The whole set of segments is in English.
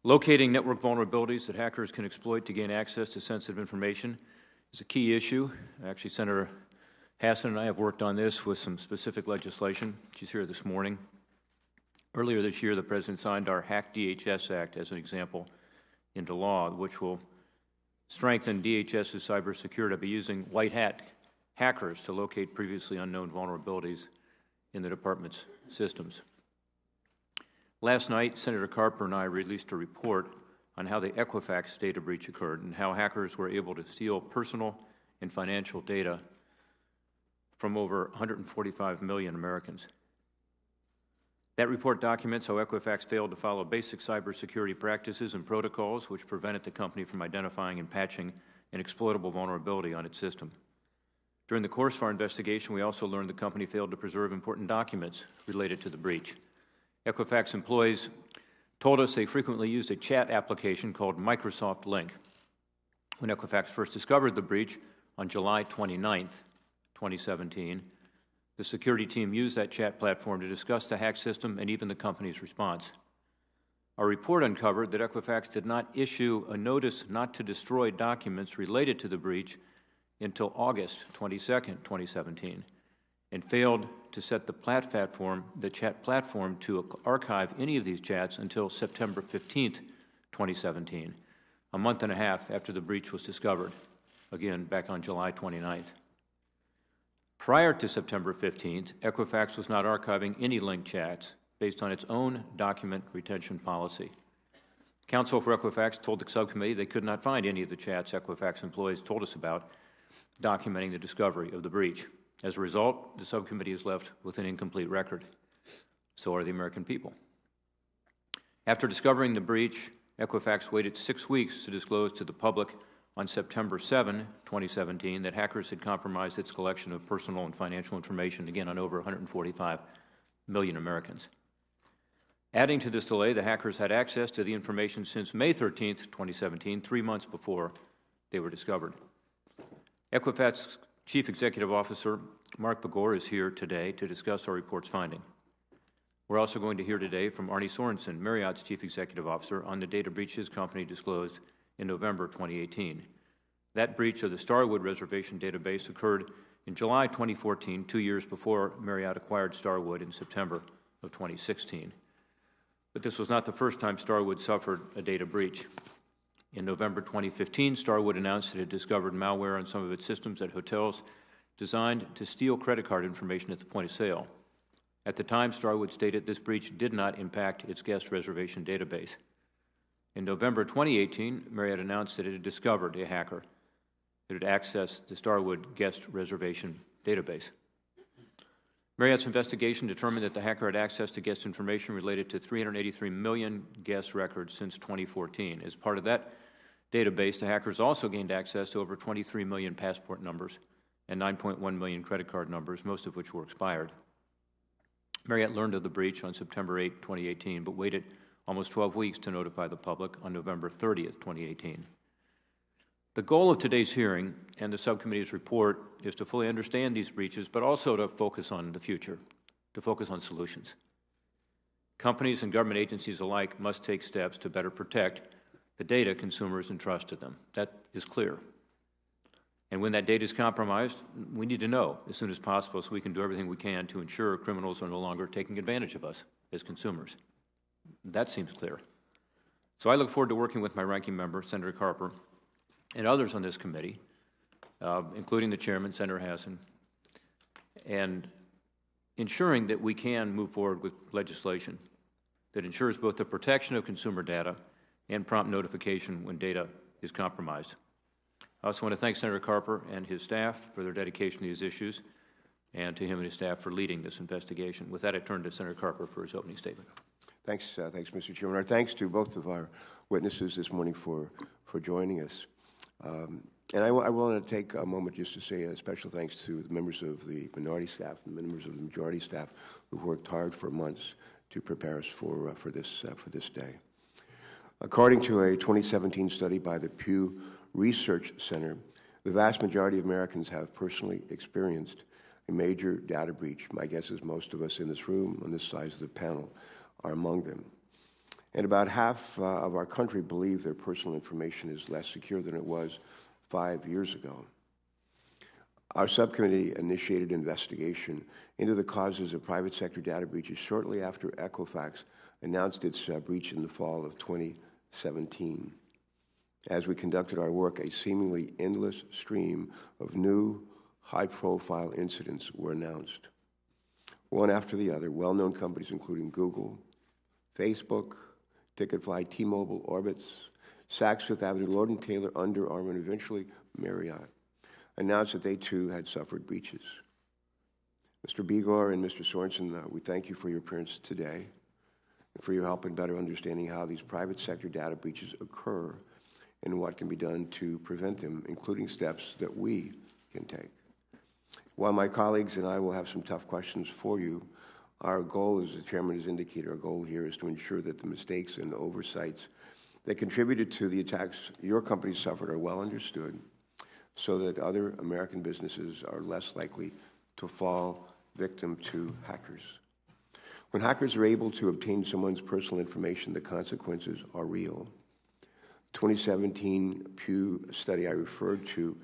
Locating network vulnerabilities that hackers can exploit to gain access to sensitive information is a key issue. Actually, Senator Hassan and I have worked on this with some specific legislation. She's here this morning. Earlier this year, the President signed our Hack DHS Act as an example into law, which will strengthen DHS's cybersecurity by using white hat hackers to locate previously unknown vulnerabilities in the department's systems. Last night, Senator Carper and I released a report on how the Equifax data breach occurred and how hackers were able to steal personal and financial data from over 145 million Americans. That report documents how Equifax failed to follow basic cybersecurity practices and protocols which prevented the company from identifying and patching an exploitable vulnerability on its system. During the course of our investigation, we also learned the company failed to preserve important documents related to the breach. Equifax employees told us they frequently used a chat application called Microsoft Link. When Equifax first discovered the breach on July 29, 2017, the security team used that chat platform to discuss the hack system and even the company's response. Our report uncovered that Equifax did not issue a notice not to destroy documents related to the breach until August 22, 2017, and failed to set the chat platform to archive any of these chats until September 15, 2017, a month and a half after the breach was discovered, again back on July 29th. Prior to September 15th, Equifax was not archiving any linked chats based on its own document retention policy. Counsel for Equifax told the subcommittee they could not find any of the chats Equifax employees told us about documenting the discovery of the breach. As a result, the subcommittee is left with an incomplete record. So are the American people. After discovering the breach, Equifax waited 6 weeks to disclose to the public on September 7, 2017, that hackers had compromised its collection of personal and financial information, again, on over 145 million Americans. Adding to this delay, the hackers had access to the information since May 13, 2017, 3 months before they were discovered. Equifax Chief Executive Officer Mark Begor is here today to discuss our report's finding. We're also going to hear today from Arne Sorenson, Marriott's Chief Executive Officer, on the data breach his company disclosed in November 2018. That breach of the Starwood reservation database occurred in July 2014, 2 years before Marriott acquired Starwood in September of 2016. But this was not the first time Starwood suffered a data breach. In November 2015, Starwood announced it had discovered malware on some of its systems at hotels designed to steal credit card information at the point of sale. At the time, Starwood stated this breach did not impact its guest reservation database. In November 2018, Marriott announced that it had discovered a hacker that had accessed the Starwood guest reservation database. Marriott's investigation determined that the hacker had access to guest information related to 383 million guest records since 2014. As part of that database, the hackers also gained access to over 23 million passport numbers and 9.1 million credit card numbers, most of which were expired. Marriott learned of the breach on September 8, 2018, but waited almost 12 weeks to notify the public on November 30, 2018. The goal of today's hearing and the subcommittee's report is to fully understand these breaches, but also to focus on the future, to focus on solutions. Companies and government agencies alike must take steps to better protect the data consumers entrust to them. That is clear. And when that data is compromised, we need to know as soon as possible so we can do everything we can to ensure criminals are no longer taking advantage of us as consumers. That seems clear. So I look forward to working with my ranking member, Senator Carper, and others on this committee, including the chairman, Senator Hassan, and ensuring that we can move forward with legislation that ensures both the protection of consumer data and prompt notification when data is compromised. I also want to thank Senator Carper and his staff for their dedication to these issues, and to him and his staff for leading this investigation. With that, I turn to Senator Carper for his opening statement. Thanks, Mr. Chairman. Our thanks to both of our witnesses this morning for joining us. And I want to take a moment just to say a special thanks to the members of the minority staff and the members of the majority staff who've worked hard for months to prepare us for this day. According to a 2017 study by the Pew Research Center, the vast majority of Americans have personally experienced a major data breach. My guess is most of us in this room, on this side of the panel, are among them. and about half of our country believe their personal information is less secure than it was 5 years ago. Our subcommittee initiated an investigation into the causes of private sector data breaches shortly after Equifax announced its breach in the fall of 2017. As we conducted our work, a seemingly endless stream of new, high-profile incidents were announced. One after the other, well-known companies including Google, Facebook, Ticketfly, T-Mobile, Orbitz, Saks Fifth Avenue, Lord & Taylor, Under Armour, and eventually Marriott announced that they too had suffered breaches. Mr. Begor and Mr. Sorenson, we thank you for your appearance today and for your help in better understanding how these private sector data breaches occur and what can be done to prevent them, including steps that we can take. While my colleagues and I will have some tough questions for you, our goal, as the Chairman has indicated, our goal here is to ensure that the mistakes and oversights that contributed to the attacks your company suffered are well understood so that other American businesses are less likely to fall victim to hackers. When hackers are able to obtain someone's personal information, the consequences are real. 2017 Pew study I referred to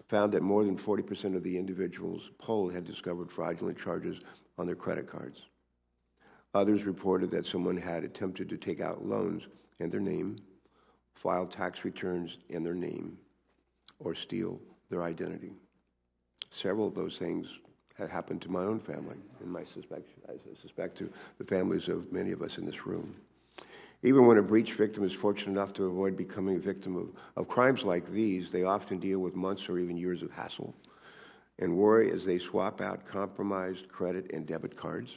found that more than 40% of the individuals polled had discovered fraudulent charges on their credit cards. Others reported that someone had attempted to take out loans in their name, file tax returns in their name, or steal their identity. Several of those things have happened to my own family, and I suspect to the families of many of us in this room. Even when a breach victim is fortunate enough to avoid becoming a victim of crimes like these, they often deal with months or even years of hassle and worry as they swap out compromised credit and debit cards,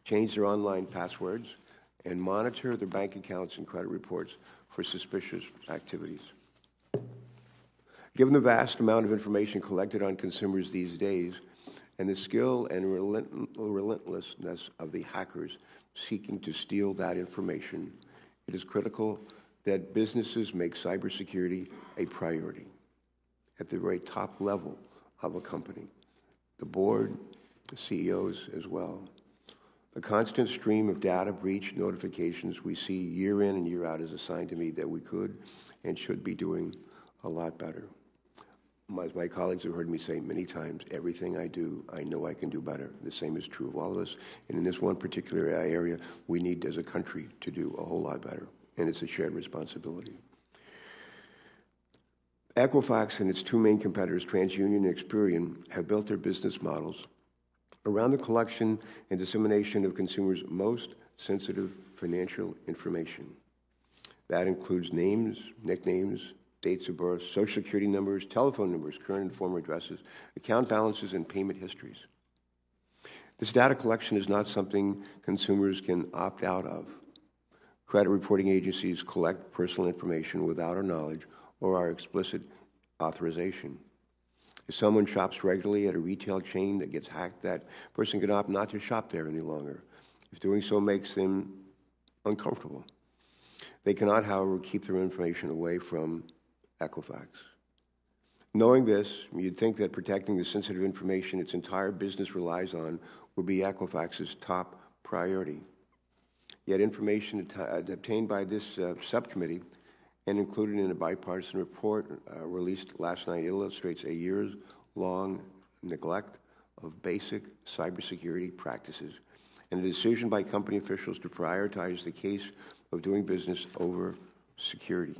change their online passwords, and monitor their bank accounts and credit reports for suspicious activities. Given the vast amount of information collected on consumers these days and the skill and relentlessness of the hackers seeking to steal that information, it is critical that businesses make cybersecurity a priority at the very top level of a company, the board, the CEOs as well. The constant stream of data breach notifications we see year in and year out is a sign to me that we could and should be doing a lot better. As my colleagues have heard me say many times, everything I do, I know I can do better. The same is true of all of us. And in this one particular area, we need as a country to do a whole lot better. And it's a shared responsibility. Equifax and its two main competitors, TransUnion and Experian, have built their business models around the collection and dissemination of consumers' most sensitive financial information. That includes names, nicknames, dates of birth, social security numbers, telephone numbers, current and former addresses, account balances, and payment histories. This data collection is not something consumers can opt out of. Credit reporting agencies collect personal information without our knowledge or our explicit authorization. If someone shops regularly at a retail chain that gets hacked, that person can opt not to shop there any longer if doing so makes them uncomfortable. They cannot, however, keep their information away from Equifax. Knowing this, you'd think that protecting the sensitive information its entire business relies on would be Equifax's top priority. Yet information obtained by this subcommittee and included in a bipartisan report released last night illustrates a years-long neglect of basic cybersecurity practices and a decision by company officials to prioritize the case of doing business over security.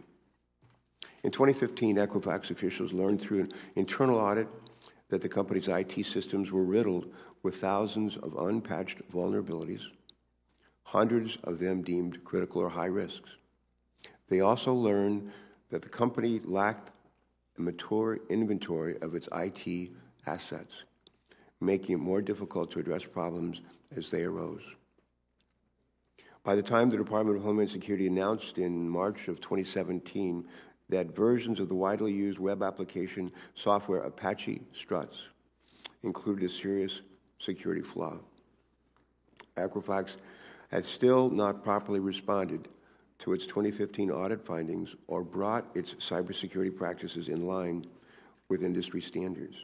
In 2015, Equifax officials learned through an internal audit that the company's IT systems were riddled with thousands of unpatched vulnerabilities, hundreds of them deemed critical or high risks. They also learned that the company lacked a mature inventory of its IT assets, making it more difficult to address problems as they arose. By the time the Department of Homeland Security announced in March of 2017 that versions of the widely used web application software Apache Struts included a serious security flaw, Equifax had still not properly responded to its 2015 audit findings or brought its cybersecurity practices in line with industry standards.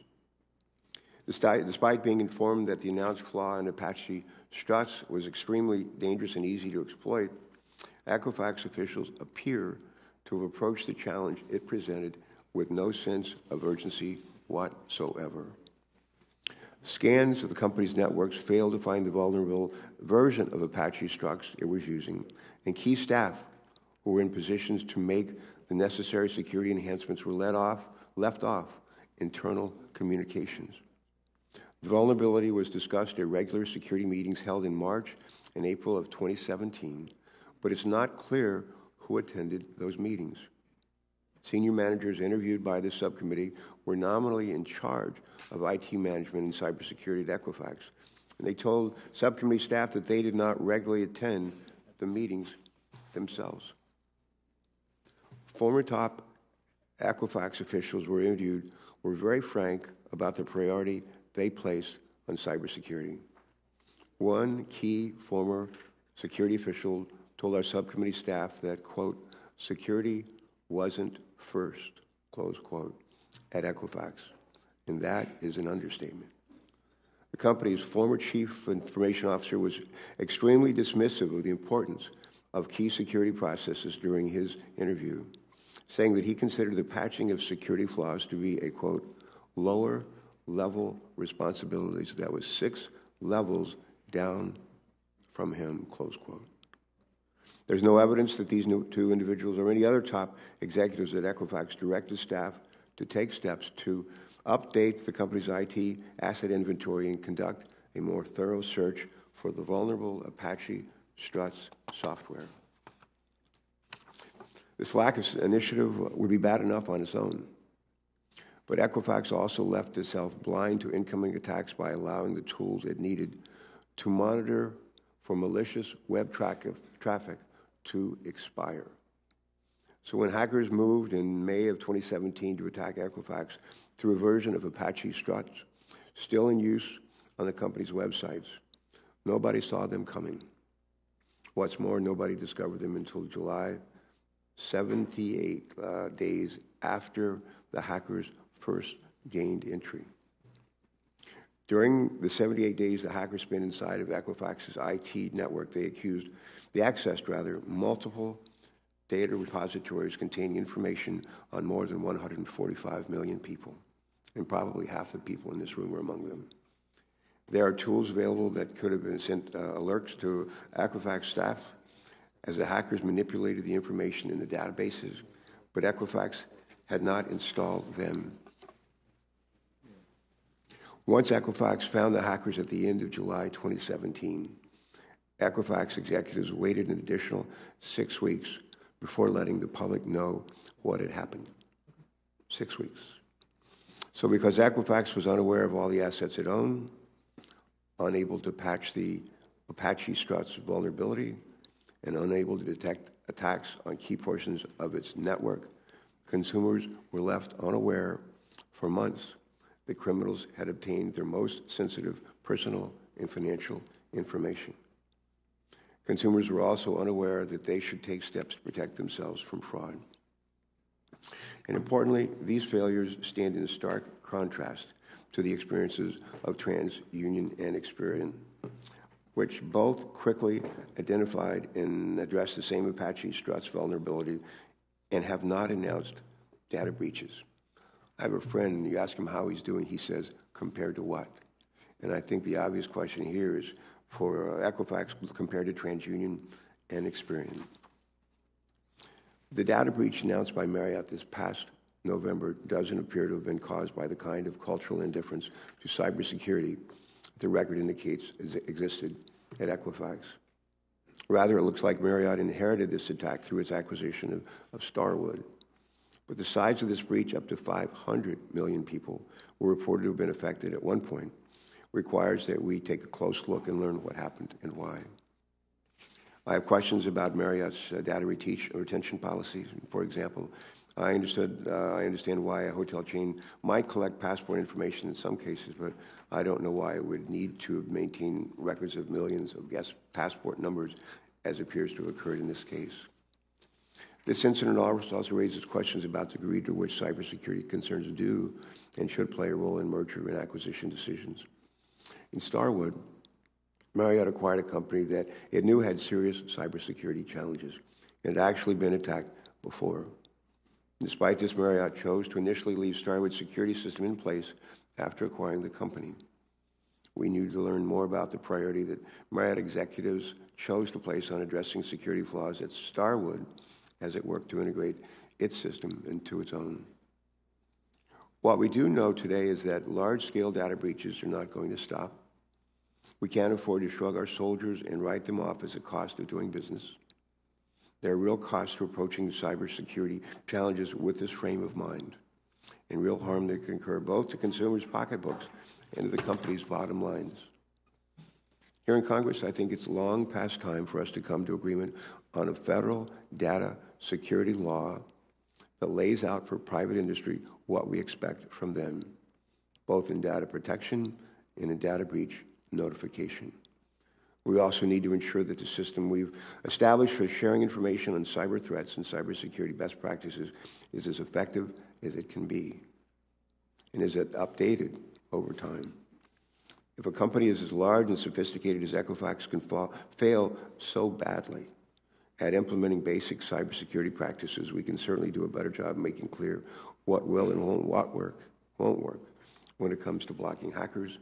Despite being informed that the announced flaw in Apache Struts was extremely dangerous and easy to exploit, Equifax officials appear to have approached the challenge it presented with no sense of urgency whatsoever. Scans of the company's networks failed to find the vulnerable version of Apache struts it was using, and key staff who were in positions to make the necessary security enhancements were left off internal communications. The vulnerability was discussed at regular security meetings held in March and April of 2017, but it's not clear who attended those meetings. Senior managers interviewed by the subcommittee were nominally in charge of IT management and cybersecurity at Equifax, and they told subcommittee staff that they did not regularly attend the meetings themselves. Former top Equifax officials were interviewed were very frank about the priority they place on cybersecurity. One key former security official told our subcommittee staff that, quote, security wasn't first, close quote, at Equifax. And that is an understatement. The company's former chief information officer was extremely dismissive of the importance of key security processes during his interview, saying that he considered the patching of security flaws to be a, quote, lower level responsibilities that was 6 levels down from him, close quote. There's no evidence that these two individuals or any other top executives at Equifax directed staff to take steps to update the company's IT asset inventory and conduct a more thorough search for the vulnerable Apache struts software. This lack of initiative would be bad enough on its own. But Equifax also left itself blind to incoming attacks by allowing the tools it needed to monitor for malicious web traffic to expire. So when hackers moved in May of 2017 to attack Equifax through a version of Apache struts still in use on the company's websites, nobody saw them coming. What's more, nobody discovered them until July, 78 days after the hackers first gained entry. During the 78 days the hackers spent inside of Equifax's IT network, they accessed multiple data repositories containing information on more than 145 million people, and probably half the people in this room were among them. There are tools available that could have been sent alerts to Equifax staff as the hackers manipulated the information in the databases, but Equifax had not installed them. Once Equifax found the hackers at the end of July 2017, Equifax executives waited an additional 6 weeks before letting the public know what had happened. 6 weeks. So because Equifax was unaware of all the assets it owned, unable to patch the Apache struts vulnerability, and unable to detect attacks on key portions of its network, consumers were left unaware for months that criminals had obtained their most sensitive personal and financial information. Consumers were also unaware that they should take steps to protect themselves from fraud. And importantly, these failures stand in stark contrast to the experiences of TransUnion and Experian, which both quickly identified and addressed the same Apache struts vulnerability and have not announced data breaches. I have a friend, and you ask him how he's doing, he says, compared to what? And I think the obvious question here is for Equifax compared to TransUnion and Experian. The data breach announced by Marriott this past November doesn't appear to have been caused by the kind of cultural indifference to cybersecurity the record indicates existed at Equifax. Rather, it looks like Marriott inherited this attack through its acquisition of Starwood. But the size of this breach, up to 500 million people were reported to have been affected at one point, requires that we take a close look and learn what happened and why. I have questions about Marriott's data retention policies. For example, I understand why a hotel chain might collect passport information in some cases, but I don't know why it would need to maintain records of millions of guest passport numbers, as appears to have occurred in this case. This incident also raises questions about the degree to which cybersecurity concerns do and should play a role in merger and acquisition decisions. In Starwood, Marriott acquired a company that it knew had serious cybersecurity challenges and had actually been attacked before. Despite this, Marriott chose to initially leave Starwood's security system in place after acquiring the company. We needed to learn more about the priority that Marriott executives chose to place on addressing security flaws at Starwood as it worked to integrate its system into its own. What we do know today is that large-scale data breaches are not going to stop. We can't afford to shrug our shoulders and write them off as a cost of doing business. There are real costs to approaching cybersecurity challenges with this frame of mind, and real harm that can occur both to consumers' pocketbooks and to the company's bottom lines. Here in Congress, I think it's long past time for us to come to agreement on a federal data security law that lays out for private industry what we expect from them, both in data protection and in data breach notification. We also need to ensure that the system we've established for sharing information on cyber threats and cybersecurity best practices is as effective as it can be, and is it updated over time. If a company is as large and sophisticated as Equifax can fail so badly at implementing basic cybersecurity practices, we can certainly do a better job making clear what will and won't work when it comes to blocking hackers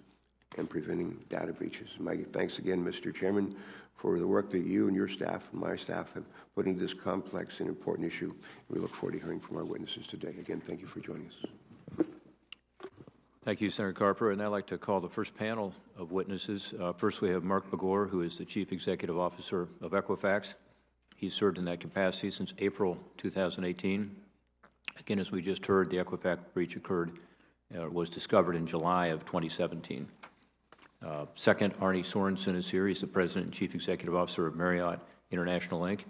and preventing data breaches. My thanks again, Mr. Chairman, for the work that you and your staff and my staff have put into this complex and important issue. We look forward to hearing from our witnesses today. Again, thank you for joining us. Thank you, Senator Carper. And I'd like to call the first panel of witnesses. First, we have Mark Begor, who is the Chief Executive Officer of Equifax. He's served in that capacity since April 2018. Again, as we just heard, the Equifax breach was discovered in July of 2017. Second, Arne Sorenson is here. He's the President and Chief Executive Officer of Marriott International, Inc.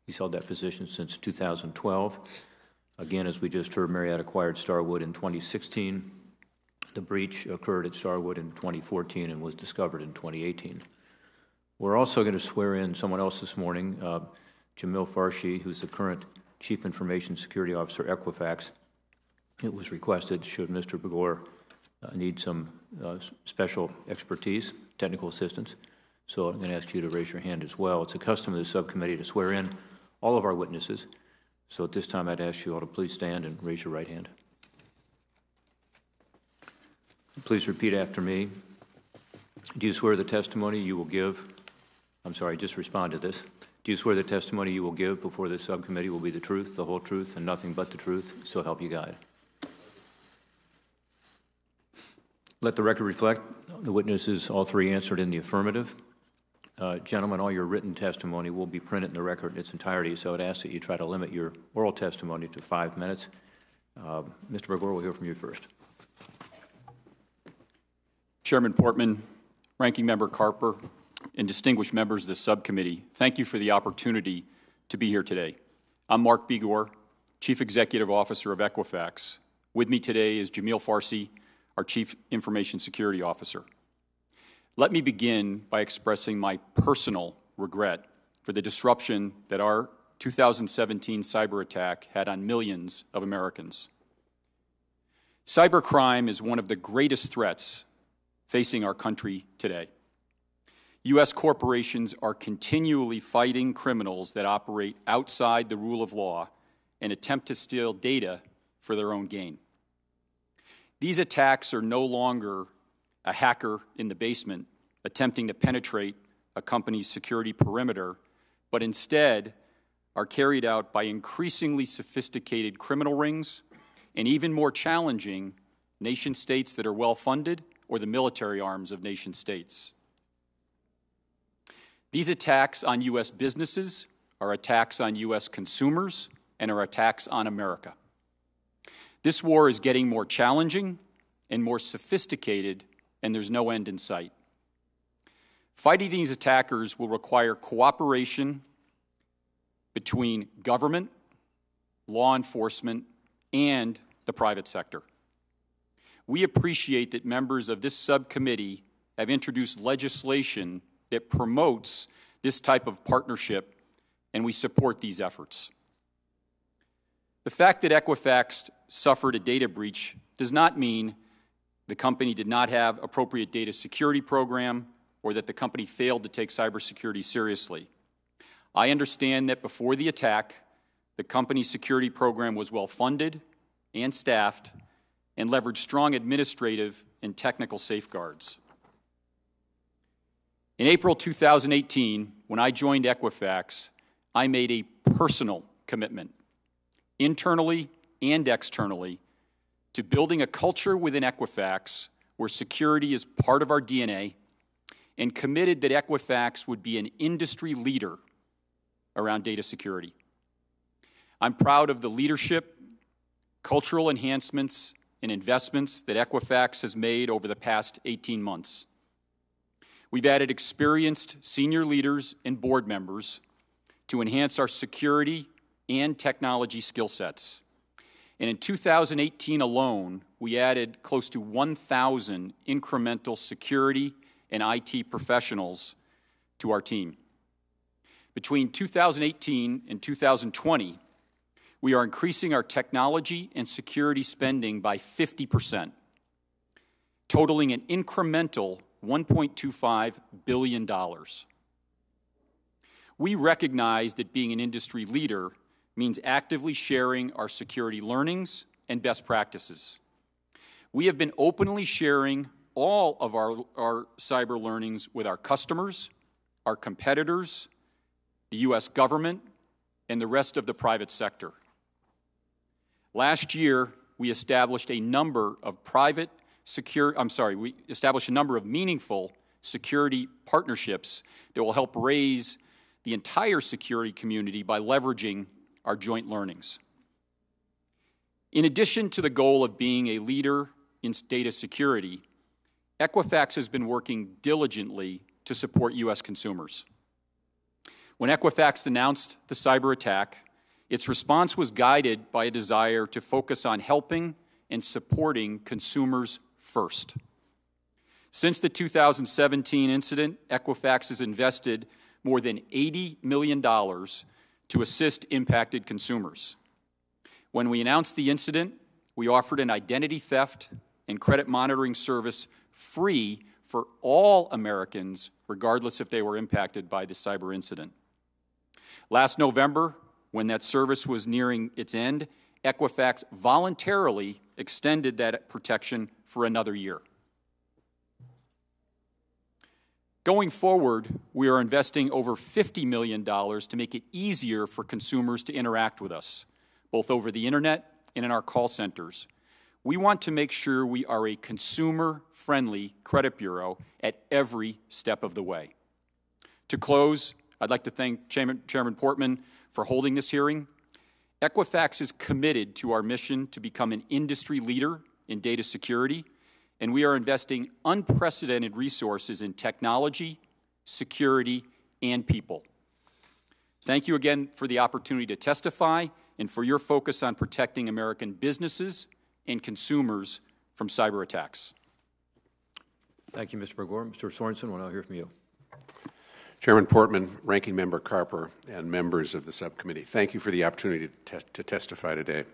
He's held that position since 2012. Again, as we just heard, Marriott acquired Starwood in 2016. The breach occurred at Starwood in 2014 and was discovered in 2018. We're also going to swear in someone else this morning, Jamil Farshi, who's the current Chief Information Security Officer at Equifax. It was requested, should Mr. Begor need some special expertise, technical assistance. So I'm going to ask you to raise your hand as well. It's a custom of the subcommittee to swear in all of our witnesses. So at this time, I'd ask you all to please stand and raise your right hand. Please repeat after me. Do you swear the testimony you will give, just respond to this. Do you swear the testimony you will give before this subcommittee will be the truth, the whole truth, and nothing but the truth, so help you God? Let the record reflect the witnesses, all three answered in the affirmative. Gentlemen, all your written testimony will be printed in the record in its entirety, so I'd ask that you try to limit your oral testimony to 5 minutes. Mr. Begor, we'll hear from you first. Chairman Portman, Ranking Member Carper, and distinguished members of the subcommittee, thank you for the opportunity to be here today. I'm Mark Begor, Chief Executive Officer of Equifax. With me today is Jamil Farshi, our Chief Information Security Officer. Let me begin by expressing my personal regret for the disruption that our 2017 cyber attack had on millions of Americans. Cybercrime is one of the greatest threats facing our country today. U.S. corporations are continually fighting criminals that operate outside the rule of law and attempt to steal data for their own gain. These attacks are no longer a hacker in the basement attempting to penetrate a company's security perimeter, but instead are carried out by increasingly sophisticated criminal rings and even more challenging nation-states that are well-funded or the military arms of nation-states. These attacks on U.S. businesses are attacks on U.S. consumers and are attacks on America. This war is getting more challenging and more sophisticated, and there's no end in sight. Fighting these attackers will require cooperation between government, law enforcement, and the private sector. We appreciate that members of this subcommittee have introduced legislation that promotes this type of partnership, and we support these efforts. The fact that Equifax suffered a data breach does not mean the company did not have appropriate data security program or that the company failed to take cybersecurity seriously. I understand that before the attack, the company's security program was well-funded and staffed and leveraged strong administrative and technical safeguards. In April 2018, when I joined Equifax, I made a personal commitment, internally and externally, to building a culture within Equifax where security is part of our DNA, and committed that Equifax would be an industry leader around data security. I'm proud of the leadership, cultural enhancements, and investments that Equifax has made over the past 18 months. We've added experienced senior leaders and board members to enhance our security and technology skill sets. And in 2018 alone, we added close to 1,000 incremental security and IT professionals to our team. Between 2018 and 2020, we are increasing our technology and security spending by 50%, totaling an incremental $1.25 billion. We recognize that being an industry leader means actively sharing our security learnings and best practices. We have been openly sharing all of our cyber learnings with our customers, our competitors, the U.S. government, and the rest of the private sector. Last year, we established a number of meaningful security partnerships that will help raise the entire security community by leveraging our joint learnings. In addition to the goal of being a leader in data security, Equifax has been working diligently to support U.S. consumers. When Equifax announced the cyber attack, its response was guided by a desire to focus on helping and supporting consumers first. Since the 2017 incident, Equifax has invested more than $80 million to assist impacted consumers. When we announced the incident, we offered an identity theft and credit monitoring service free for all Americans, regardless if they were impacted by the cyber incident. Last November, when that service was nearing its end, Equifax voluntarily extended that protection for another year. Going forward, we are investing over $50 million to make it easier for consumers to interact with us, both over the internet and in our call centers. We want to make sure we are a consumer-friendly credit bureau at every step of the way. To close, I'd like to thank Chairman Portman for holding this hearing. Equifax is committed to our mission to become an industry leader in data security, and we are investing unprecedented resources in technology, security, and people. Thank you again for the opportunity to testify and for your focus on protecting American businesses and consumers from cyber attacks. Thank you, Mr. Begor. Mr. Sorenson, we'll now hear from you. Chairman Portman, Ranking Member Carper, and members of the subcommittee, thank you for the opportunity to testify today.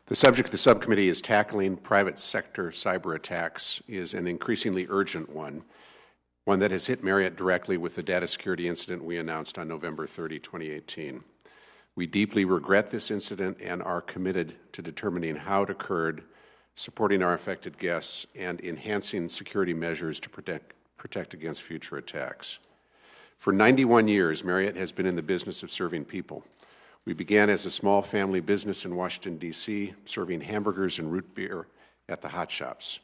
The subject of the subcommittee is tackling private sector cyber attacks is an increasingly urgent one that has hit Marriott directly with the data security incident we announced on November 30, 2018. We deeply regret this incident and are committed to determining how it occurred, supporting our affected guests, and enhancing security measures to protect against future attacks. For 91 years, Marriott has been in the business of serving people. We began as a small family business in Washington, D.C., serving hamburgers and root beer at the hot shops.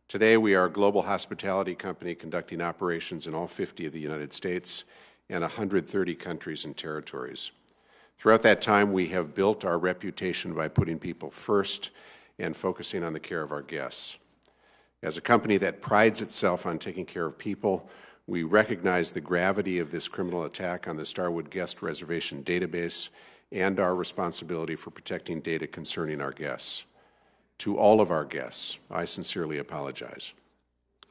Today, we are a global hospitality company conducting operations in all 50 of the United States and 130 countries and territories. Throughout that time, we have built our reputation by putting people first and focusing on the care of our guests. As a company that prides itself on taking care of people, we recognize the gravity of this criminal attack on the Starwood Guest Reservation database and our responsibility for protecting data concerning our guests. To all of our guests, I sincerely apologize.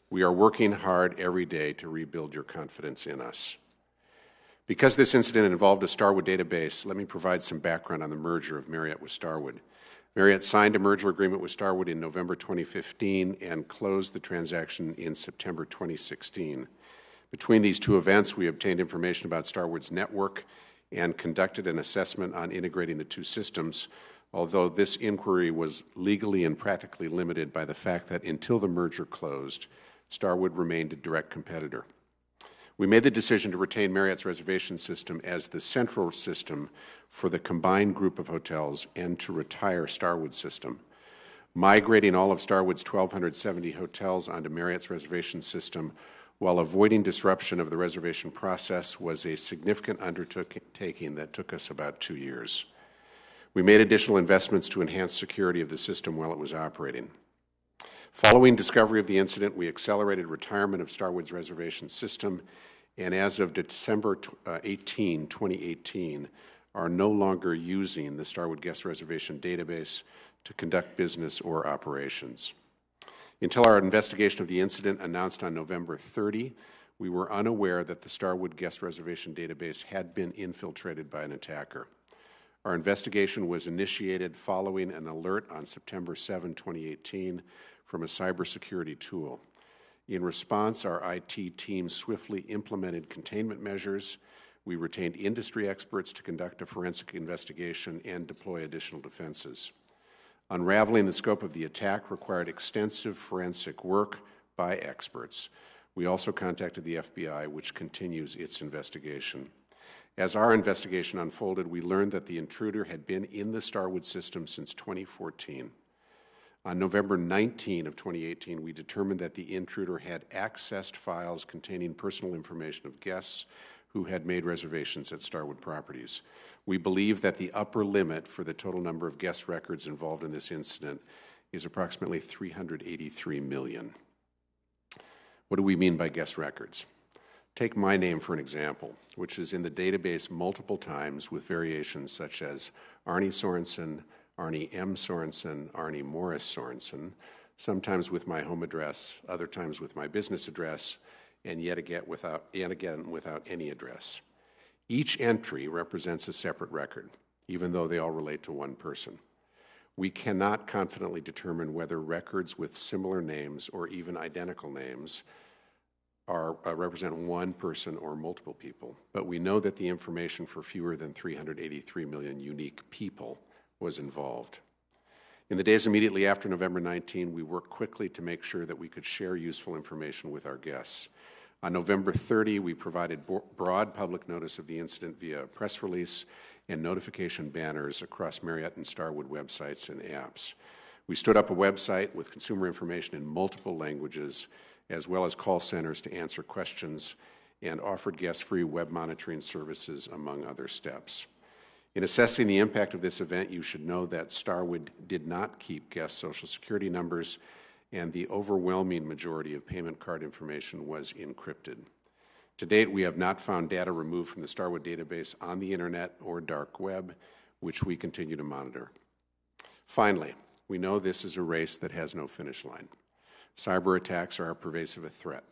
We are working hard every day to rebuild your confidence in us. Because this incident involved a Starwood database, let me provide some background on the merger of Marriott with Starwood. Marriott signed a merger agreement with Starwood in November 2015 and closed the transaction in September 2016. Between these two events, we obtained information about Starwood's network and conducted an assessment on integrating the two systems, although this inquiry was legally and practically limited by the fact that until the merger closed, Starwood remained a direct competitor. We made the decision to retain Marriott's reservation system as the central system for the combined group of hotels and to retire Starwood's system. Migrating all of Starwood's 1,270 hotels onto Marriott's reservation system while avoiding disruption of the reservation process was a significant undertaking that took us about 2 years. We made additional investments to enhance security of the system while it was operating. Following discovery of the incident, we accelerated retirement of Starwood's reservation system, and as of December 18, 2018, are no longer using the Starwood guest reservation database to conduct business or operations. Until our investigation of the incident announced on November 30, we were unaware that the Starwood guest reservation database had been infiltrated by an attacker. Our investigation was initiated following an alert on September 7, 2018, from a cybersecurity tool. In response, our IT team swiftly implemented containment measures. We retained industry experts to conduct a forensic investigation and deploy additional defenses. Unraveling the scope of the attack required extensive forensic work by experts. We also contacted the FBI, which continues its investigation. As our investigation unfolded, we learned that the intruder had been in the Starwood system since 2014. On November 19 of 2018, we determined that the intruder had accessed files containing personal information of guests who had made reservations at Starwood properties. We believe that the upper limit for the total number of guest records involved in this incident is approximately 383 million. What do we mean by guest records? Take my name for an example, which is in the database multiple times with variations such as Arne Sorenson, Arne M. Sorenson, Arne Morris Sorenson, sometimes with my home address, other times with my business address, and yet again without any address. Each entry represents a separate record, even though they all relate to one person. We cannot confidently determine whether records with similar names or even identical names represent one person or multiple people, but we know that the information for fewer than 383 million unique people was involved. In the days immediately after November 19, we worked quickly to make sure that we could share useful information with our guests. On November 30, we provided broad public notice of the incident via a press release and notification banners across Marriott and Starwood websites and apps. We stood up a website with consumer information in multiple languages, as well as call centers to answer questions, and offered guests free web monitoring services, among other steps. In assessing the impact of this event, you should know that Starwood did not keep guest Social Security numbers, and the overwhelming majority of payment card information was encrypted. To date, we have not found data removed from the Starwood database on the internet or dark web, which we continue to monitor. Finally, we know this is a race that has no finish line. Cyber attacks are a pervasive threat.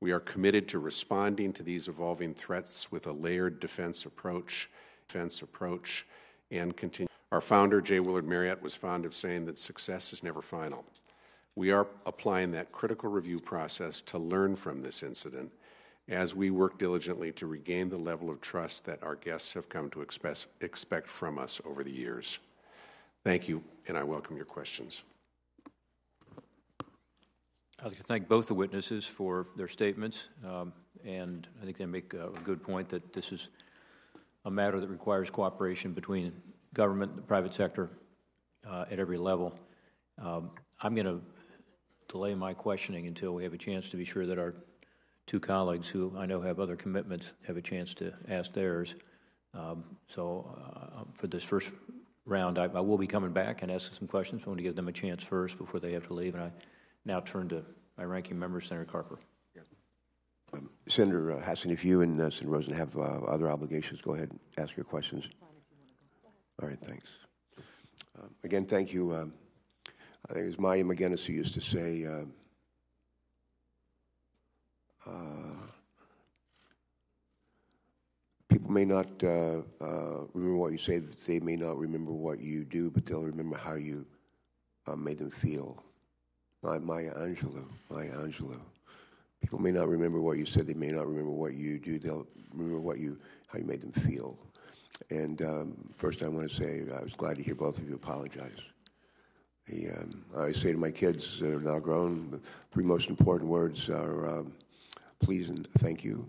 We are committed to responding to these evolving threats with a layered defense approach and continue. Our founder, J. Willard Marriott, was fond of saying that success is never final. We are applying that critical review process to learn from this incident as we work diligently to regain the level of trust that our guests have come to expect from us over the years. Thank you, and I welcome your questions. I'd like to thank both the witnesses for their statements, and I think they make a good point that this is a matter that requires cooperation between government and the private sector at every level. I'm going to delay my questioning until we have a chance to be sure that our two colleagues, who I know have other commitments, have a chance to ask theirs. For this first round, I will be coming back and asking some questions. I want to give them a chance first before they have to leave, and I now turn to my ranking member, Senator Carper. Senator Hassan, if you and Senator Rosen have other obligations, go ahead and ask your questions. All right, thanks. Again, thank you. I think as Maya McGinnis who used to say, people may not remember what you say, they may not remember what you do, but they'll remember how you made them feel. Maya Angelou. People may not remember what you said. They may not remember what you do. They'll remember how you made them feel. And first, I want to say I was glad to hear both of you apologize. I say to my kids that are now grown, the three most important words are please and thank you.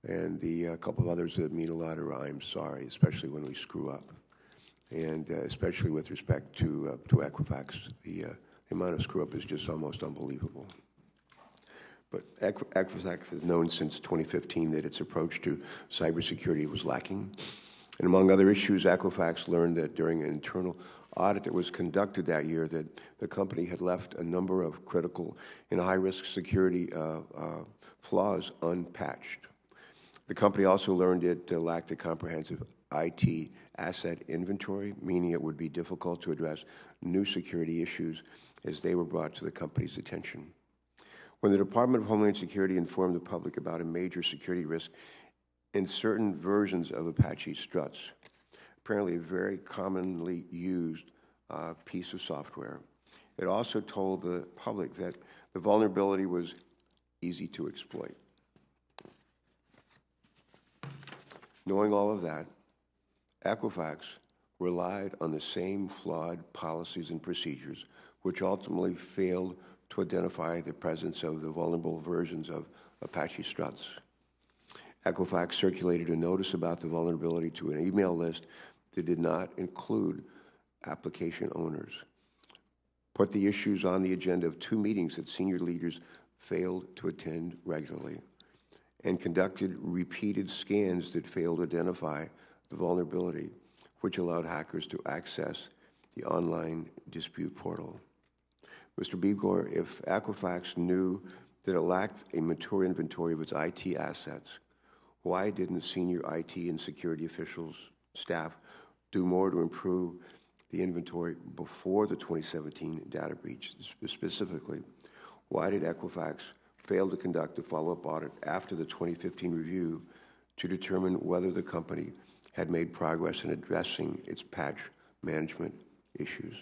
And the couple of others that mean a lot are I'm sorry, especially when we screw up. And especially with respect to Equifax, the amount of screw up is just almost unbelievable. But Equifax has known since 2015 that its approach to cybersecurity was lacking. And among other issues, Equifax learned that during an internal audit that was conducted that year that the company had left a number of critical and high-risk security flaws unpatched. The company also learned it lacked a comprehensive IT asset inventory, meaning it would be difficult to address new security issues as they were brought to the company's attention. When the Department of Homeland Security informed the public about a major security risk in certain versions of Apache Struts, apparently a very commonly used piece of software, it also told the public that the vulnerability was easy to exploit. Knowing all of that, Equifax relied on the same flawed policies and procedures which ultimately failed to identify the presence of the vulnerable versions of Apache Struts. Equifax circulated a notice about the vulnerability to an email list that did not include application owners, put the issues on the agenda of 2 meetings that senior leaders failed to attend regularly, and conducted repeated scans that failed to identify the vulnerability, which allowed hackers to access the online dispute portal. Mr. Begor, if Equifax knew that it lacked a mature inventory of its IT assets, why didn't senior IT and security officials, staff, do more to improve the inventory before the 2017 data breach? Specifically, why did Equifax fail to conduct a follow-up audit after the 2015 review to determine whether the company had made progress in addressing its patch management issues?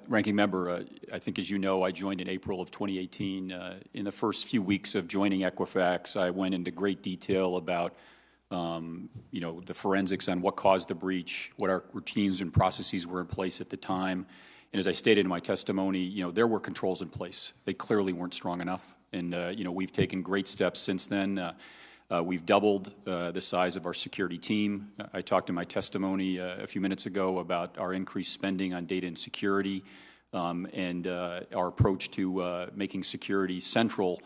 Ranking Member, I think as you know, I joined in April of 2018. In the first few weeks of joining Equifax, I went into great detail about the forensics on what caused the breach, what our routines and processes were in place at the time. And as I stated in my testimony, there were controls in place. They clearly weren't strong enough. And, we've taken great steps since then. We've doubled the size of our security team. I talked in my testimony a few minutes ago about our increased spending on data and security and our approach to making security central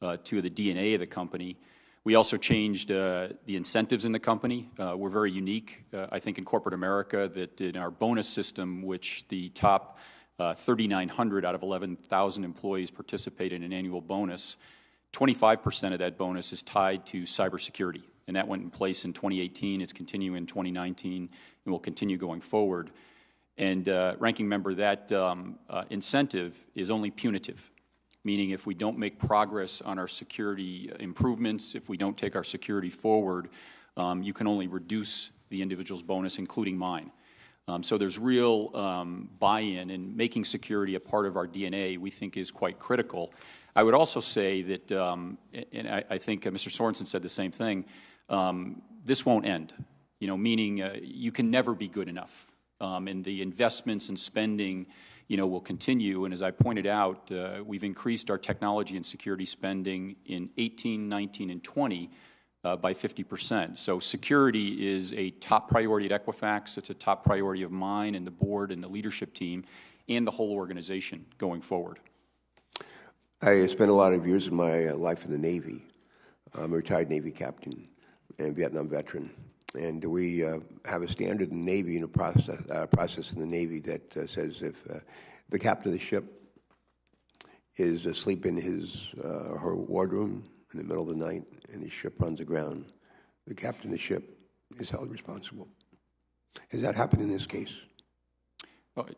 to the DNA of the company. We also changed the incentives in the company. We're very unique, I think, in corporate America, that in our bonus system, which the top 3,900 out of 11,000 employees participate in an annual bonus, 25% of that bonus is tied to cybersecurity, and that went in place in 2018. It's continuing in 2019, and will continue going forward. And Ranking Member, that incentive is only punitive, meaning if we don't make progress on our security improvements, if we don't take our security forward, you can only reduce the individual's bonus, including mine. So there's real buy-in, and making security a part of our DNA we think is quite critical. I would also say that, and I think Mr. Sorenson said the same thing, this won't end, meaning you can never be good enough. And the investments and spending, will continue. And as I pointed out, we've increased our technology and security spending in 18, 19, and 20 by 50%. So security is a top priority at Equifax. It's a top priority of mine and the board and the leadership team and the whole organization going forward. I spent a lot of years of my life in the Navy. I'm a retired Navy captain and Vietnam veteran. And we have a standard in the Navy and a process in the Navy that says if the captain of the ship is asleep in his or her wardroom in the middle of the night and the ship runs aground, the captain of the ship is held responsible. Has that happened in this case? Well,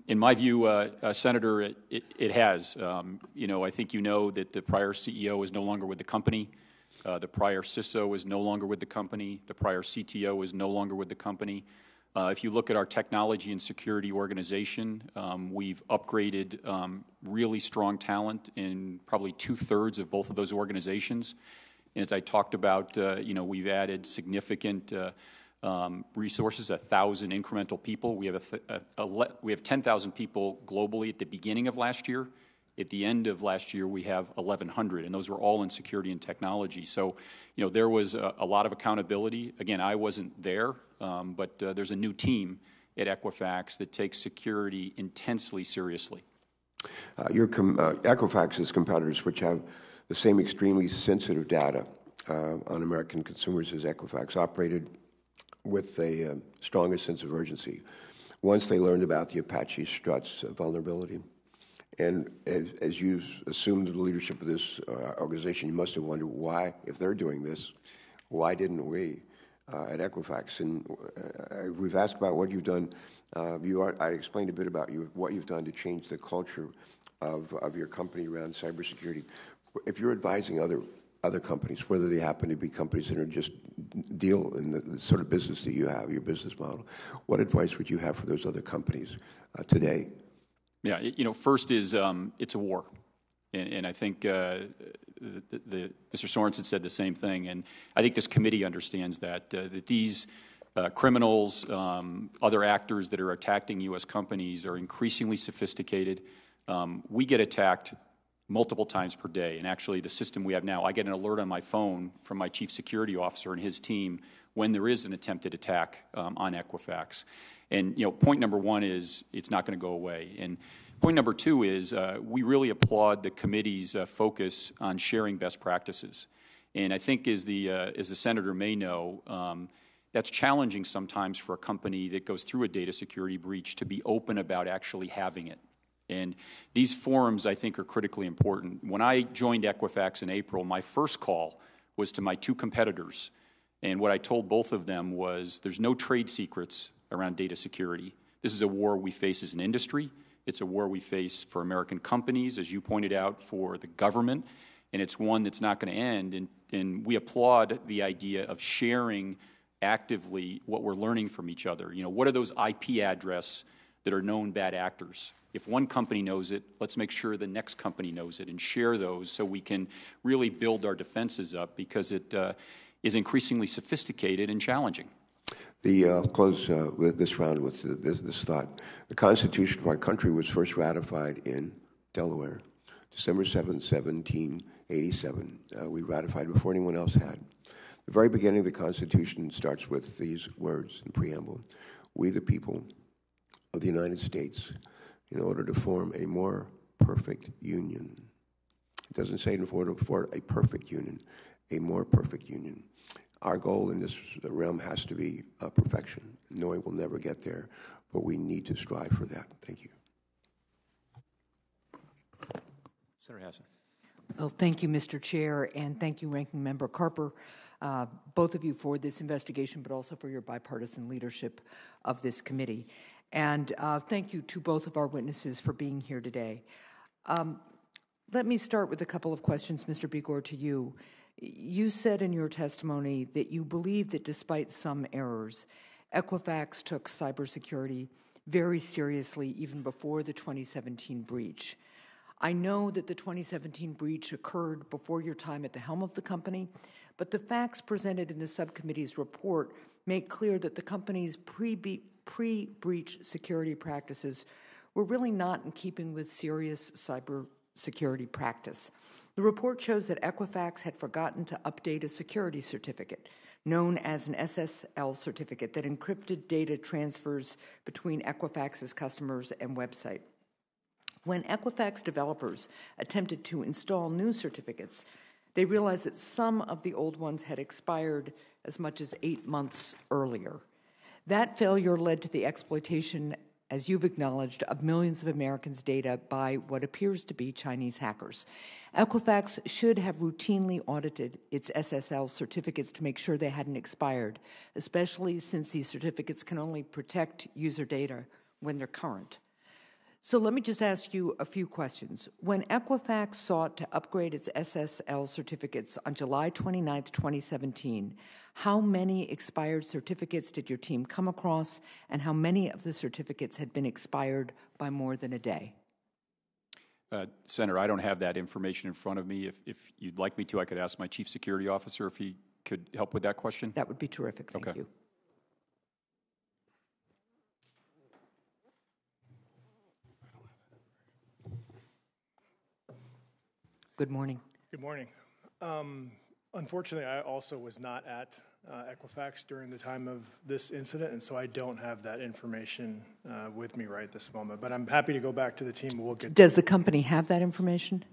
in my view, Senator, it has. I think you know that the prior CEO is no longer with the company. The prior CISO is no longer with the company. The prior CTO is no longer with the company. If you look at our technology and security organization, we've upgraded really strong talent in probably 2/3 of both of those organizations. And as I talked about, we've added significant resources, 1,000 incremental people. We have 10,000 people globally at the beginning of last year. At the end of last year, we have 1,100, and those were all in security and technology. So, there was a lot of accountability. Again, I wasn't there, but there's a new team at Equifax that takes security intensely seriously. Equifax's competitors, which have the same extremely sensitive data on American consumers as Equifax, operated with a stronger sense of urgency once they learned about the Apache Struts vulnerability. And as you assumed the leadership of this organization, you must have wondered why, if they're doing this, why didn't we at Equifax? And we've asked about what you've done. I explained a bit about what you've done to change the culture of your company around cybersecurity. If you're advising other companies, whether they happen to be companies that are just deal in the sort of business that you have, your business model, what advice would you have for those other companies today? Yeah, first is it's a war. And I think Mr. Sorenson said the same thing. And I think this committee understands that these criminals, other actors that are attacking U.S. companies are increasingly sophisticated. We get attacked multiple times per day. And actually, the system we have now, I get an alert on my phone from my chief security officer and his team when there is an attempted attack on Equifax. And, point number one is it's not going to go away. And point number two is we really applaud the committee's focus on sharing best practices. And I think, as the senator may know, that's challenging sometimes for a company that goes through a data security breach to be open about actually having it. And these forums, I think, are critically important. When I joined Equifax in April, my first call was to my two competitors. And what I told both of them was there's no trade secrets around data security. This is a war we face as an industry. It's a war we face for American companies, as you pointed out, for the government. And it's one that's not going to end. And we applaud the idea of sharing actively what we're learning from each other. What are those IP addresses that are known bad actors? If one company knows it, let's make sure the next company knows it and share those so we can really build our defenses up, because it is increasingly sophisticated and challenging. Close with this round with this thought. The Constitution of our country was first ratified in Delaware, December 7, 1787. We ratified before anyone else had. The very beginning of the Constitution starts with these words in preamble: "We, the people of the United States, in order to form a more perfect union." It doesn't say in order to form a perfect union, a more perfect union. Our goal in this realm has to be perfection, knowing we'll never get there, but we need to strive for that. Thank you. Senator Hassan. Well, thank you, Mr. Chair, and thank you, Ranking Member Carper, both of you for this investigation, but also for your bipartisan leadership of this committee. And thank you to both of our witnesses for being here today. Let me start with a couple of questions, Mr. Begor, to you. You said in your testimony that you believe that despite some errors, Equifax took cybersecurity very seriously even before the 2017 breach. I know that the 2017 breach occurred before your time at the helm of the company, but the facts presented in the subcommittee's report make clear that the company's pre-breach security practices were really not in keeping with serious cybersecurity practice. The report shows that Equifax had forgotten to update a security certificate, known as an SSL certificate, that encrypted data transfers between Equifax's customers and website. When Equifax developers attempted to install new certificates, they realized that some of the old ones had expired as much as 8 months earlier. That failure led to the exploitation, as you've acknowledged, of millions of Americans' data by what appears to be Chinese hackers. Equifax should have routinely audited its SSL certificates to make sure they hadn't expired, especially since these certificates can only protect user data when they're current. So let me just ask you a few questions. When Equifax sought to upgrade its SSL certificates on July 29, 2017, how many expired certificates did your team come across, and how many of the certificates had been expired by more than a day? Senator, I don't have that information in front of me. If you'd like me to, I could ask my Chief Security Officer if he could help with that question. That would be terrific. Thank Okay. you. Good morning. Good morning. Unfortunately, I also was not at Equifax during the time of this incident, and so I don't have that information with me right this moment. But I'm happy to go back to the team. We'll get. Does the company have that information?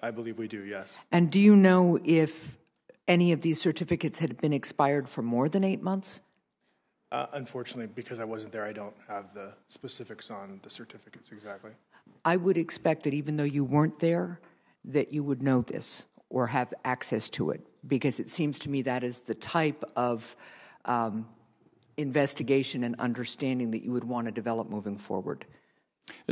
I believe we do, yes. And do you know if any of these certificates had been expired for more than 8 months? Unfortunately, because I wasn't there, I don't have the specifics on the certificates exactly. I would expect that even though you weren't there, that you would know this or have access to it, because it seems to me that is the type of investigation and understanding that you would want to develop moving forward.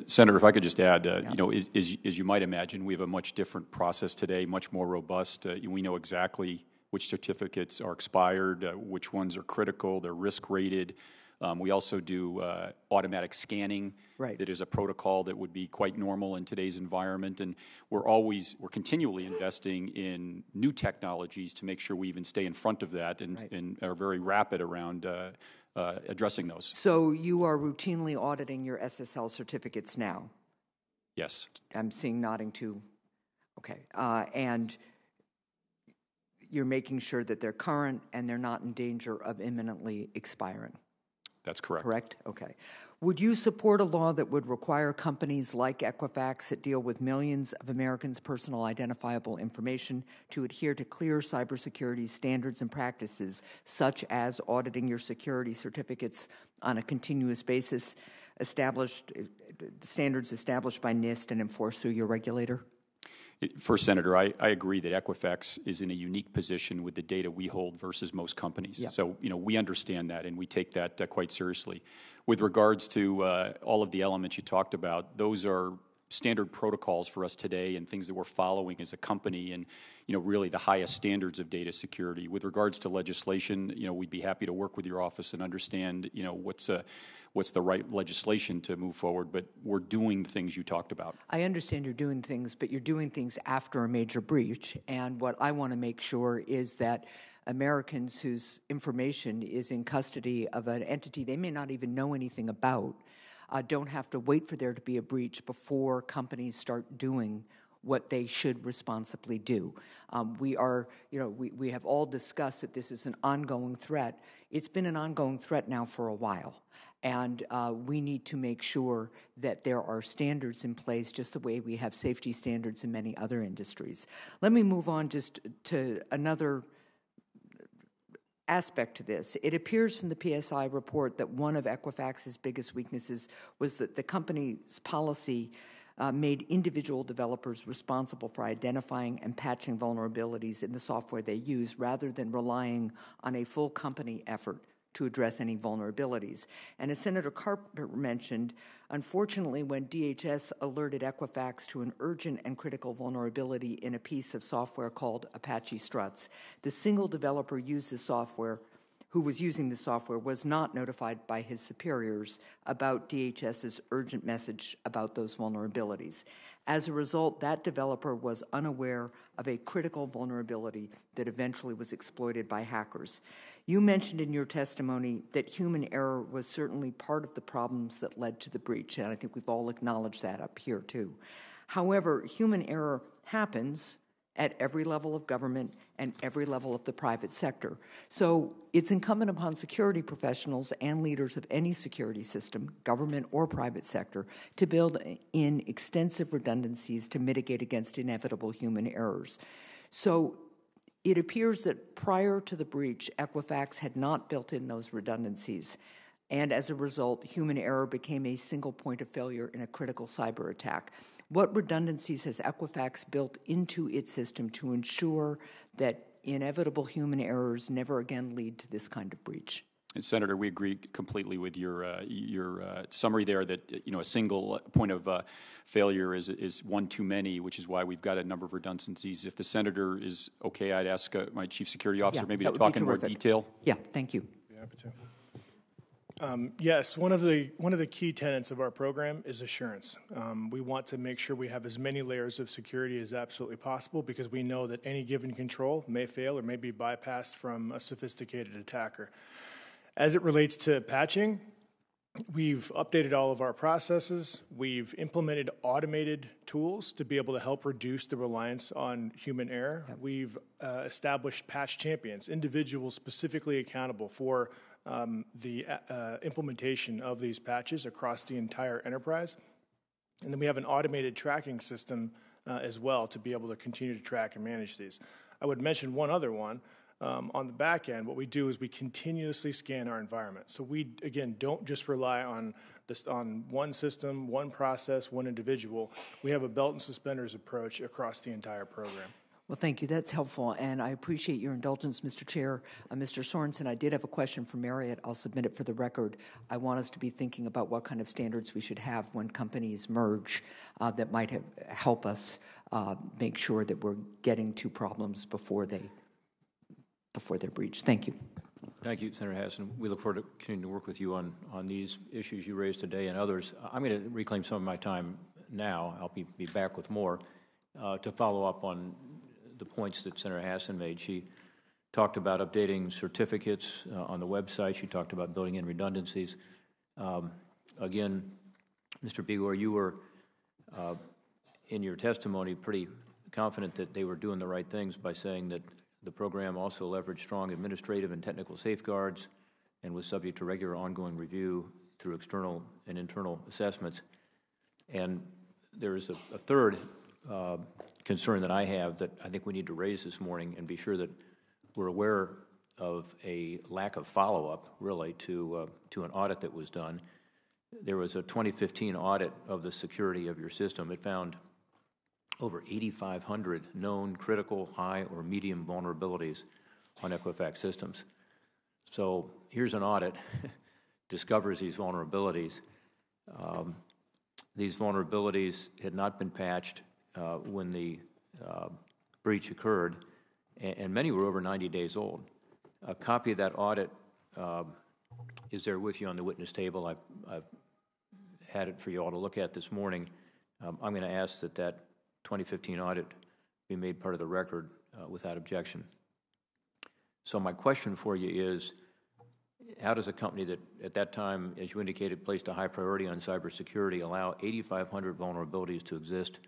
Senator, if I could just add, you know, as you might imagine, we have a much different process today, much more robust. We know exactly which certificates are expired, which ones are critical, they're risk rated. We also do automatic scanning. Right. That is a protocol that would be quite normal in today's environment, and we're continually investing in new technologies to make sure we even stay in front of that and are very rapid around addressing those. So you are routinely auditing your SSL certificates now? Yes. I'm seeing nodding too. Okay. And you're making sure that they're current and they're not in danger of imminently expiring? That's correct. Correct? Okay. Would you support a law that would require companies like Equifax that deal with millions of Americans' personal identifiable information to adhere to clear cybersecurity standards and practices, such as auditing your security certificates on a continuous basis, standards established by NIST and enforced through your regulator? First, Senator, I agree that Equifax is in a unique position with the data we hold versus most companies. Yeah. So, you know, we understand that and we take that quite seriously. With regards to all of the elements you talked about, those are standard protocols for us today and things that we're following as a company and, you know, really the highest standards of data security. With regards to legislation, you know, we'd be happy to work with your office and understand, you know, what's the right legislation to move forward, but we're doing the things you talked about. I understand you're doing things, but you're doing things after a major breach, and what I want to make sure is that Americans whose information is in custody of an entity they may not even know anything about don't have to wait for there to be a breach before companies start doing what they should responsibly do. We have all discussed that this is an ongoing threat. It's been an ongoing threat now for a while. And we need to make sure that there are standards in place just the way we have safety standards in many other industries. Let me move on just to another aspect to this. It appears from the PSI report that one of Equifax's biggest weaknesses was that the company's policy made individual developers responsible for identifying and patching vulnerabilities in the software they use rather than relying on a full company effort to address any vulnerabilities. And as Senator Carper mentioned, unfortunately, when DHS alerted Equifax to an urgent and critical vulnerability in a piece of software called Apache Struts, the single developer who was using the software was not notified by his superiors about DHS's urgent message about those vulnerabilities. As a result, that developer was unaware of a critical vulnerability that eventually was exploited by hackers. You mentioned in your testimony that human error was certainly part of the problems that led to the breach, and I think we've all acknowledged that up here too. However, human error happens at every level of government and every level of the private sector. So it's incumbent upon security professionals and leaders of any security system, government or private sector, to build in extensive redundancies to mitigate against inevitable human errors. So it appears that prior to the breach, Equifax had not built in those redundancies, and as a result, human error became a single point of failure in a critical cyber attack. What redundancies has Equifax built into its system to ensure that inevitable human errors never again lead to this kind of breach? And Senator, we agree completely with your summary there that a single point of failure is one too many, which is why we've got a number of redundancies. If the Senator is okay, I'd ask my Chief Security Officer maybe to talk in more detail. Yeah, thank you. Be happy to. Yes, one of the key tenets of our program is assurance. We want to make sure we have as many layers of security as absolutely possible because we know that any given control may fail or may be bypassed from a sophisticated attacker. As it relates to patching, we've updated all of our processes. We've implemented automated tools to be able to help reduce the reliance on human error. We've established patch champions, individuals specifically accountable for the implementation of these patches across the entire enterprise. And then we have an automated tracking system as well to be able to continue to track and manage these. I would mention one other one. On the back end, what we do is we continuously scan our environment. So we, again, don't just rely on one system, one process, one individual. We have a belt and suspenders approach across the entire program. Well, thank you. That's helpful, and I appreciate your indulgence, Mr. Chair. Mr. Sorenson, I did have a question for Marriott. I'll submit it for the record. I want us to be thinking about what kind of standards we should have when companies merge that might help us make sure that we're getting to problems before they're breached. Thank you. Thank you, Senator Hassan. We look forward to continuing to work with you on these issues you raised today and others. I'm going to reclaim some of my time now. I'll be back with more to follow up on the points that Senator Hassan made. She talked about updating certificates on the website. She talked about building in redundancies. Again, Mr. Begor, you were, in your testimony, pretty confident that they were doing the right things by saying that the program also leveraged strong administrative and technical safeguards and was subject to regular ongoing review through external and internal assessments. And there is a third concern that I have that I think we need to raise this morning and be sure that we're aware of a lack of follow-up, really, to an audit that was done. There was a 2015 audit of the security of your system. It found over 8,500 known critical, high, or medium vulnerabilities on Equifax systems. So here's an audit, discovers these vulnerabilities. These vulnerabilities had not been patched when the breach occurred, and many were over 90 days old. A copy of that audit is there with you on the witness table. I've had it for you all to look at this morning. I'm going to ask that 2015 audit be made part of the record without objection. So my question for you is, how does a company that at that time, as you indicated, placed a high priority on cybersecurity allow 8,500 vulnerabilities to exist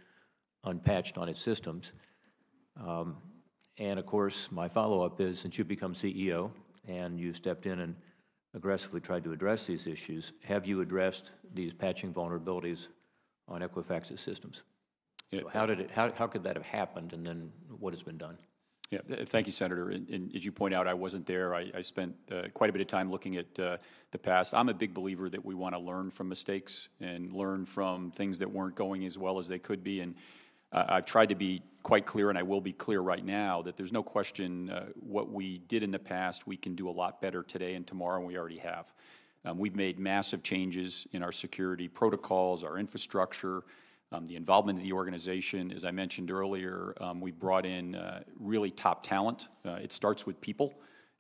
unpatched on its systems? And of course, my follow-up is, since you've become CEO and you've stepped in and aggressively tried to address these issues, have you addressed these patching vulnerabilities on Equifax's systems? So how could that have happened, and then what has been done? Yeah, thank you, Senator. And as you point out, I wasn't there. I spent quite a bit of time looking at the past. I'm a big believer that we want to learn from mistakes and learn from things that weren't going as well as they could be. And I've tried to be quite clear, and I will be clear right now, that there's no question what we did in the past, we can do a lot better today and tomorrow, and we already have. We've made massive changes in our security protocols, our infrastructure, the involvement of the organization. As I mentioned earlier, we've brought in really top talent. It starts with people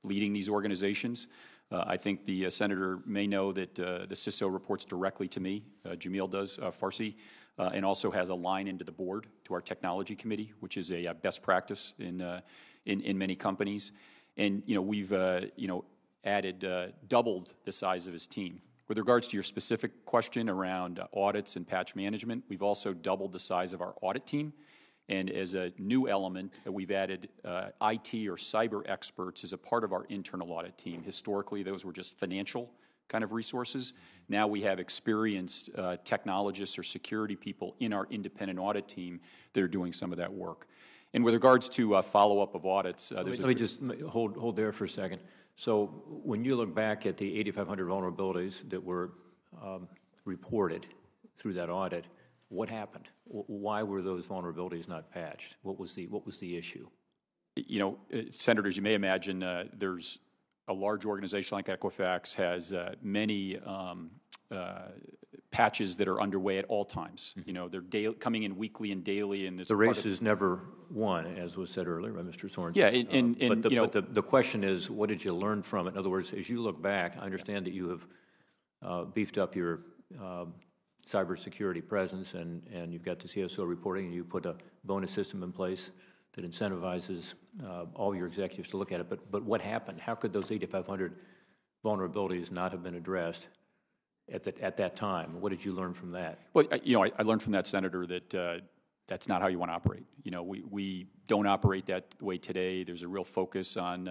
leading these organizations. I think the Senator may know that the CISO reports directly to me, Jamil does, Farsi, and also has a line into the board to our technology committee, which is a best practice in many companies. And we've added, doubled the size of his team. With regards to your specific question around audits and patch management, we've also doubled the size of our audit team. And as a new element, we've added IT or cyber experts as a part of our internal audit team. Historically, those were just financial kind of resources. Now we have experienced technologists or security people in our independent audit team that are doing some of that work. And with regards to follow-up of audits, let me just hold there for a second. So when you look back at the 8,500 vulnerabilities that were reported through that audit, what happened? Why were those vulnerabilities not patched? What was the issue? Senators, you may imagine there's a large organization like Equifax has many patches that are underway at all times. You know, they're coming in weekly and daily, and it's the race is never won, as was said earlier by Mr. Sorenson. Yeah, but the question is, what did you learn from it? In other words, as you look back, I understand that you have beefed up your cybersecurity presence, and you've got the CSO reporting, and you put a bonus system in place that incentivizes all your executives to look at it. But what happened? How could those 8,500 vulnerabilities not have been addressed at that time? What did you learn from that? Well, I learned from that, Senator, that that's not how you want to operate. You know, we don't operate that way today. There's a real focus on,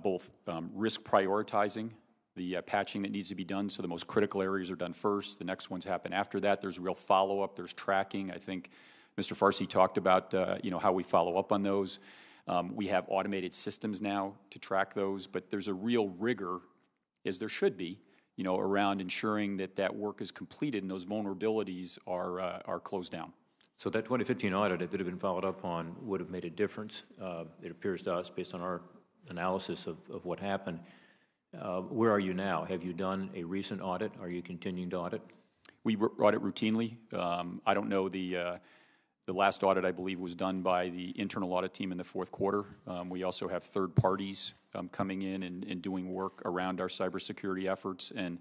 both risk prioritizing, the patching that needs to be done, so the most critical areas are done first. The next ones happen after that. There's real follow-up. There's tracking. I think Mr. Farsi talked about, how we follow up on those. We have automated systems now to track those, but there's a real rigor, as there should be, around ensuring that that work is completed and those vulnerabilities are closed down. So that 2015 audit, if it had been followed up on, would have made a difference, it appears to us, based on our analysis of what happened. Where are you now? Have you done a recent audit? Are you continuing to audit? We audit routinely. I don't know the last audit, I believe, was done by the internal audit team in the fourth quarter. We also have third parties coming in and doing work around our cybersecurity efforts. And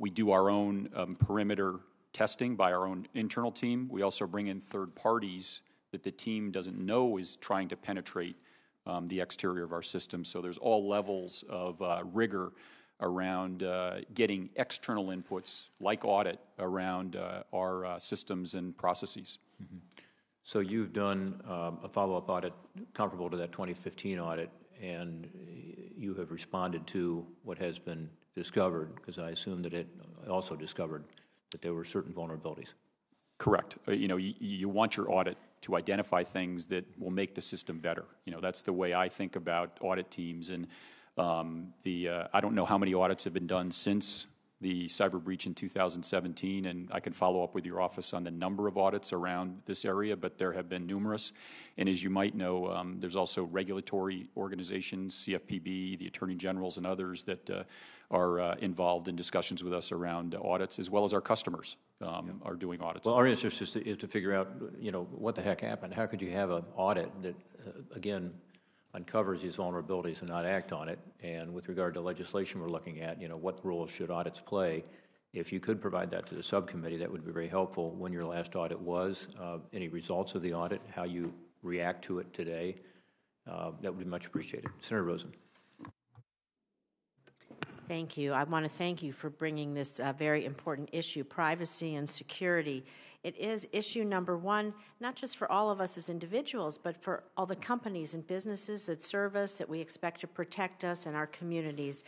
we do our own perimeter testing by our own internal team. We also bring in third parties that the team doesn't know is trying to penetrate the exterior of our system. So there's all levels of rigor around getting external inputs, like audit, around our systems and processes. Mm-hmm. So you've done a follow-up audit comparable to that 2015 audit, and you have responded to what has been discovered, because I assume that it also discovered that there were certain vulnerabilities. Correct. You want your audit to identify things that will make the system better. That's the way I think about audit teams. And I don't know how many audits have been done since the cyber breach in 2017, and I can follow up with your office on the number of audits around this area, but there have been numerous. And as you might know, there's also regulatory organizations, CFPB, the Attorney Generals, and others that are involved in discussions with us around audits, as well as our customers are doing audits. Well, our interest is to figure out, what the heck happened. How could you have an audit that, again, uncovers these vulnerabilities and not act on it? And with regard to legislation we're looking at, what role should audits play? If you could provide that to the subcommittee, that would be very helpful. When your last audit was, any results of the audit, how you react to it today, that would be much appreciated. Senator Rosen. Thank you. I want to thank you for bringing this very important issue, privacy and security. It is issue number one, not just for all of us as individuals, but for all the companies and businesses that serve us, that we expect to protect us and our communities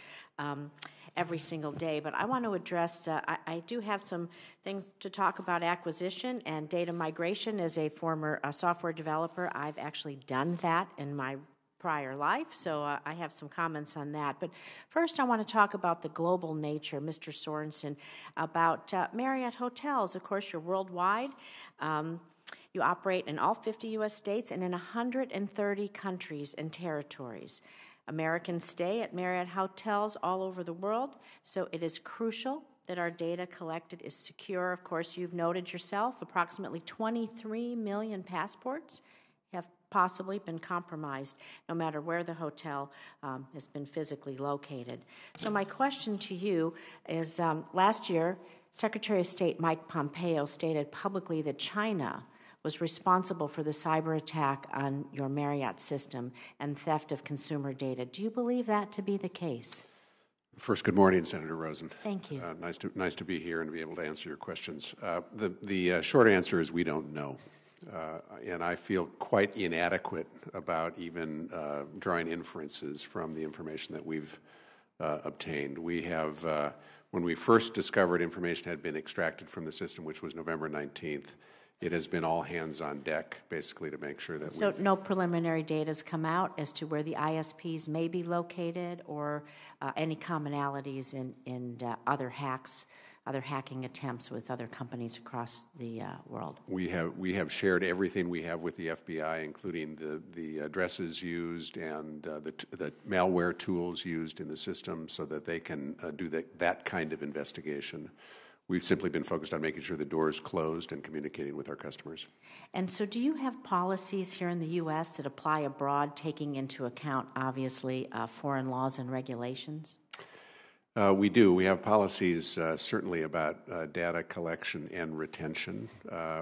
every single day. But I want to address, I do have some things to talk about acquisition and data migration. As a former software developer, I've actually done that in my prior life, so I have some comments on that. But first, I want to talk about the global nature, Mr. Sorenson, about Marriott hotels. Of course, you're worldwide. You operate in all 50 U.S. states and in 130 countries and territories. Americans stay at Marriott hotels all over the world, so it is crucial that our data collected is secure. Of course, you've noted yourself, approximately 23 million passports have possibly been compromised, no matter where the hotel has been physically located. So my question to you is, last year, Secretary of State Mike Pompeo stated publicly that China was responsible for the cyber attack on your Marriott system and theft of consumer data. Do you believe that to be the case? First, good morning, Senator Rosen. Thank you. Nice to be here and to be able to answer your questions. The short answer is we don't know. And I feel quite inadequate about even drawing inferences from the information that we've obtained. We have, when we first discovered information had been extracted from the system, which was November 19th, it has been all hands on deck, basically, to make sure that So no preliminary data has come out as to where the ISPs may be located, or any commonalities in other hacking attempts with other companies across the world? we have shared everything we have with the FBI, including the addresses used and the malware tools used in the system, so that they can do that kind of investigation. We've simply been focused on making sure the door is closed and communicating with our customers. And so do you have policies here in the U.S. that apply abroad, taking into account, obviously, foreign laws and regulations? We do. We have policies certainly about data collection and retention.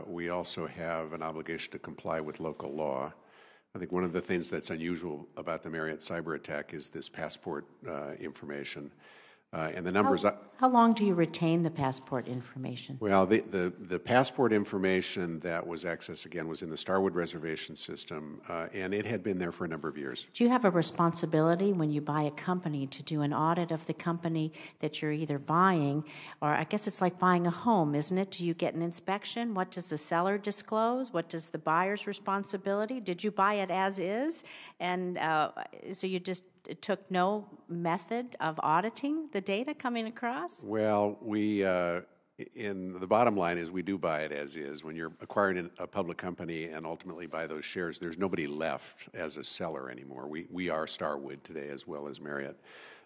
We also have an obligation to comply with local law. I think one of the things that's unusual about the Marriott cyber attack is this passport information. And the numbers... How long do you retain the passport information? Well, the passport information that was accessed, again, was in the Starwood reservation system, and it had been there for a number of years. Do you have a responsibility when you buy a company to do an audit of the company that you're either buying, or I guess it's like buying a home, isn't it? Do you get an inspection? What does the seller disclose? What does the buyer's responsibility? Did you buy it as is? And so you just took no method of auditing the data coming across? Well, in the bottom line is we do buy it as is. When you're acquiring a public company and ultimately buy those shares, there's nobody left as a seller anymore. We are Starwood today as well as Marriott.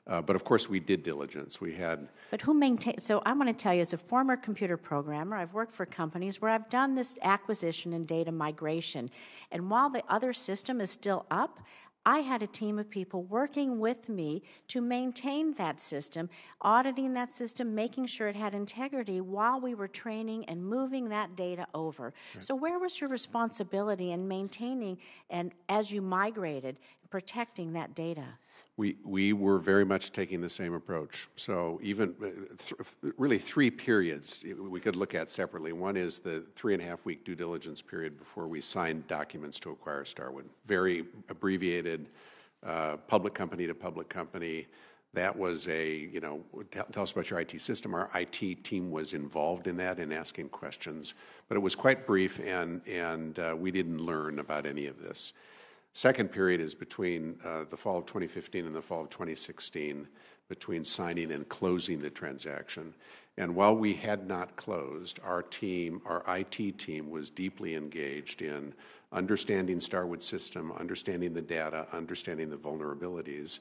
But of course we did diligence. We had... But who maintains... So I want to tell you, as a former computer programmer, I've worked for companies where I've done this acquisition and data migration. And while the other system is still up, I had a team of people working with me to maintain that system, auditing that system, making sure it had integrity while we were training and moving that data over. Right. So where was your responsibility in maintaining, and as you migrated, protecting that data? We were very much taking the same approach. So even really 3 periods we could look at separately. One is the 3.5-week due diligence period before we signed documents to acquire Starwood. Very abbreviated, public company to public company. That was tell us about your IT system. Our IT team was involved in that and asking questions. But it was quite brief, and we didn't learn about any of this. Second period is between the fall of 2015 and the fall of 2016, between signing and closing the transaction. And while we had not closed, our IT team was deeply engaged in understanding Starwood's system, understanding the data, understanding the vulnerabilities,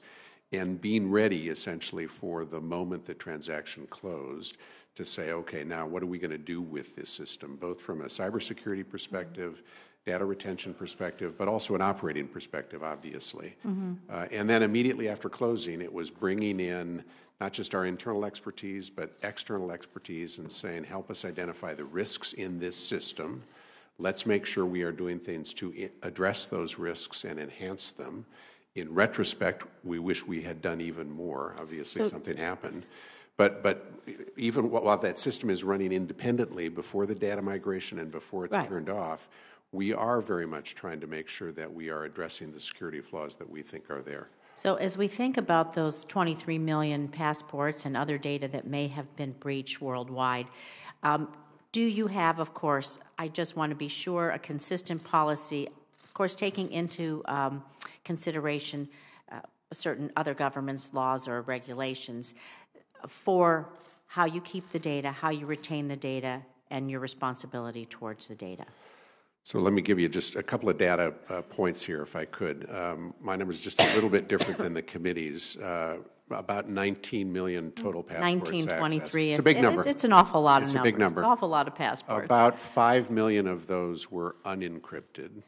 and being ready essentially for the moment the transaction closed to say, okay, now what are we going to do with this system, both from a cybersecurity perspective, data retention perspective, but also an operating perspective, obviously. Mm-hmm. And then immediately after closing, it was bringing in not just our internal expertise, but external expertise, and saying, help us identify the risks in this system. Let's make sure we are doing things to address those risks and enhance them. In retrospect, we wish we had done even more. Obviously, something happened. But even while that system is running independently before the data migration and before it's turned off, we are very much trying to make sure that we are addressing the security flaws that we think are there. So as we think about those 23 million passports and other data that may have been breached worldwide, do you have, of course, I just want to be sure, a consistent policy, of course, taking into consideration certain other governments' laws or regulations for how you keep the data, how you retain the data, and your responsibility towards the data? So let me give you just a couple of data points here, if I could. My number is just a little bit different than the committee's. About 19 million total passports 1923. It's a big number. It's an awful lot of numbers. It's a big number. It's an awful lot of passports. About 5 million of those were unencrypted.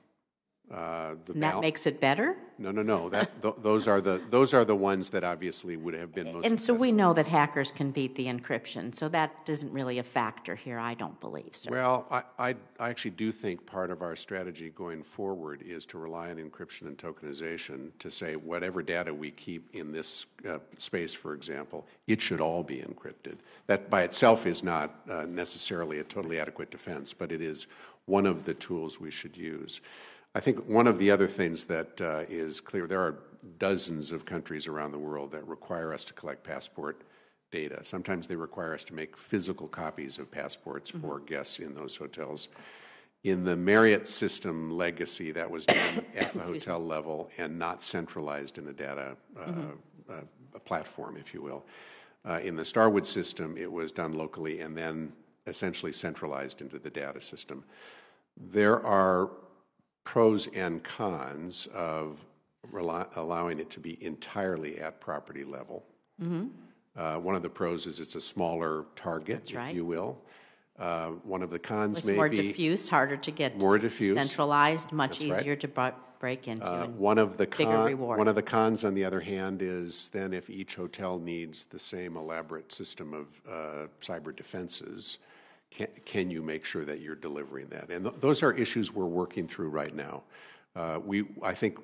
And that makes it better? No. Those are the ones that obviously would have been most. And so we know that hackers can beat the encryption. So that isn't really a factor here, I don't believe, sir. Well, I actually do think part of our strategy going forward is to rely on encryption and tokenization to say whatever data we keep in this space, for example, it should all be encrypted. That by itself is not necessarily a totally adequate defense, but it is one of the tools we should use. I think one of the other things that is clear, there are dozens of countries around the world that require us to collect passport data. Sometimes they require us to make physical copies of passports for guests in those hotels. In the Marriott system legacy, that was done at the hotel level and not centralized in a data a platform, if you will. In the Starwood system, it was done locally and then essentially centralized into the data system. There are pros and cons of allowing it to be entirely at property level. One of the pros is it's a smaller target, if you will. One of the cons may be more diffuse, harder to get more diffuse, centralized, much easier to break into. One of the bigger reward. One of the cons, on the other hand, is then if each hotel needs the same elaborate system of cyber defenses, can you make sure that you're delivering that? And those are issues we're working through right now. I think,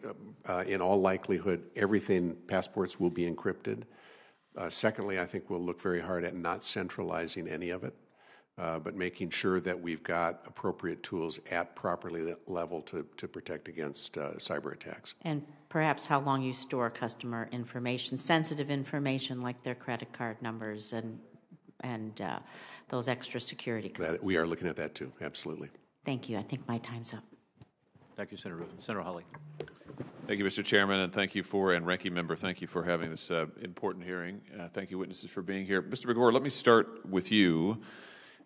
in all likelihood, passports will be encrypted. Secondly, I think we'll look very hard at not centralizing any of it, but making sure that we've got appropriate tools at properly level to protect against cyber attacks. And perhaps how long you store customer information, sensitive information like their credit card numbers and those extra security codes. We are looking at that too, absolutely. Thank you. I think my time's up. Thank you, Senator. Senator Hawley. Thank you, Mr. Chairman, and Ranking Member, thank you for having this important hearing. Thank you, witnesses, for being here. Mr. Begor, let me start with you.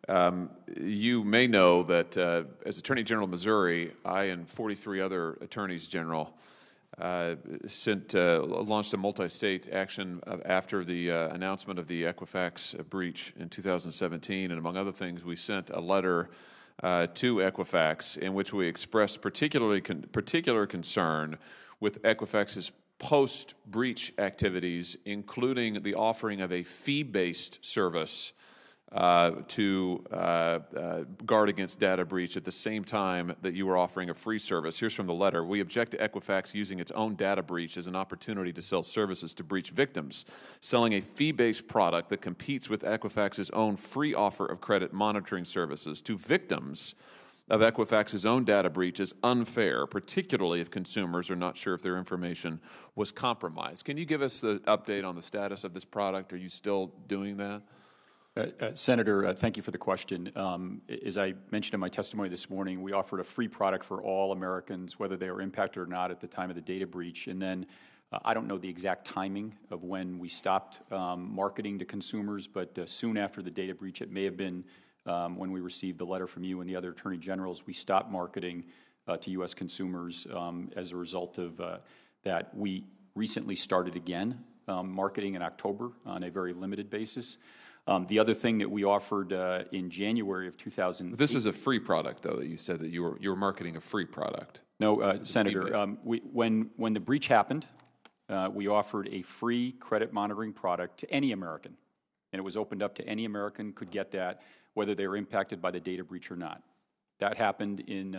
You may know that as Attorney General of Missouri, I and 43 other attorneys general launched a multi-state action after the announcement of the Equifax breach in 2017, and among other things, we sent a letter to Equifax in which we expressed particular concern with Equifax's post-breach activities, including the offering of a fee-based service to guard against data breach at the same time that you were offering a free service. Here's from the letter. We object to Equifax using its own data breach as an opportunity to sell services to breach victims. Selling a fee-based product that competes with Equifax's own free offer of credit monitoring services to victims of Equifax's own data breach is unfair, particularly if consumers are not sure if their information was compromised. Can you give us the update on the status of this product? Are you still doing that? Senator, thank you for the question. As I mentioned in my testimony this morning, we offered a free product for all Americans, whether they were impacted or not at the time of the data breach. And then I don't know the exact timing of when we stopped marketing to consumers, but soon after the data breach, it may have been when we received the letter from you and the other attorney generals, we stopped marketing to U.S. consumers as a result of that. We recently started again marketing in October on a very limited basis. The other thing that we offered in January of 2000. This is a free product, though, that you said that you were marketing a free product. No, Senator. When the breach happened, we offered a free credit monitoring product to any American, and it was opened up to any American could get that, whether they were impacted by the data breach or not. That happened in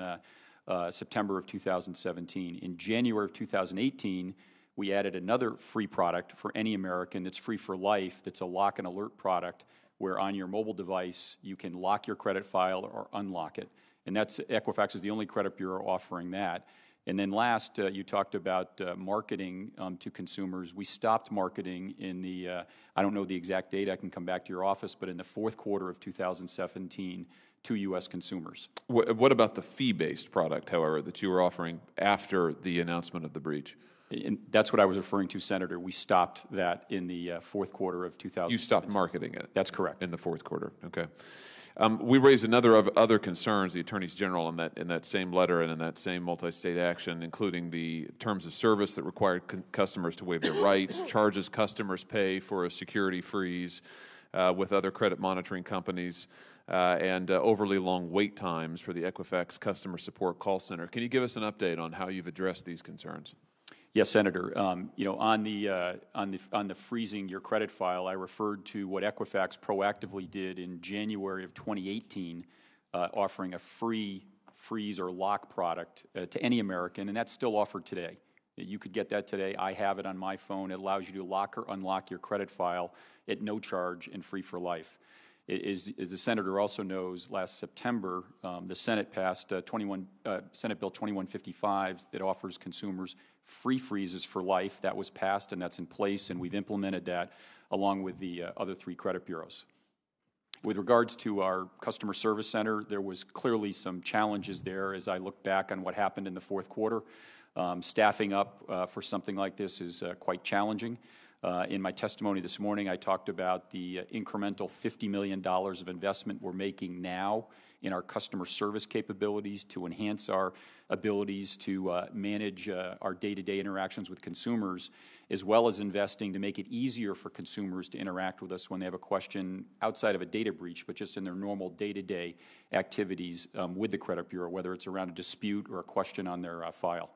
September of 2017. In January of 2018. We added another free product for any American that's free for life, that's a lock and alert product, where on your mobile device you can lock your credit file or unlock it. And that's Equifax is the only credit bureau offering that. And then last, you talked about marketing to consumers. We stopped marketing in the, I don't know the exact date, I can come back to your office, but in the fourth quarter of 2017 to U.S. consumers. What about the fee-based product, however, that you were offering after the announcement of the breach? And that's what I was referring to, Senator. We stopped that in the fourth quarter of 2017. You stopped marketing it? That's correct. In the fourth quarter, okay. We raised another of other concerns, the attorneys general, in that same letter and in that same multi-state action, including the terms of service that required customers to waive their rights, charges customers pay for a security freeze with other credit monitoring companies, and overly long wait times for the Equifax customer support call center. Can you give us an update on how you've addressed these concerns? Yes, Senator. On the freezing your credit file, I referred to what Equifax proactively did in January of 2018, offering a free freeze or lock product to any American, and that's still offered today. You could get that today. I have it on my phone. It allows you to lock or unlock your credit file at no charge and free for life. As the Senator also knows, last September, the Senate passed Senate Bill 2155 that offers consumers free freezes for life. That was passed and that's in place, and we've implemented that along with the other three credit bureaus. With regards to our customer service center, there was clearly some challenges there as I look back on what happened in the fourth quarter. Staffing up for something like this is quite challenging. In my testimony this morning, I talked about the incremental $50 million of investment we're making now in our customer service capabilities to enhance our abilities to manage our day-to-day interactions with consumers, as well as investing to make it easier for consumers to interact with us when they have a question outside of a data breach, but just in their normal day-to-day activities with the credit bureau, whether it's around a dispute or a question on their file.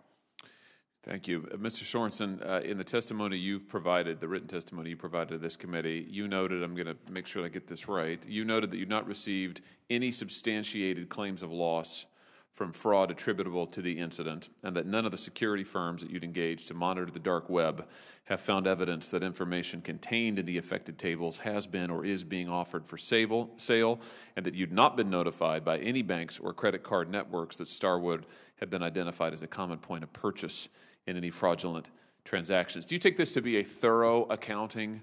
Thank you. Mr. Sorenson, in the testimony you've provided, the written testimony you provided to this committee, you noted, I'm going to make sure I get this right, you noted that you've not received any substantiated claims of loss from fraud attributable to the incident, and that none of the security firms that you'd engaged to monitor the dark web have found evidence that information contained in the affected tables has been or is being offered for sale, and that you'd not been notified by any banks or credit card networks that Starwood had been identified as a common point of purchase in any fraudulent transactions. Do you take this to be a thorough accounting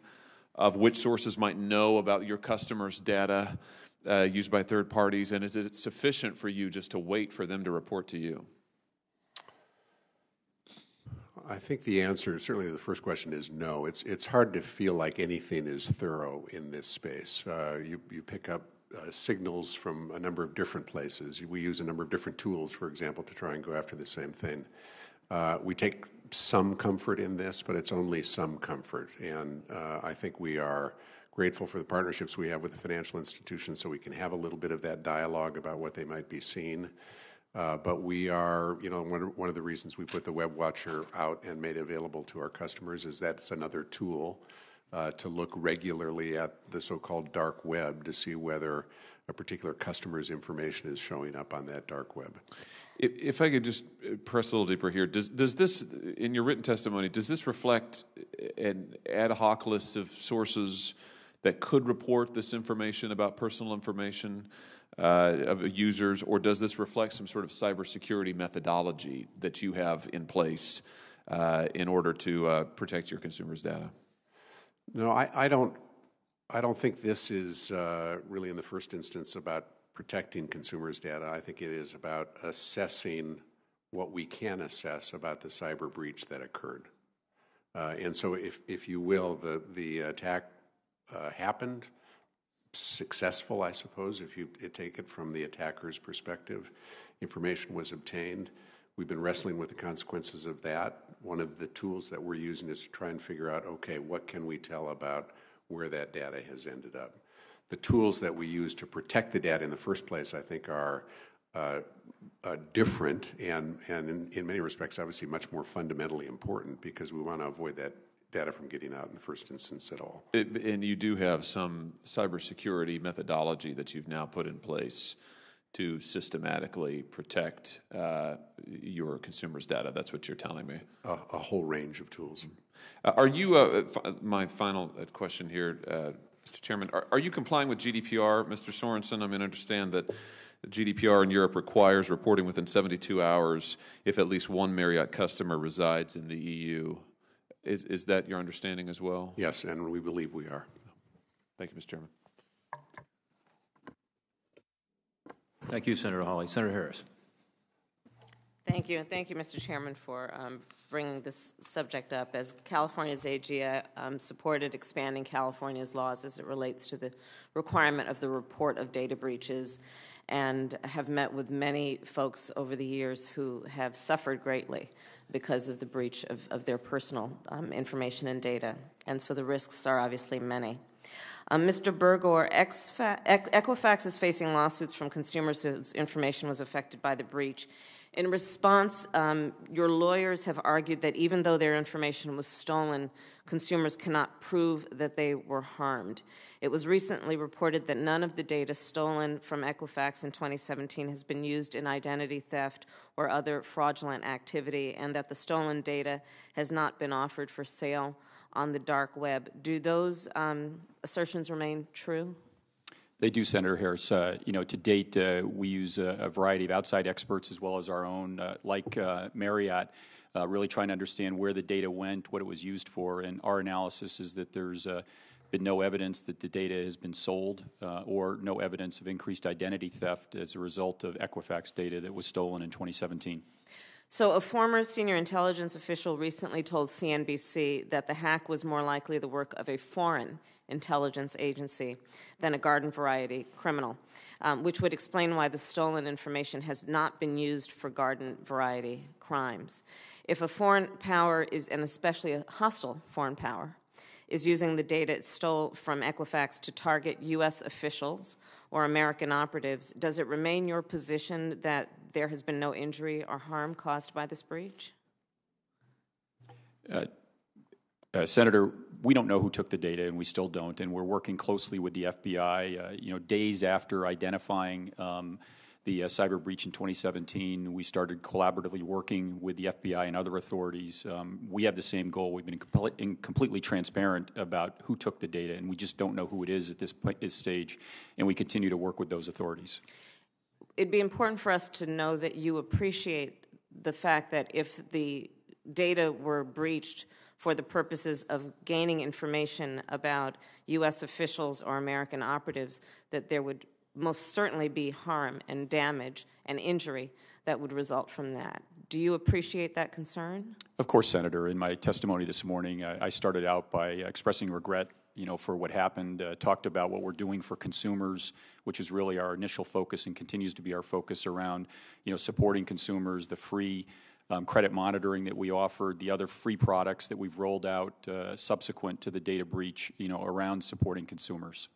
of which sources might know about your customers' data used by third parties, and is it sufficient for you just to wait for them to report to you? I think the answer, certainly the first question, is no. It's hard to feel like anything is thorough in this space. You pick up signals from a number of different places. We use a number of different tools, for example, to try and go after the same thing. We take some comfort in this, but it's only some comfort. And I think we are grateful for the partnerships we have with the financial institutions so we can have a little bit of that dialogue about what they might be seeing. But we are, one of the reasons we put the Web Watcher out and made it available to our customers is that it's another tool to look regularly at the so-called dark web to see whether a particular customer's information is showing up on that dark web. If I could just press a little deeper here, does this, in your written testimony, does this reflect an ad hoc list of sources that could report this information about personal information of users, or does this reflect some sort of cybersecurity methodology that you have in place in order to protect your consumers' data? No, I don't think this is really in the first instance about protecting consumers' data. I think it is about assessing what we can assess about the cyber breach that occurred. And so if you will, the attack happened, successful, I suppose, if you take it from the attacker's perspective. Information was obtained. We've been wrestling with the consequences of that. One of the tools that we're using is to try and figure out, okay, what can we tell about where that data has ended up? The tools that we use to protect the data in the first place, I think, are different and in many respects, obviously, much more fundamentally important because we want to avoid that data from getting out in the first instance at all. And you do have some cybersecurity methodology that you've now put in place to systematically protect your consumers' data. That's what you're telling me. A whole range of tools. Are you, my final question here, Mr. Chairman, are you complying with GDPR, Mr. Sorenson? I mean, I understand that GDPR in Europe requires reporting within 72 hours if at least one Marriott customer resides in the EU. Is that your understanding as well? Yes, and we believe we are. Thank you, Mr. Chairman. Thank you, Senator Hawley. Senator Harris. Thank you, and thank you, Mr. Chairman, for bringing this subject up. As California's AG, supported expanding California's laws as it relates to the requirement of the report of data breaches, and have met with many folks over the years who have suffered greatly because of the breach of their personal information and data. And so the risks are obviously many. Mr. Begor, Equifax is facing lawsuits from consumers whose information was affected by the breach. In response, your lawyers have argued that even though their information was stolen, consumers cannot prove that they were harmed. It was recently reported that none of the data stolen from Equifax in 2017 has been used in identity theft or other fraudulent activity, and that the stolen data has not been offered for sale on the dark web. Do those assertions remain true? They do, Senator Harris. To date, we use a variety of outside experts as well as our own, like Marriott, really trying to understand where the data went, what it was used for, and our analysis is that there's been no evidence that the data has been sold or no evidence of increased identity theft as a result of Equifax data that was stolen in 2017. So a former senior intelligence official recently told CNBC that the hack was more likely the work of a foreign intelligence agency than a garden variety criminal, which would explain why the stolen information has not been used for garden variety crimes. If a foreign power is, and especially a hostile foreign power, is using the data it stole from Equifax to target U.S. officials or American operatives, does it remain your position that there has been no injury or harm caused by this breach? Senator, we don't know who took the data, and we still don't, and we're working closely with the FBI. Days after identifying the cyber breach in 2017, we started collaboratively working with the FBI and other authorities. We have the same goal. We've been completely transparent about who took the data, and we just don't know who it is at this stage, and we continue to work with those authorities. It'd be important for us to know that you appreciate the fact that if the data were breached for the purposes of gaining information about U.S. officials or American operatives, that there would most certainly be harm and damage and injury that would result from that. Do you appreciate that concern? Of course, Senator. In my testimony this morning, I started out by expressing regret, for what happened, talked about what we're doing for consumers, which is really our initial focus and continues to be our focus around, supporting consumers, the free credit monitoring that we offered, the other free products that we've rolled out subsequent to the data breach, around supporting consumers.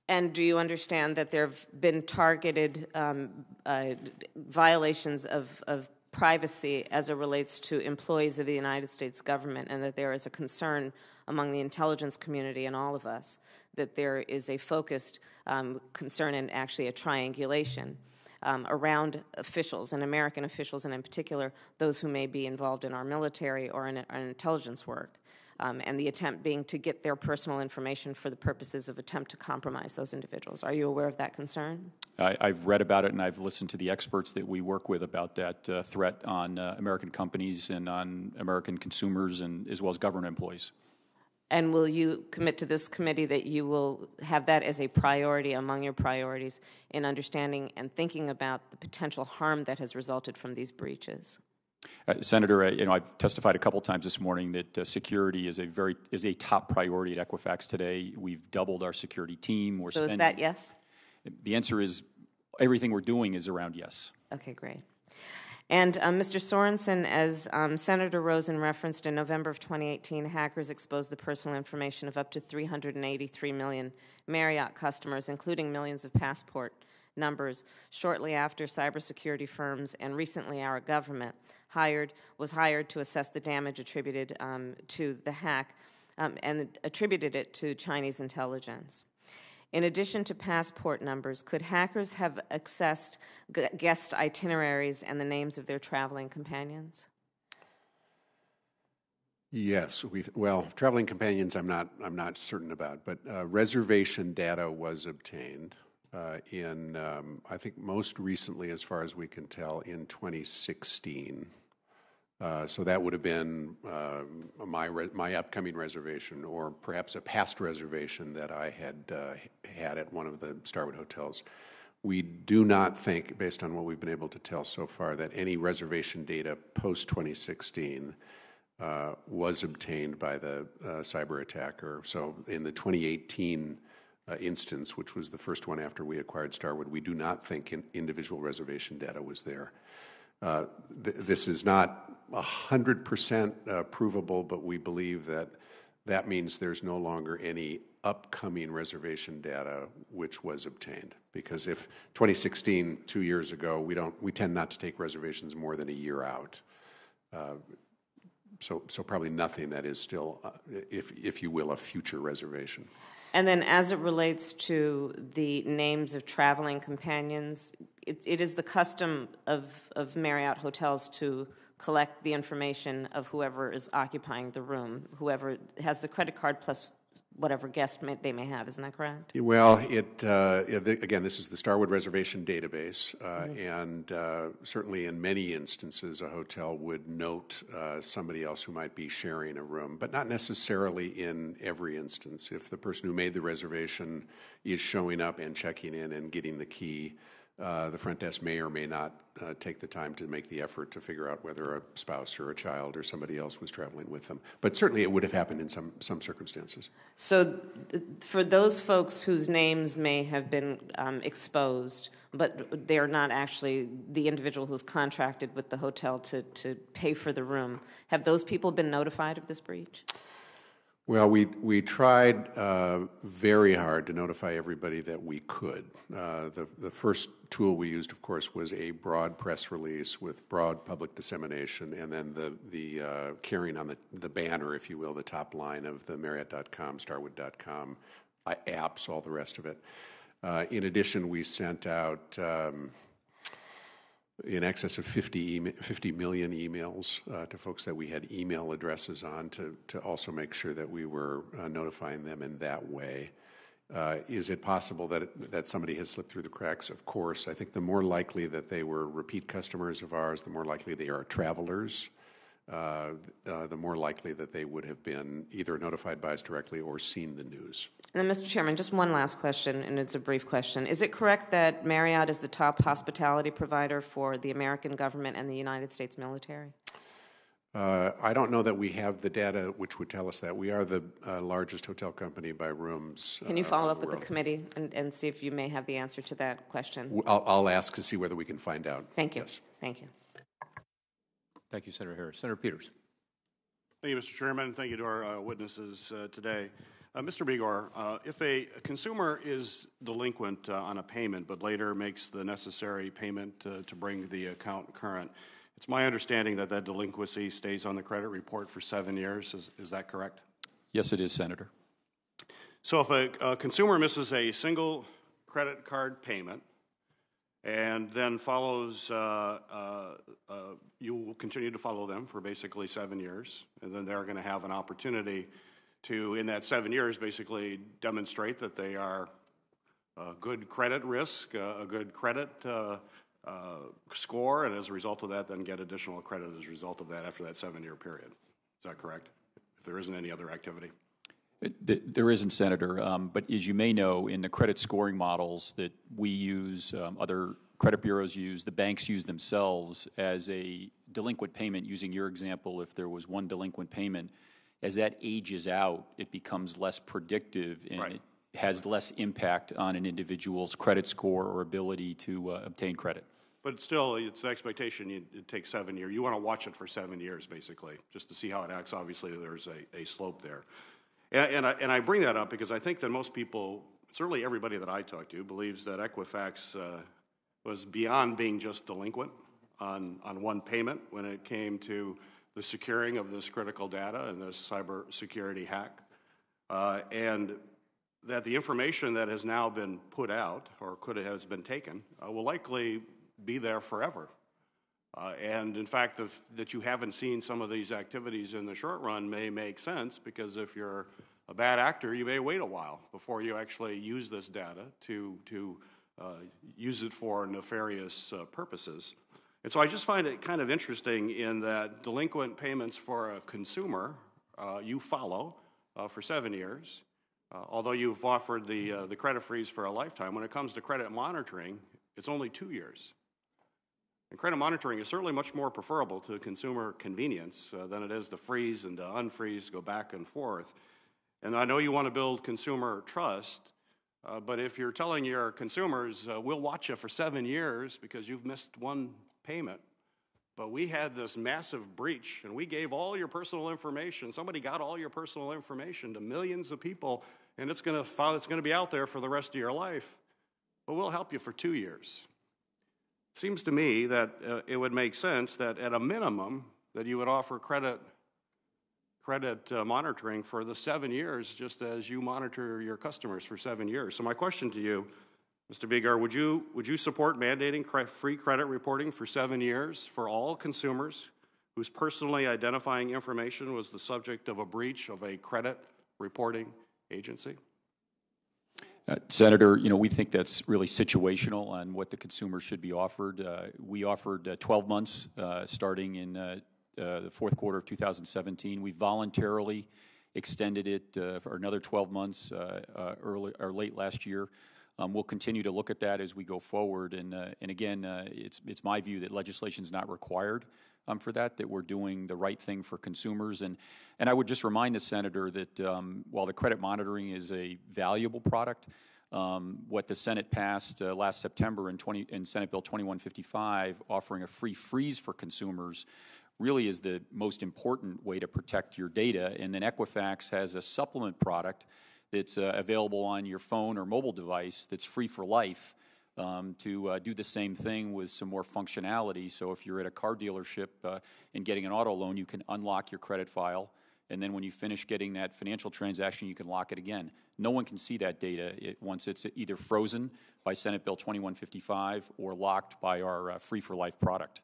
And do you understand that there have been targeted violations of privacy as it relates to employees of the United States government, and that there is a concern among the intelligence community and all of us that there is a focused concern and actually a triangulation around officials, and American officials, and in particular those who may be involved in our military or in intelligence work? And the attempt being to get their personal information for the purposes of attempt to compromise those individuals. Are you aware of that concern? I've read about it, and I've listened to the experts that we work with about that threat on American companies and on American consumers, and as well as government employees. And will you commit to this committee that you will have that as a priority among your priorities in understanding and thinking about the potential harm that has resulted from these breaches? Senator, I've testified a couple times this morning that security is a top priority at Equifax today. We've doubled our security team. So is that yes? The answer is everything we're doing is around yes. Okay, great. And Mr. Sorenson, as Senator Rosen referenced, in November of 2018, hackers exposed the personal information of up to 383 million Marriott customers, including millions of passport numbers, shortly after cybersecurity firms and recently our government was hired to assess the damage attributed to the hack and attributed it to Chinese intelligence. In addition to passport numbers, could hackers have accessed guest itineraries and the names of their traveling companions? Yes. Well, traveling companions I'm not certain about, but reservation data was obtained I think most recently, as far as we can tell, in 2016. So that would have been my upcoming reservation, or perhaps a past reservation that I had at one of the Starwood hotels. We do not think, based on what we've been able to tell so far, that any reservation data post-2016 was obtained by the cyber attacker. So in the 2018 instance, which was the first one after we acquired Starwood, we do not think individual reservation data was there. This is not 100% provable, but we believe that means there's no longer any upcoming reservation data which was obtained. Because if 2016, 2 years ago, we tend not to take reservations more than a year out. So probably nothing that is still, if you will, a future reservation. And then as it relates to the names of traveling companions, it is the custom of Marriott hotels to collect the information of whoever is occupying the room, whoever has the credit card plus whatever guest they may have. Isn't that correct? Well, again, this is the Starwood Reservation Database, and certainly in many instances, a hotel would note somebody else who might be sharing a room, but not necessarily in every instance. If the person who made the reservation is showing up and checking in and getting the key, the front desk may or may not take the time to make the effort to figure out whether a spouse or a child or somebody else was traveling with them. But certainly it would have happened in some circumstances. So for those folks whose names may have been exposed, but they're not actually the individual who's contracted with the hotel to pay for the room, have those people been notified of this breach? Well, we tried very hard to notify everybody that we could. The first tool we used, of course, was a broad press release with broad public dissemination, and then the carrying on the banner, if you will, the top line of the Marriott.com, Starwood.com apps, all the rest of it. In addition, we sent out in excess of 50 million emails to folks that we had email addresses on to also make sure that we were notifying them in that way. Is it possible that somebody has slipped through the cracks? Of course. I think the more likely that they were repeat customers of ours, the more likely they are travelers, the more likely that they would have been either notified by us directly or seen the news. And then, Mr. Chairman, just one last question, and it's a brief question. Is it correct that Marriott is the top hospitality provider for the American government and the United States military? I don't know that we have the data which would tell us that. We are the largest hotel company by rooms. Can you follow up with the committee and see if you may have the answer to that question? I'll ask to see whether we can find out. Thank you. Yes. Thank you. Thank you, Senator Harris. Senator Peters. Thank you, Mr. Chairman. Thank you to our witnesses today. Mr. Begor, if a consumer is delinquent on a payment but later makes the necessary payment to bring the account current, it's my understanding that that delinquency stays on the credit report for 7 years. Is that correct? Yes, it is, Senator. So if a consumer misses a single credit card payment and then follows, you will continue to follow them for basically 7 years, and then they're going to have an opportunity to, in that 7 years, basically demonstrate that they are a good credit risk, a good credit score, and as a result of that, then get additional credit as a result of that after that 7-year period. Is that correct? If there isn't any other activity? There isn't, Senator, but as you may know, in the credit scoring models that we use, other credit bureaus use, the banks use themselves as a delinquent payment, using your example, if there was one delinquent payment, as that ages out, it becomes less predictive and right. It has less impact on an individual's credit score or ability to obtain credit. But still, it's an expectation it takes 7 years. You want to watch it for 7 years, basically, just to see how it acts. Obviously, there's a slope there. And I bring that up because I think that most people, certainly everybody that I talk to, believes that Equifax was beyond being just delinquent on one payment when it came to the securing of this critical data and this cybersecurity hack. And that the information that has now been put out or has been taken will likely be there forever. And in fact, that you haven't seen some of these activities in the short run may make sense, because if you're a bad actor, you may wait a while before you actually use this data to use it for nefarious purposes. And so I just find it kind of interesting in that delinquent payments for a consumer you follow for 7 years, although you've offered the credit freeze for a lifetime. When it comes to credit monitoring, it's only 2 years. And credit monitoring is certainly much more preferable to consumer convenience than it is to freeze and to unfreeze, go back and forth. And I know you want to build consumer trust, but if you're telling your consumers, we'll watch you for 7 years because you've missed one payment, but we had this massive breach and we gave all your personal information, somebody got all your personal information to millions of people, and it's going to be out there for the rest of your life, but we'll help you for 2 years. Seems to me that it would make sense that at a minimum that you would offer credit monitoring for the 7 years, just as you monitor your customers for 7 years. So my question to you, Mr. Begor, would you support mandating free credit reporting for 7 years for all consumers whose personally identifying information was the subject of a breach of a credit reporting agency? Senator, we think that's really situational on what the consumer should be offered. We offered 12 months starting in the fourth quarter of 2017. We voluntarily extended it for another 12 months early or late last year. We'll continue to look at that as we go forward. And again, it's my view that legislation is not required for that we're doing the right thing for consumers. And I would just remind the Senator that while the credit monitoring is a valuable product, what the Senate passed last September in Senate Bill 2155, offering a free freeze for consumers, really is the most important way to protect your data. And then Equifax has a supplement product that's available on your phone or mobile device that's free for life to do the same thing with some more functionality. So if you're at a car dealership and getting an auto loan, you can unlock your credit file, and then when you finish getting that financial transaction, you can lock it again. No one can see that data once it's either frozen by Senate Bill 2155 or locked by our Free for Life product.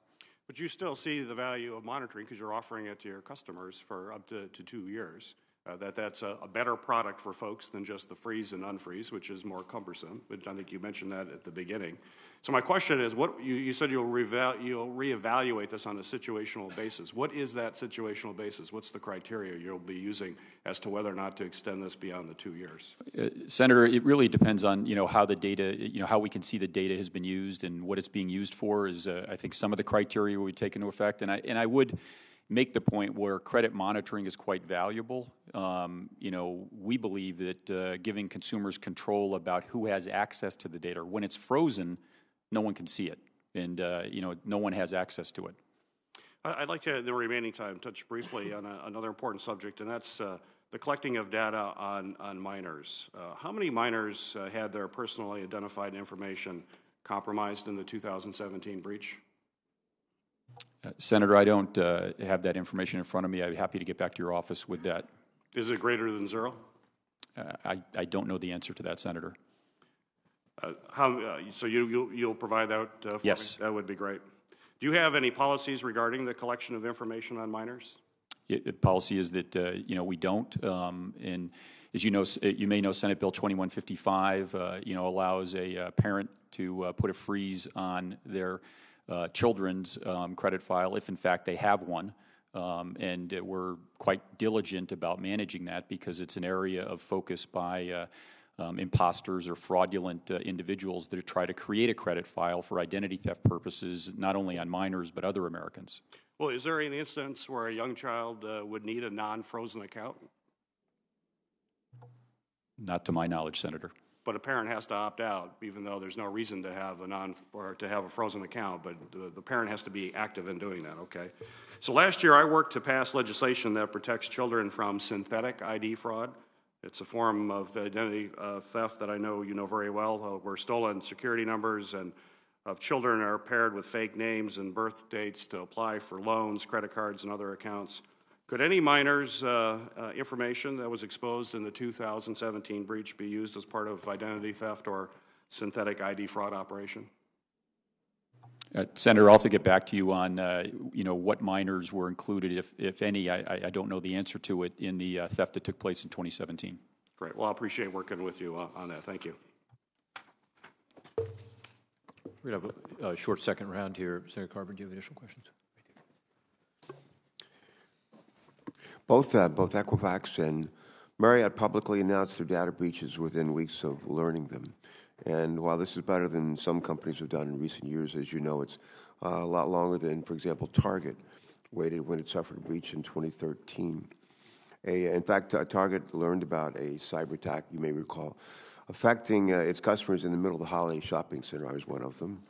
But you still see the value of monitoring because you're offering it to your customers for up to 2 years. That's a better product for folks than just the freeze and unfreeze, which is more cumbersome. But I think you mentioned that at the beginning. So my question is, what you said you'll reevaluate this on a situational basis. What is that situational basis? What's the criteria you'll be using as to whether or not to extend this beyond the 2 years? Senator, it really depends on how the data, how we can see the data has been used and what it's being used for. Is I think some of the criteria we take into effect, and I would make the point where credit monitoring is quite valuable. We believe that giving consumers control about who has access to the data, when it's frozen, no one can see it, and no one has access to it. I'd like to, in the remaining time, touch briefly on another important subject, and that's the collecting of data on minors. How many minors had their personally identified information compromised in the 2017 breach? Senator, I don't have that information in front of me. I'd be happy to get back to your office with that. Is it greater than 0? I don't know the answer to that, Senator. So you'll provide that for Yes. me? That would be great. Do you have any policies regarding the collection of information on minors? The policy is that we don't. And as you know, you may know, Senate Bill 2155 allows a parent to put a freeze on their children's credit file if in fact they have one, and we're quite diligent about managing that because it's an area of focus by imposters or fraudulent individuals that try to create a credit file for identity theft purposes, not only on minors but other Americans. Well, is there an instance where a young child would need a non-frozen account? Not to my knowledge, Senator. But a parent has to opt out, even though there's no reason to have a frozen account. But the parent has to be active in doing that. Okay. So last year, I worked to pass legislation that protects children from synthetic ID fraud. It's a form of identity theft that I know you know very well, where stolen security numbers of children are paired with fake names and birth dates to apply for loans, credit cards, and other accounts. Could any minor's information that was exposed in the 2017 breach be used as part of identity theft or synthetic ID fraud operation? Senator, I'll have to get back to you on what minors were included, if any. I don't know the answer to it in the theft that took place in 2017. Great. Well, I appreciate working with you on that. Thank you. We have a short second round here. Senator Carper, do you have additional questions? Both Equifax and Marriott publicly announced their data breaches within weeks of learning them. And while this is better than some companies have done in recent years, as you know, it's a lot longer than, for example, Target waited when it suffered a breach in 2013. In fact, Target learned about a cyber attack, you may recall, affecting its customers in the middle of the holiday shopping center. I was one of them.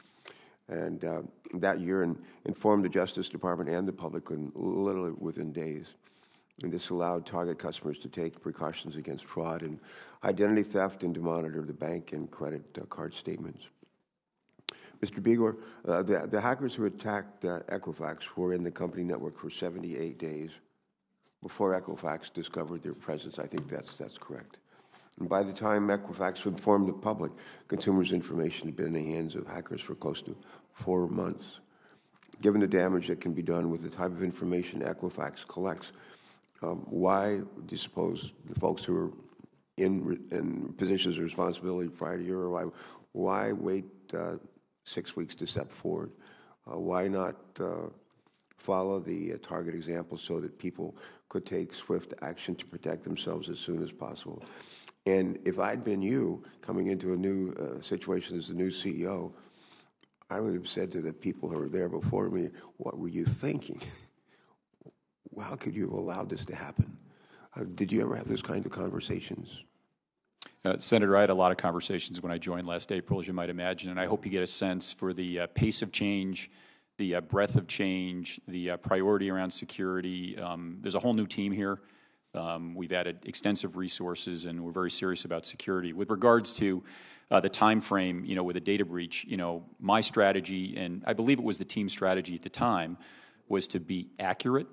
And that year informed the Justice Department and the public literally within days. And this allowed Target customers to take precautions against fraud and identity theft and to monitor the bank and credit card statements. Mr. Begor, the hackers who attacked Equifax were in the company network for 78 days before Equifax discovered their presence. I think that's correct. And by the time Equifax informed the public, consumers' information had been in the hands of hackers for close to 4 months. Given the damage that can be done with the type of information Equifax collects, why do you suppose the folks who are in positions of responsibility prior to your arrival, why wait 6 weeks to step forward? Why not follow the target example so that people could take swift action to protect themselves as soon as possible? And if I'd been you coming into a new situation as the new CEO, I would have said to the people who were there before me, what were you thinking? How could you have allowed this to happen? Did you ever have those kind of conversations? Senator, I had a lot of conversations when I joined last April, as you might imagine, and I hope you get a sense for the pace of change, the breadth of change, the priority around security. There's a whole new team here. We've added extensive resources, and we're very serious about security. With regards to the time frame, with a data breach, my strategy, and I believe it was the team's strategy at the time, was to be accurate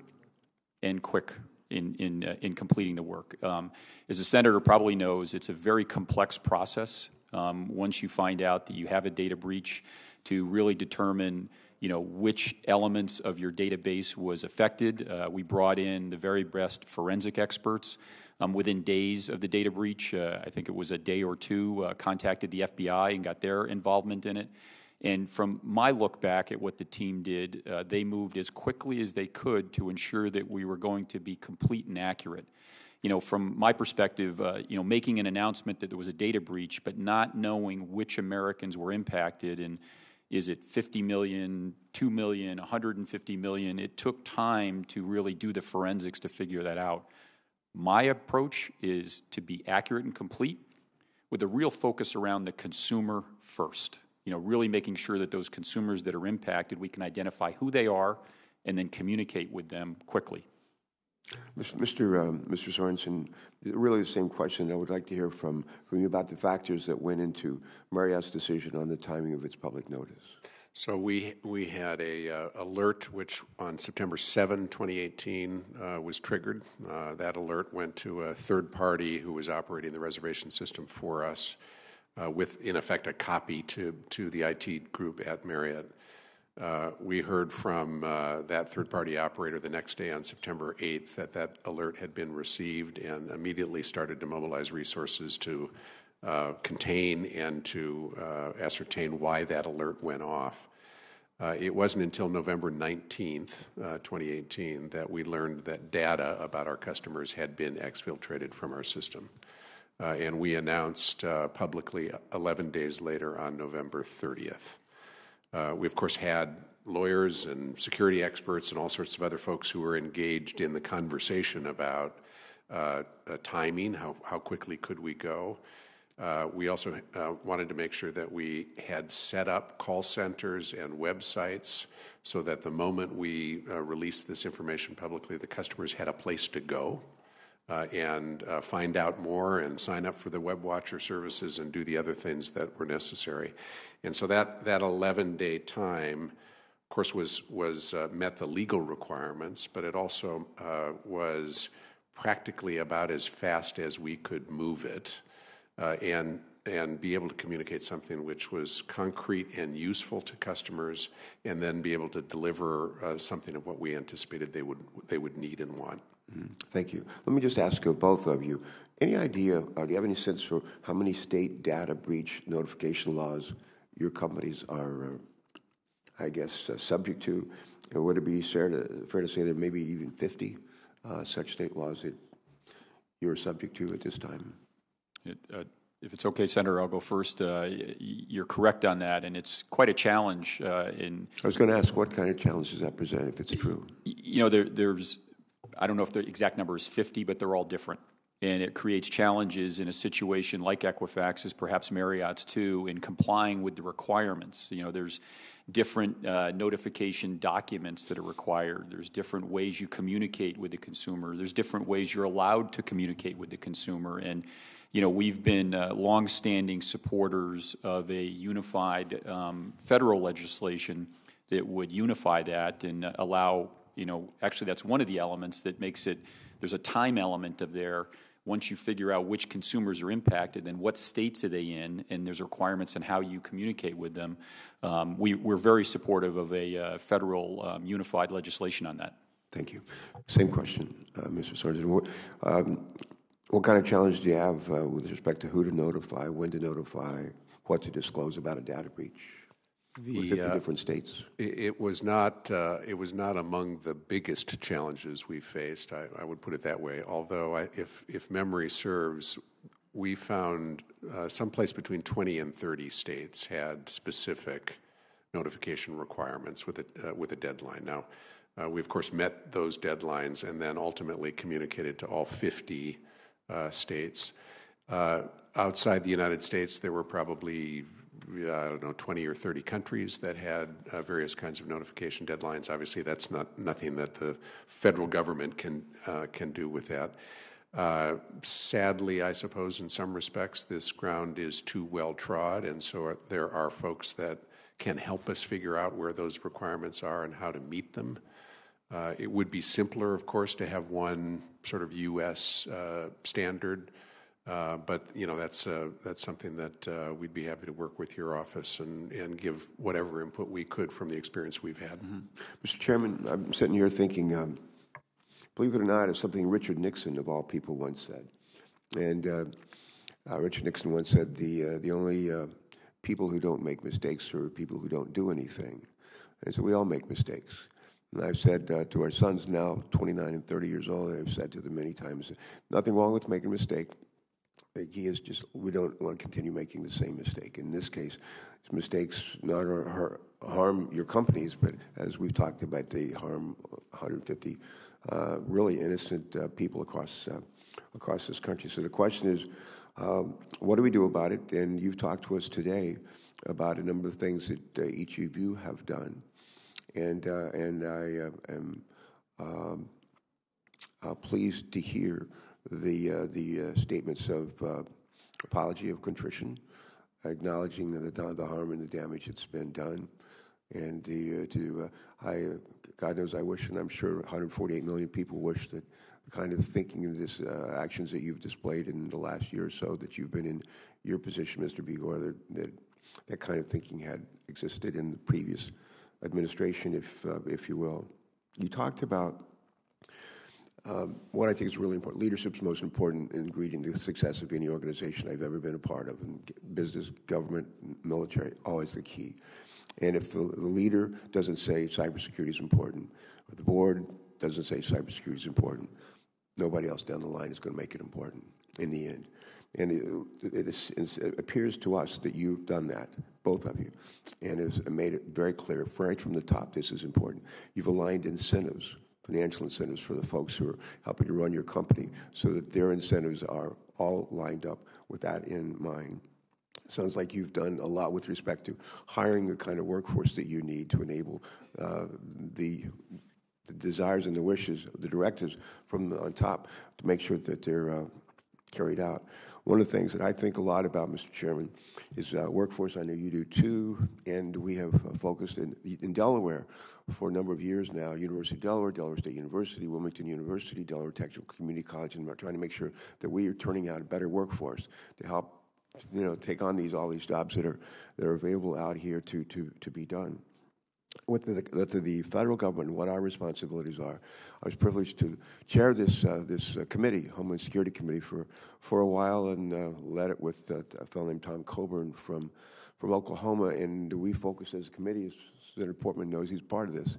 and quick in completing the work. As the senator probably knows, it's a very complex process. Once you find out that you have a data breach, to really determine which elements of your database was affected. We brought in the very best forensic experts. Within days of the data breach, I think it was a day or two, contacted the FBI and got their involvement in it. And from my look back at what the team did, they moved as quickly as they could to ensure that we were going to be complete and accurate. From my perspective, making an announcement that there was a data breach, but not knowing which Americans were impacted, and is it 50 million, 2 million, 150 million? It took time to really do the forensics to figure that out. My approach is to be accurate and complete with a real focus around the consumer first. Really making sure that those consumers that are impacted, we can identify who they are and then communicate with them quickly. Mr. Sorenson, really the same question. I would like to hear from you about the factors that went into Marriott's decision on the timing of its public notice. So we had a alert which on September 7, 2018 was triggered. That alert went to a third party who was operating the reservation system for us, with, in effect, a copy to the IT group at Marriott. We heard from that third-party operator the next day on September 8th that alert had been received, and immediately started to mobilize resources to contain and to ascertain why that alert went off. It wasn't until November 19th, 2018, that we learned that data about our customers had been exfiltrated from our system. And we announced publicly 11 days later on November 30th. We, of course, had lawyers and security experts and all sorts of other folks who were engaged in the conversation about timing, how quickly could we go. We also wanted to make sure that we had set up call centers and websites so that the moment we released this information publicly, the customers had a place to go and find out more and sign up for the Web Watcher services and do the other things that were necessary. And so that 11-day time, of course, was met the legal requirements, but it also was practically about as fast as we could move it, and be able to communicate something which was concrete and useful to customers, and then be able to deliver something of what we anticipated they would need and want. Thank you. Let me just ask of both of you, any idea, do you have any sense for how many state data breach notification laws your companies are, I guess, subject to? Or would it be fair to say there may be even 50 such state laws that you're subject to at this time? If it's okay, Senator, I'll go first. You're correct on that, and it's quite a challenge. I was going to ask, what kind of challenge does that present, if it's true? There's, I don't know if the exact number is 50, but they're all different. And it creates challenges in a situation like Equifax's, perhaps Marriott's too, in complying with the requirements. There's different notification documents that are required. There's different ways you communicate with the consumer. There's different ways you're allowed to communicate with the consumer. And we've been longstanding supporters of a unified federal legislation that would unify that and allow, actually that's one of the elements that makes it, there's a time element of there. Once you figure out which consumers are impacted, then what states are they in, and there's requirements on how you communicate with them. We're very supportive of a federal unified legislation on that. Thank you. Same question, Mr. Sorenson. What kind of challenge do you have with respect to who to notify, when to notify, what to disclose about a data breach? With 50 different states. It was not among the biggest challenges we faced. I would put it that way. Although, if memory serves, we found someplace between 20 and 30 states had specific notification requirements with a deadline. Now, we of course met those deadlines and then ultimately communicated to all 50 states. Outside the United States, there were probably 20 or 30 countries that had various kinds of notification deadlines. Obviously, that's nothing that the federal government can do with that. Sadly, I suppose in some respects, this ground is too well trod, and so there are folks that can help us figure out where those requirements are and how to meet them. It would be simpler, of course, to have one sort of U.S. standard. But that's something that we'd be happy to work with your office and give whatever input we could from the experience we've had. Mm-hmm. Mr. Chairman, I'm sitting here thinking, believe it or not, it's something Richard Nixon, of all people, once said. And Richard Nixon once said, the only people who don't make mistakes are people who don't do anything. And so we all make mistakes. And I've said to our sons now, 29 and 30 years old, I've said to them many times, nothing wrong with making a mistake. The key is just we don't want to continue making the same mistake. In this case, mistakes not harm your companies, but as we've talked about, they harm 150 really innocent people across this country. So the question is, what do we do about it? And you've talked to us today about a number of things that each of you have done, and I am pleased to hear the statements of apology, of contrition, acknowledging the harm and the damage that's been done, and God knows I wish, and I'm sure 148 million people wish that the kind of thinking and this actions that you've displayed in the last year or so that you've been in your position, Mr. Begor, that kind of thinking had existed in the previous administration, if you will. You talked about what I think is really important. Leadership's most important ingredient, the success of any organization I've ever been a part of. And business, government, military, always the key. And if the leader doesn't say cybersecurity is important, or the board doesn't say cybersecurity is important, nobody else down the line is going to make it important in the end. And it appears to us that you've done that, both of you, and has made it very clear, right from the top, this is important. You've aligned incentives, financial incentives for the folks who are helping to run your company so that their incentives are all lined up with that in mind. Sounds like you've done a lot with respect to hiring the kind of workforce that you need to enable the desires and the wishes of the directives from on top to make sure that they're carried out. One of the things that I think a lot about, Mr. Chairman, is workforce. I know you do too, and we have focused in Delaware for a number of years now, University of Delaware, Delaware State University, Wilmington University, Delaware Technical Community College, and we're trying to make sure that we are turning out a better workforce to help take on all these jobs that are available out here to be done. With the federal government and what our responsibilities are, I was privileged to chair this committee, Homeland Security Committee, for a while, and led it with a fellow named Tom Coburn from Oklahoma. And we focused as a committee, as Senator Portman knows, he's part of this,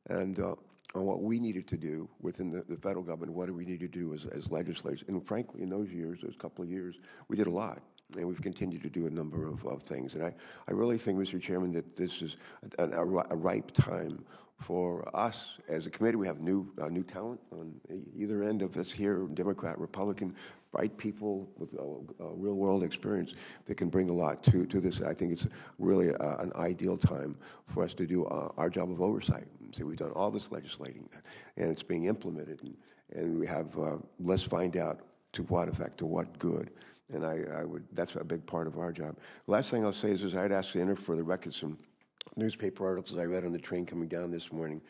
and on what we needed to do within the federal government, what do we need to do as legislators. And frankly, in those couple of years, we did a lot. And we've continued to do a number of things. And I really think, Mr. Chairman, that this is a ripe time for us as a committee. We have new talent on either end of us here, Democrat, Republican, bright people with real-world experience that can bring a lot to this. I think it's really an ideal time for us to do our job of oversight. So we've done all this legislating, and it's being implemented. And we have, let's find out to what effect, to what good. And that's a big part of our job. Last thing I'll say is I'd ask to enter for the record some newspaper articles I read on the train coming down this morning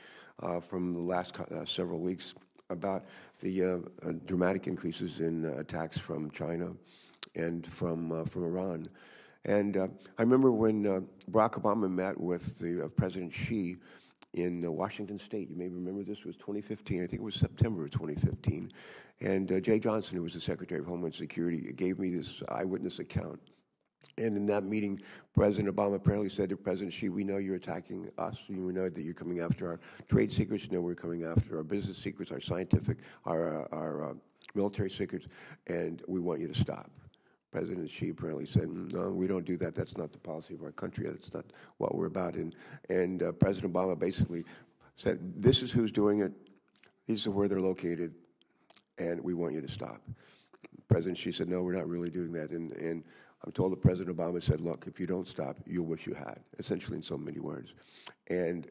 from the last several weeks about the dramatic increases in attacks from China and from Iran. And I remember when Barack Obama met with President Xi in Washington State. You may remember this was 2015. I think it was September of 2015. And Jay Johnson, who was the Secretary of Homeland Security, gave me this eyewitness account. And in that meeting, President Obama apparently said to President Xi, we know you're attacking us. We know that you're coming after our trade secrets. You know we're coming after our business secrets, our scientific, our military secrets, and we want you to stop. President Xi apparently said, no, we don't do that. That's not the policy of our country. That's not what we're about. And President Obama basically said, this is who's doing it. These are where they're located, and we want you to stop. President Xi said, no, we're not really doing that. And I'm told that President Obama said, look, if you don't stop, you'll wish you had, essentially in so many words. And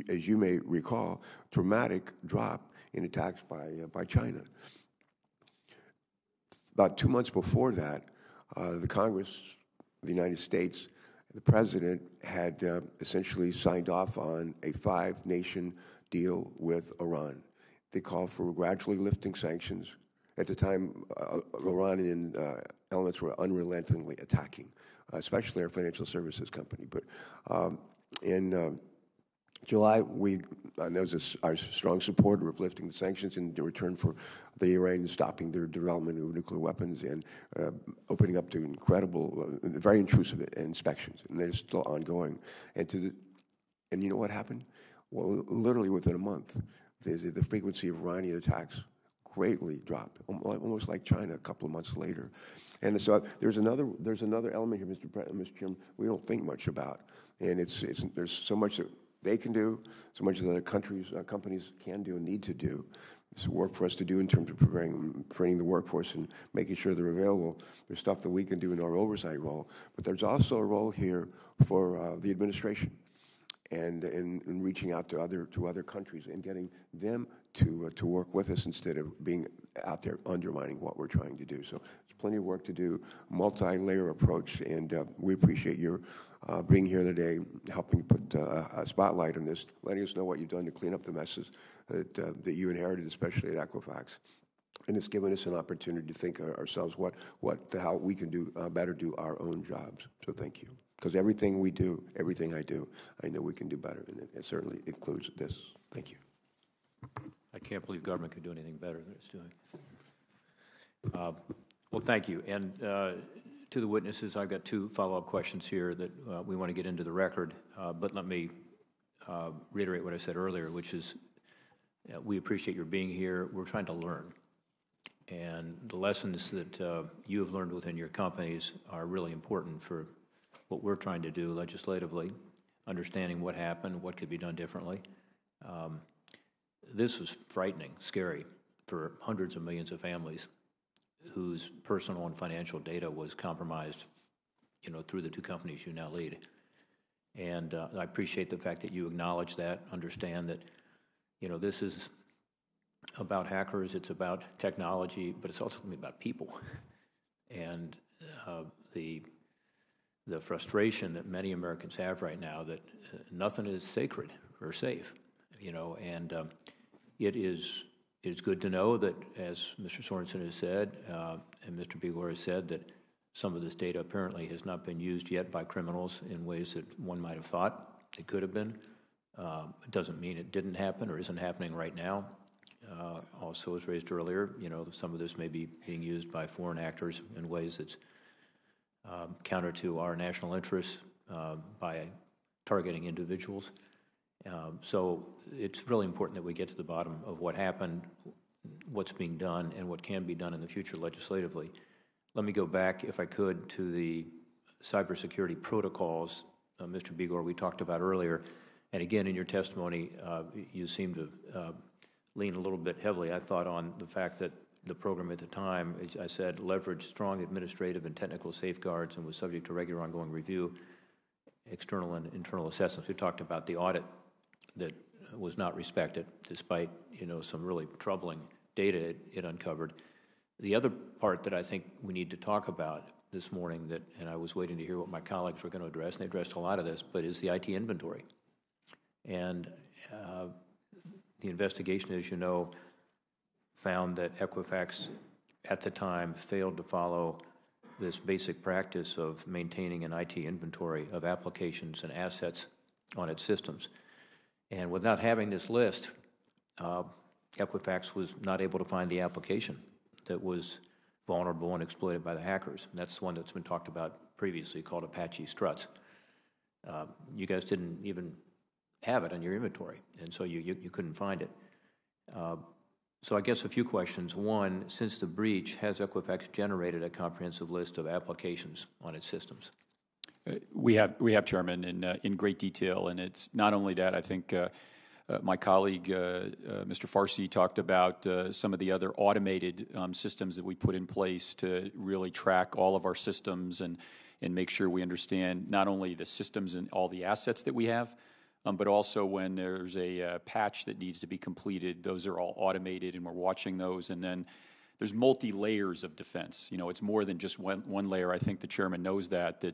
as you may recall, dramatic drop in attacks by China. About 2 months before that, the Congress of the United States, the President had essentially signed off on a 5-nation deal with Iran. They called for gradually lifting sanctions. At the time, Iranian elements were unrelentingly attacking, especially our financial services company. But in July, there was our strong supporter of lifting the sanctions in return for the Iranians stopping their development of nuclear weapons and opening up to incredible, very intrusive inspections, and they're still ongoing. And you know what happened? Well, literally within a month, the frequency of Iranian attacks greatly dropped, almost like China a couple of months later. And so there's another element here, Mr. Chairman, we don't think much about, and there's so much that they can do, so much that other companies can do and need to do. It's work for us to do in terms of training the workforce and making sure they're available. There's stuff that we can do in our oversight role, but there's also a role here for the administration and in reaching out to other countries and getting them to work with us instead of being out there undermining what we're trying to do. So there's plenty of work to do, multi-layer approach, and we appreciate your being here today, helping put a spotlight on this, letting us know what you've done to clean up the messes that you inherited, especially at Equifax. And it's given us an opportunity to think ourselves how we can do better do our own jobs. So thank you. Because everything we do, everything I do, I know we can do better, and it certainly includes this. Thank you. I can't believe government could do anything better than it's doing. Well, thank you. And to the witnesses, I've got 2 follow-up questions here that we want to get into the record. But let me reiterate what I said earlier, which is we appreciate your being here. We're trying to learn. And the lessons that you have learned within your companies are really important for what we're trying to do legislatively, understanding what happened, what could be done differently. This was frightening, scary for hundreds of millions of families whose personal and financial data was compromised, through the 2 companies you now lead. And I appreciate the fact that you acknowledge that, understand that, this is about hackers, it's about technology, but it's also about people. And the frustration that many Americans have right now that nothing is sacred or safe, and it's good to know that, as Mr. Sorenson has said, and Mr. Begor has said, that some of this data apparently has not been used yet by criminals in ways that one might have thought it could have been. It doesn't mean it didn't happen or isn't happening right now. Also, as raised earlier, some of this may be being used by foreign actors in ways that's counter to our national interests by targeting individuals. So it's really important that we get to the bottom of what happened, what's being done, and what can be done in the future legislatively. Let me go back, if I could, to the cybersecurity protocols, Mr. Begor, we talked about earlier. And again, in your testimony, you seem to lean a little bit heavily, I thought, on the fact that the program at the time, as I said, leveraged strong administrative and technical safeguards and was subject to regular ongoing review, external and internal assessments. We talked about the audit that was not respected, despite some really troubling data it uncovered. The other part that I think we need to talk about this morning, and I was waiting to hear what my colleagues were going to address, and they addressed a lot of this, but is the IT inventory. And the investigation, as you know, found that Equifax at the time failed to follow this basic practice of maintaining an IT inventory of applications and assets on its systems. And without having this list, Equifax was not able to find the application that was vulnerable and exploited by the hackers. And that's the one that's been talked about previously, called Apache Struts. You guys didn't even have it in your inventory, and so you couldn't find it. So I guess a few questions. One, since the breach, has Equifax generated a comprehensive list of applications on its systems? We have, Chairman, in great detail, and it's not only that. I think my colleague, Mr. Farsi, talked about some of the other automated systems that we put in place to really track all of our systems and make sure we understand not only the systems and all the assets that we have, but also when there's a patch that needs to be completed. Those are all automated, and we're watching those. And then there's multi-layers of defense. It's more than just one layer. I think the chairman knows that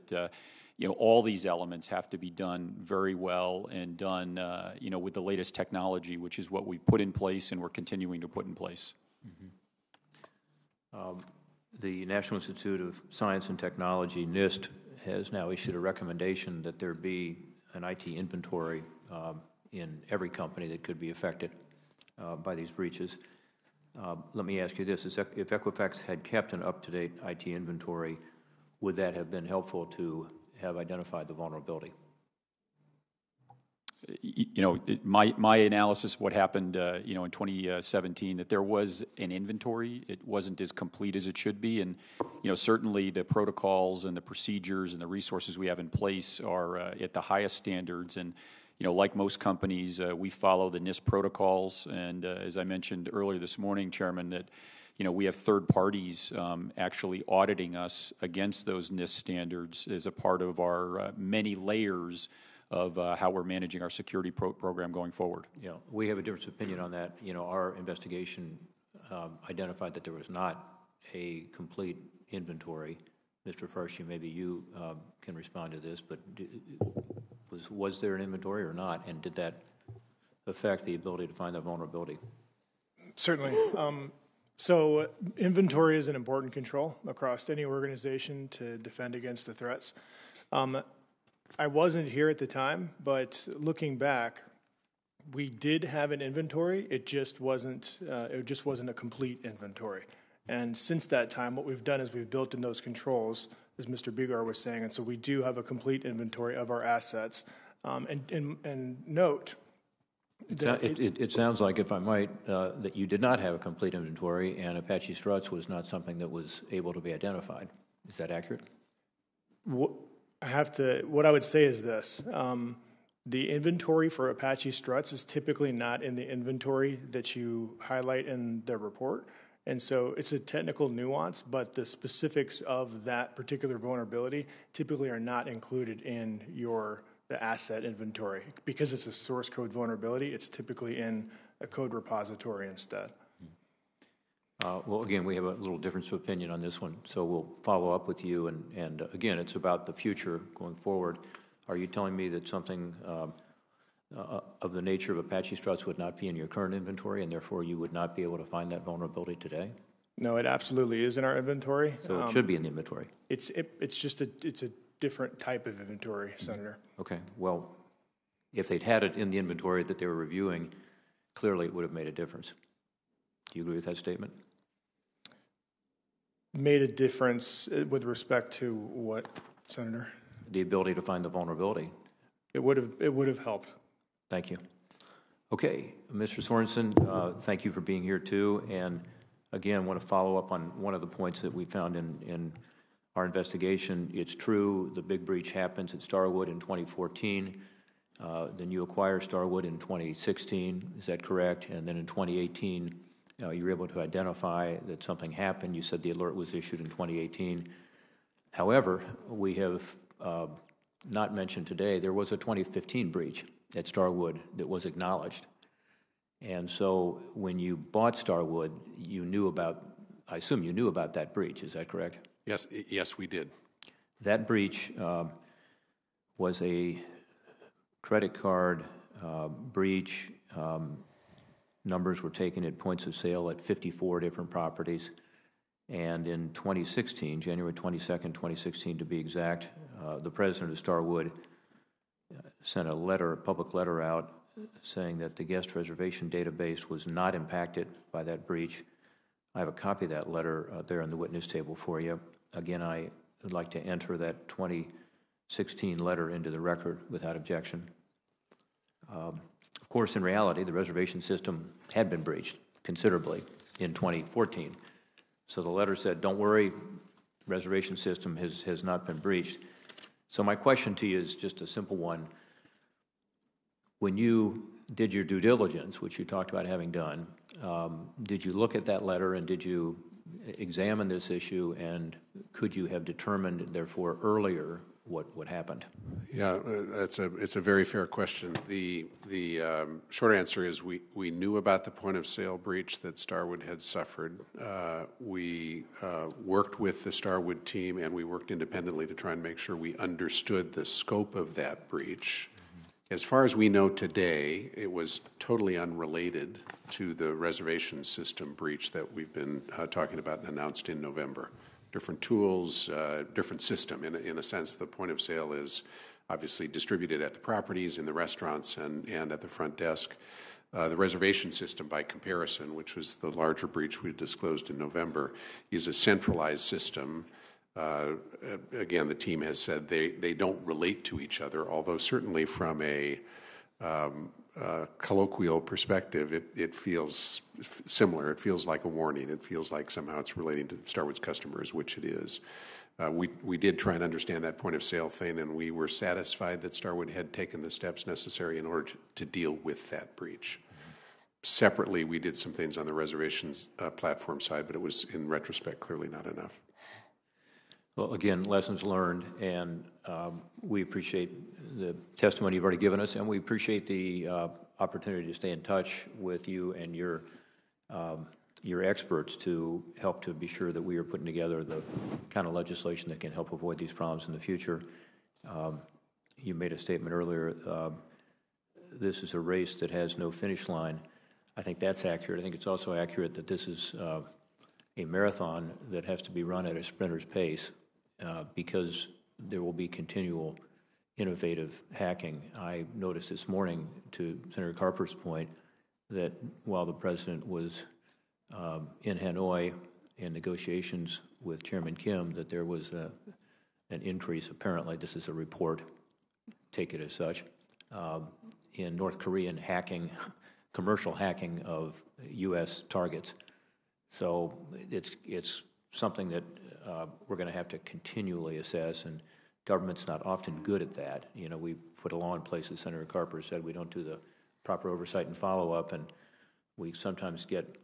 all these elements have to be done very well and done, with the latest technology, which is what we've put in place and we're continuing to put in place. Mm-hmm. The National Institute of Science and Technology, NIST, has now issued a recommendation that there be an IT inventory in every company that could be affected by these breaches. Let me ask you this. If Equifax had kept an up-to-date IT inventory, would that have been helpful to have identified the vulnerability? My analysis of what happened, in 2017, that there was an inventory. It wasn't as complete as it should be, and certainly the protocols and the procedures and the resources we have in place are at the highest standards. And like most companies, we follow the NIST protocols. And as I mentioned earlier this morning, Chairman, that we have third parties actually auditing us against those NIST standards as a part of our many layers of how we're managing our security program going forward. Yeah, we have a different opinion on that. Our investigation identified that there was not a complete inventory. Mr. Farsi, maybe you can respond to this, but was there an inventory or not, and did that affect the ability to find that vulnerability? Certainly. So inventory is an important control across any organization to defend against the threats. I wasn't here at the time, but looking back, we did have an inventory. It just wasn't a complete inventory. And since that time, what we've done is we've built in those controls, as Mr. Begor was saying, and so we do have a complete inventory of our assets. And note that it sounds like, if I might, that you did not have a complete inventory, and Apache Struts was not something that was able to be identified. Is that accurate? What I would say is this. The inventory for Apache Struts is typically not in the inventory that you highlight in the report. And so it's a technical nuance, but the specifics of that particular vulnerability typically are not included in the asset inventory. Because it's a source code vulnerability, it's typically in a code repository instead. Well, again, we have a little difference of opinion on this one, so we'll follow up with you. And again, it's about the future going forward. Are you telling me that something of the nature of Apache Struts would not be in your current inventory, and therefore you would not be able to find that vulnerability today? No, it absolutely is in our inventory. So it should be in the inventory. It's a different type of inventory, Senator. Okay. Well, if they'd had it in the inventory that they were reviewing, clearly it would have made a difference. Do you agree with that statement? Made a difference with respect to what, Senator? The ability to find the vulnerability. It would have helped. Thank you. Okay, Mr. Sorenson, thank you for being here too. And again, I want to follow up on one of the points that we found in our investigation. It's true the big breach happens at Starwood in 2014. Then you acquire Starwood in 2016. Is that correct? And then in 2018, you were able to identify that something happened. You said the alert was issued in 2018. However, we have not mentioned today, there was a 2015 breach at Starwood that was acknowledged. And so when you bought Starwood, I assume you knew about that breach. Is that correct? Yes, we did. That breach was a credit card breach. Numbers were taken at points of sale at 54 different properties. And in 2016, January 22nd, 2016 to be exact, the president of Starwood sent a public letter out saying that the guest reservation database was not impacted by that breach. I have a copy of that letter there on the witness table for you. Again, I would like to enter that 2016 letter into the record without objection. Of course, in reality, the reservation system had been breached considerably in 2014. So the letter said, don't worry, reservation system has not been breached. So my question to you is just a simple one. When you did your due diligence, which you talked about having done, did you look at that letter and did you examine this issue, and could you have determined, therefore, earlier what happened? Yeah, it's a very fair question. The short answer is we knew about the point of sale breach that Starwood had suffered. We worked with the Starwood team, and we worked independently to try and make sure we understood the scope of that breach. As far as we know today, it was totally unrelated to the reservation system breach that we've been talking about and announced in November. Different tools, different system. In a sense, the point of sale is obviously distributed at the properties, in the restaurants, and at the front desk. The reservation system, by comparison, which was the larger breach we disclosed in November, is a centralized system. Again, the team has said they don't relate to each other, although certainly from a colloquial perspective, it feels similar. It feels like a warning. It feels like somehow it's relating to Starwood's customers, which it is. We did try and understand that point of sale thing, and we were satisfied that Starwood had taken the steps necessary in order to deal with that breach. Separately, we did some things on the reservations platform side, but it was, in retrospect, clearly not enough. Well, again, lessons learned, and we appreciate the testimony you've already given us, and we appreciate the opportunity to stay in touch with you and your experts to help to be sure that we are putting together the kind of legislation that can help avoid these problems in the future. You made a statement earlier, this is a race that has no finish line. I think that's accurate. I think it's also accurate that this is a marathon that has to be run at a sprinter's pace. Because there will be continual innovative hacking. I noticed this morning, to Senator Carper's point, that while the President was in Hanoi in negotiations with Chairman Kim, that there was an increase, apparently, this is a report, take it as such, in North Korean hacking, commercial hacking of U.S. targets. So it's something that we're going to have to continually assess, and government's not often good at that. You know, we put a law in place, as Senator Carper said, we don't do the proper oversight and follow-up, and we sometimes get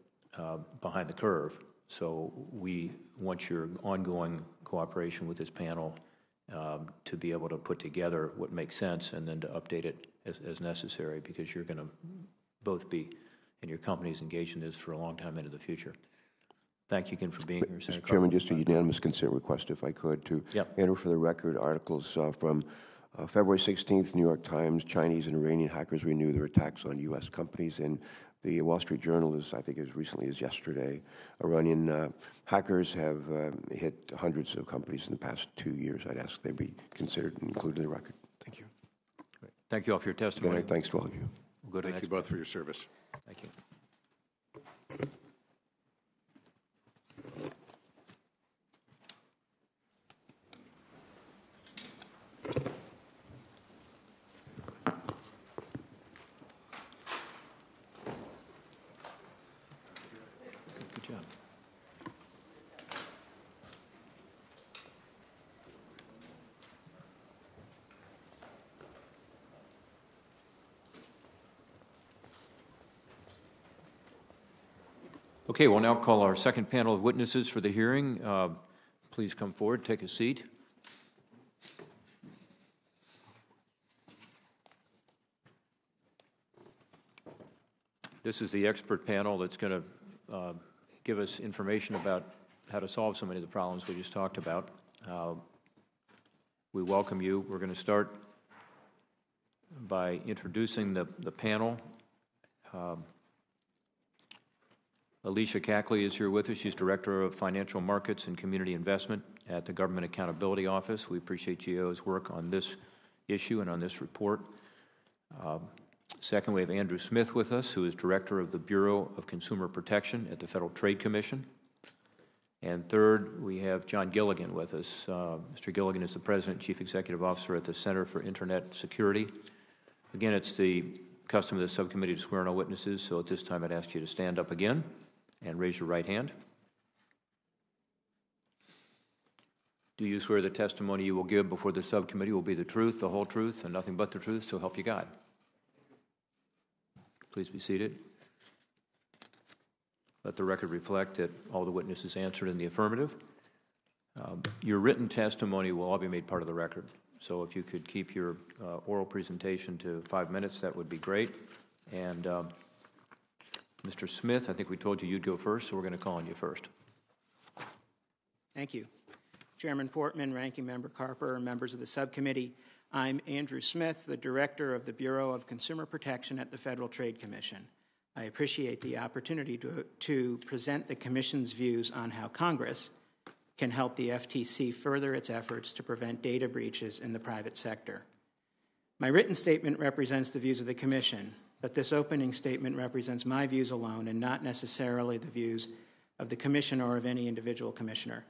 behind the curve. So we want your ongoing cooperation with this panel to be able to put together what makes sense and then to update it as necessary, because you're going to both be, and your companies, engaged in this for a long time into the future. Thank you again for being here, Senator Mr. Chairman, just a unanimous consent request, if I could, to enter for the record articles from February 16th, New York Times, Chinese and Iranian hackers renew their attacks on U.S. companies. And the Wall Street Journal is, I think, as recently as yesterday, Iranian hackers have hit hundreds of companies in the past 2 years. I'd ask they be considered and included in the record. Thank you. Great. Thank you all for your testimony. Good night. Thanks to all of you. We'll go to Thank you both for your service. Thank you. Good job. Okay, we'll now call our second panel of witnesses for the hearing. Please come forward, take a seat. This is the expert panel that's going to give us information about how to solve so many of the problems we just talked about. We welcome you. We're going to start by introducing the panel. Alicia Cackley is here with us. She's Director of Financial Markets and Community Investment at the Government Accountability Office. We appreciate GAO's work on this issue and on this report. Second, we have Andrew Smith with us, who is Director of the Bureau of Consumer Protection at the Federal Trade Commission. And third, we have John Gilligan with us. Mr. Gilligan is the President and Chief Executive Officer at the Center for Internet Security. Again, it's the custom of the subcommittee to swear in all witnesses, so at this time I'd ask you to stand up again and raise your right hand. Do you swear the testimony you will give before the subcommittee will be the truth, the whole truth, and nothing but the truth, so help you God? Please be seated. Let the record reflect that all the witnesses answered in the affirmative. Your written testimony will all be made part of the record. So if you could keep your oral presentation to 5 minutes, that would be great. And Mr. Smith, I think we told you you'd go first, so we're going to call on you first. Thank you. Chairman Portman, Ranking Member Carper, and members of the subcommittee, I'm Andrew Smith, the Director of the Bureau of Consumer Protection at the Federal Trade Commission. I appreciate the opportunity to present the Commission's views on how Congress can help the FTC further its efforts to prevent data breaches in the private sector. My written statement represents the views of the Commission, but this opening statement represents my views alone and not necessarily the views of the Commission or of any individual commissioner.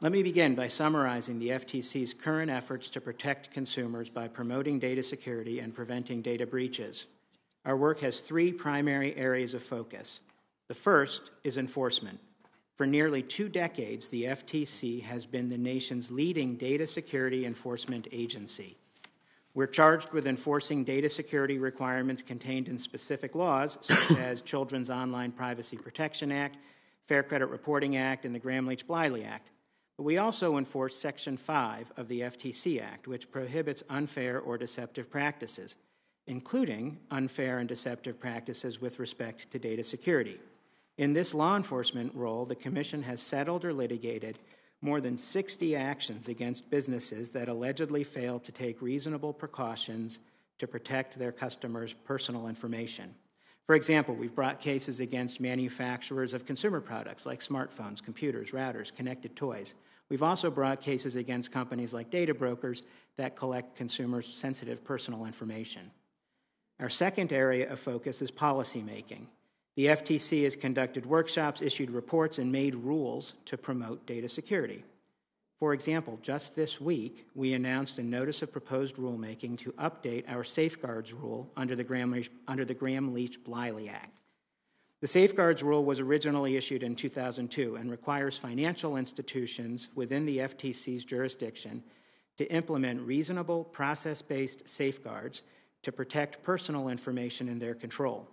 Let me begin by summarizing the FTC's current efforts to protect consumers by promoting data security and preventing data breaches. Our work has three primary areas of focus. The first is enforcement. For nearly 2 decades, the FTC has been the nation's leading data security enforcement agency. We're charged with enforcing data security requirements contained in specific laws, such as Children's Online Privacy Protection Act, Fair Credit Reporting Act, and the Gramm-Leach-Bliley Act. But we also enforce Section 5 of the FTC Act, which prohibits unfair or deceptive practices, including unfair and deceptive practices with respect to data security. In this law enforcement role, the Commission has settled or litigated more than 60 actions against businesses that allegedly failed to take reasonable precautions to protect their customers' personal information. For example, we've brought cases against manufacturers of consumer products like smartphones, computers, routers, connected toys. We've also brought cases against companies like data brokers that collect consumers' sensitive personal information. Our second area of focus is policymaking. The FTC has conducted workshops, issued reports, and made rules to promote data security. For example, just this week, we announced a notice of proposed rulemaking to update our safeguards rule under the Gramm-Leach-Bliley Act. The safeguards rule was originally issued in 2002 and requires financial institutions within the FTC's jurisdiction to implement reasonable, process-based safeguards to protect personal information in their control.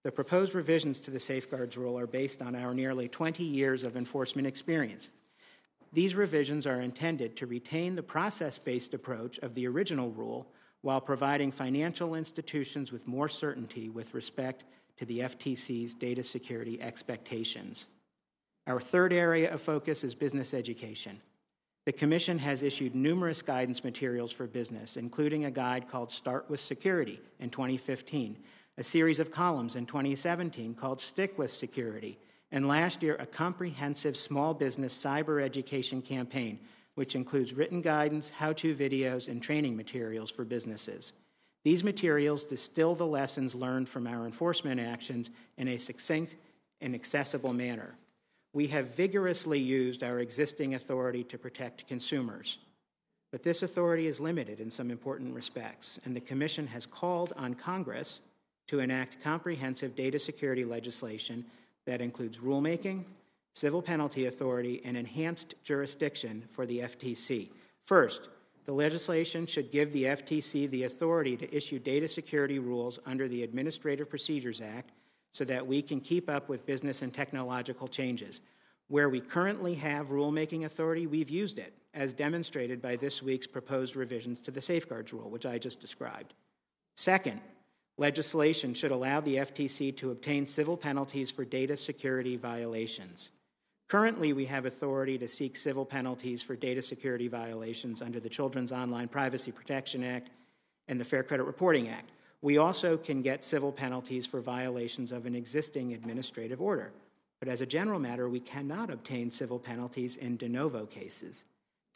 The proposed revisions to the safeguards rule are based on our nearly 20 years of enforcement experience. These revisions are intended to retain the process-based approach of the original rule while providing financial institutions with more certainty with respect to the FTC's data security expectations. Our third area of focus is business education. The Commission has issued numerous guidance materials for business, including a guide called Start with Security in 2015, a series of columns in 2017 called Stick with Security, and last year a comprehensive small business cyber education campaign, which includes written guidance, how-to videos, and training materials for businesses. These materials distill the lessons learned from our enforcement actions in a succinct and accessible manner. We have vigorously used our existing authority to protect consumers, but this authority is limited in some important respects, and the Commission has called on Congress to enact comprehensive data security legislation that includes rulemaking, civil penalty authority, and enhanced jurisdiction for the FTC. First, the legislation should give the FTC the authority to issue data security rules under the Administrative Procedures Act so that we can keep up with business and technological changes. Where we currently have rulemaking authority, we've used it, as demonstrated by this week's proposed revisions to the safeguards rule, which I just described. Second, legislation should allow the FTC to obtain civil penalties for data security violations. Currently, we have authority to seek civil penalties for data security violations under the Children's Online Privacy Protection Act and the Fair Credit Reporting Act. We also can get civil penalties for violations of an existing administrative order. But as a general matter, we cannot obtain civil penalties in de novo cases.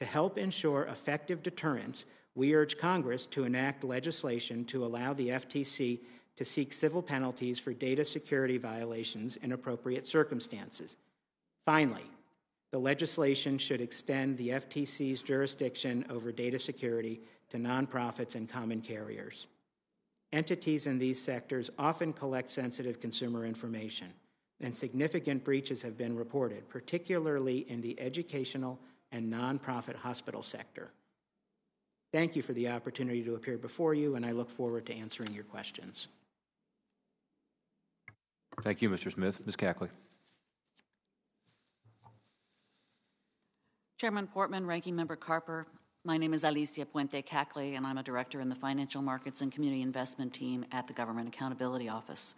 To help ensure effective deterrence, we urge Congress to enact legislation to allow the FTC to seek civil penalties for data security violations in appropriate circumstances. Finally, the legislation should extend the FTC's jurisdiction over data security to nonprofits and common carriers. Entities in these sectors often collect sensitive consumer information, and significant breaches have been reported, particularly in the educational and nonprofit hospital sector. Thank you for the opportunity to appear before you, and I look forward to answering your questions. Thank you, Mr. Smith. Ms. Cackley. Chairman Portman, Ranking Member Carper, my name is Alicia Puente Cackley, and I'm a director in the Financial Markets and Community Investment Team at the Government Accountability Office.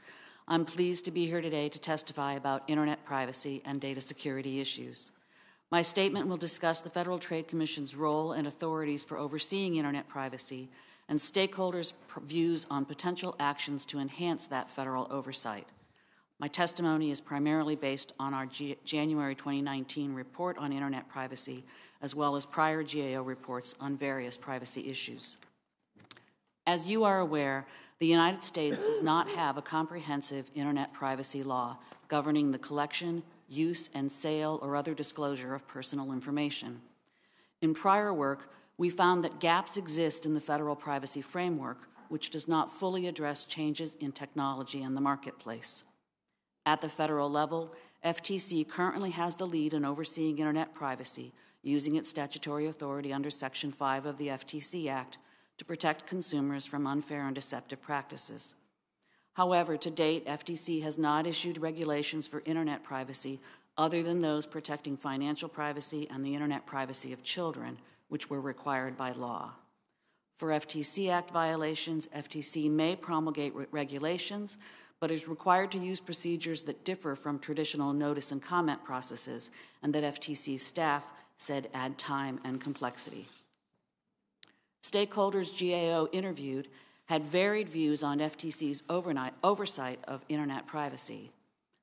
I'm pleased to be here today to testify about internet privacy and data security issues. My statement will discuss the Federal Trade Commission's role and authorities for overseeing internet privacy and stakeholders' views on potential actions to enhance that federal oversight. My testimony is primarily based on our January 2019 report on internet privacy, as well as prior GAO reports on various privacy issues. As you are aware, the United States does not have a comprehensive internet privacy law governing the collection, use, and sale or other disclosure of personal information. In prior work, we found that gaps exist in the federal privacy framework, which does not fully address changes in technology and the marketplace. At the federal level, FTC currently has the lead in overseeing internet privacy, using its statutory authority under Section 5 of the FTC Act to protect consumers from unfair and deceptive practices. However, to date, FTC has not issued regulations for internet privacy other than those protecting financial privacy and the internet privacy of children, which were required by law. For FTC Act violations, FTC may promulgate regulations, but is required to use procedures that differ from traditional notice and comment processes, and that FTC staff said add time and complexity. Stakeholders GAO interviewed had varied views on FTC's oversight of internet privacy.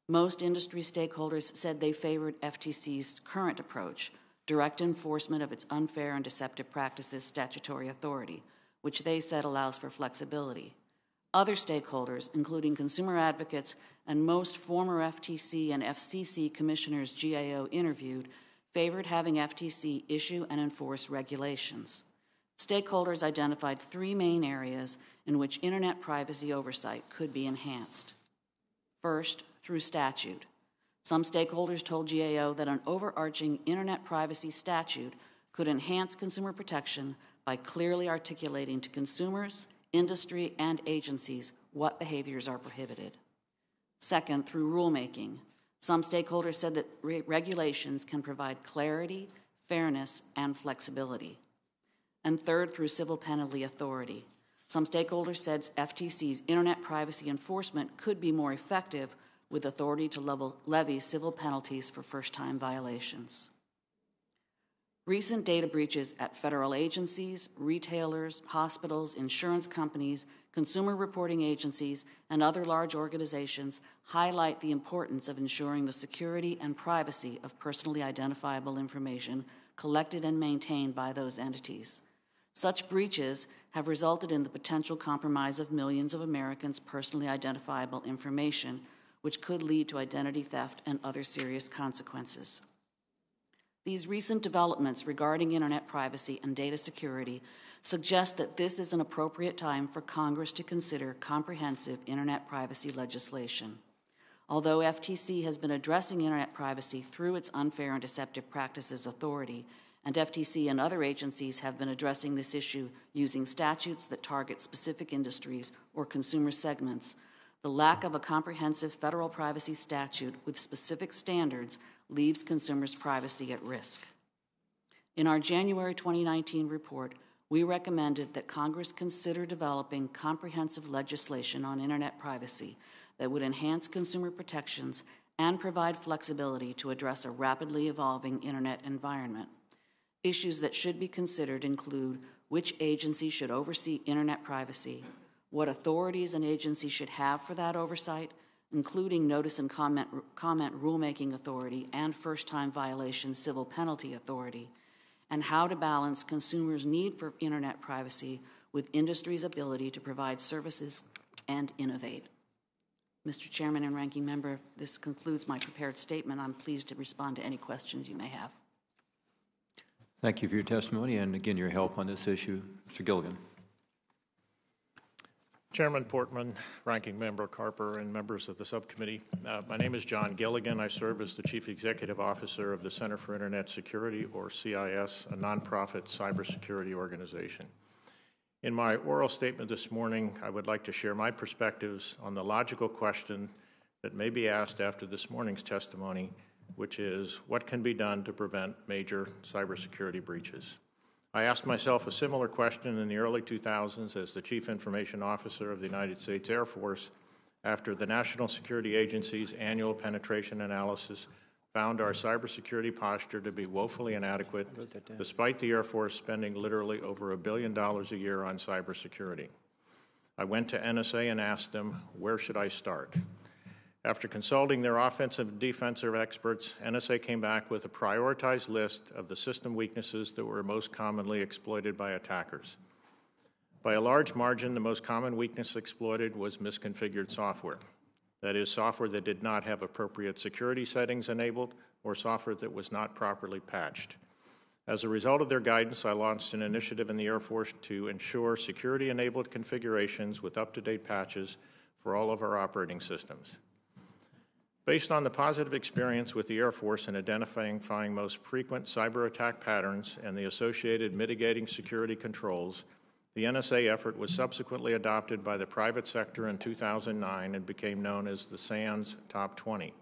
Most industry stakeholders said they favored FTC's current approach, direct enforcement of its unfair and deceptive practices statutory authority, which they said allows for flexibility. Other stakeholders, including consumer advocates and most former FTC and FCC commissioners GAO interviewed, favored having FTC issue and enforce regulations. Stakeholders identified three main areas in which internet privacy oversight could be enhanced. First, through statute. Some stakeholders told GAO that an overarching internet privacy statute could enhance consumer protection by clearly articulating to consumers, industry, and agencies what behaviors are prohibited. Second, through rulemaking. Some stakeholders said that regulations can provide clarity, fairness, and flexibility. And third, through civil penalty authority. Some stakeholders said FTC's internet privacy enforcement could be more effective with authority to levy civil penalties for first-time violations. Recent data breaches at federal agencies, retailers, hospitals, insurance companies, consumer reporting agencies, and other large organizations highlight the importance of ensuring the security and privacy of personally identifiable information collected and maintained by those entities. Such breaches have resulted in the potential compromise of millions of Americans' personally identifiable information, which could lead to identity theft and other serious consequences. These recent developments regarding internet privacy and data security suggest that this is an appropriate time for Congress to consider comprehensive internet privacy legislation. Although FTC has been addressing internet privacy through its Unfair and Deceptive Practices Authority, and FTC and other agencies have been addressing this issue using statutes that target specific industries or consumer segments, the lack of a comprehensive federal privacy statute with specific standards leaves consumers' privacy at risk. In our January 2019 report, we recommended that Congress consider developing comprehensive legislation on internet privacy that would enhance consumer protections and provide flexibility to address a rapidly evolving internet environment. Issues that should be considered include which agency should oversee internet privacy, what authorities an agency should have for that oversight, including notice and comment rulemaking authority and first-time violation civil penalty authority, and how to balance consumers' need for internet privacy with industry's ability to provide services and innovate. Mr. Chairman and Ranking Member, this concludes my prepared statement. I'm pleased to respond to any questions you may have. Thank you for your testimony and, again, your help on this issue. Mr. Gilligan. Chairman Portman, Ranking Member Carper, and members of the subcommittee. My name is John Gilligan. I serve as the Chief Executive Officer of the Center for Internet Security, or CIS, a nonprofit cybersecurity organization. In my oral statement this morning, I would like to share my perspectives on the logical question that may be asked after this morning's testimony, which is, what can be done to prevent major cybersecurity breaches? I asked myself a similar question in the early 2000s as the Chief Information Officer of the United States Air Force after the National Security Agency's annual penetration analysis found our cybersecurity posture to be woefully inadequate, despite the Air Force spending literally over $1 billion a year on cybersecurity. I went to NSA and asked them, where should I start? After consulting their offensive and defensive experts, NSA came back with a prioritized list of the system weaknesses that were most commonly exploited by attackers. By a large margin, the most common weakness exploited was misconfigured software. That is, software that did not have appropriate security settings enabled or software that was not properly patched. As a result of their guidance, I launched an initiative in the Air Force to ensure security-enabled configurations with up-to-date patches for all of our operating systems. Based on the positive experience with the Air Force in identifying most frequent cyber attack patterns and the associated mitigating security controls, the NSA effort was subsequently adopted by the private sector in 2009 and became known as the SANS Top 20.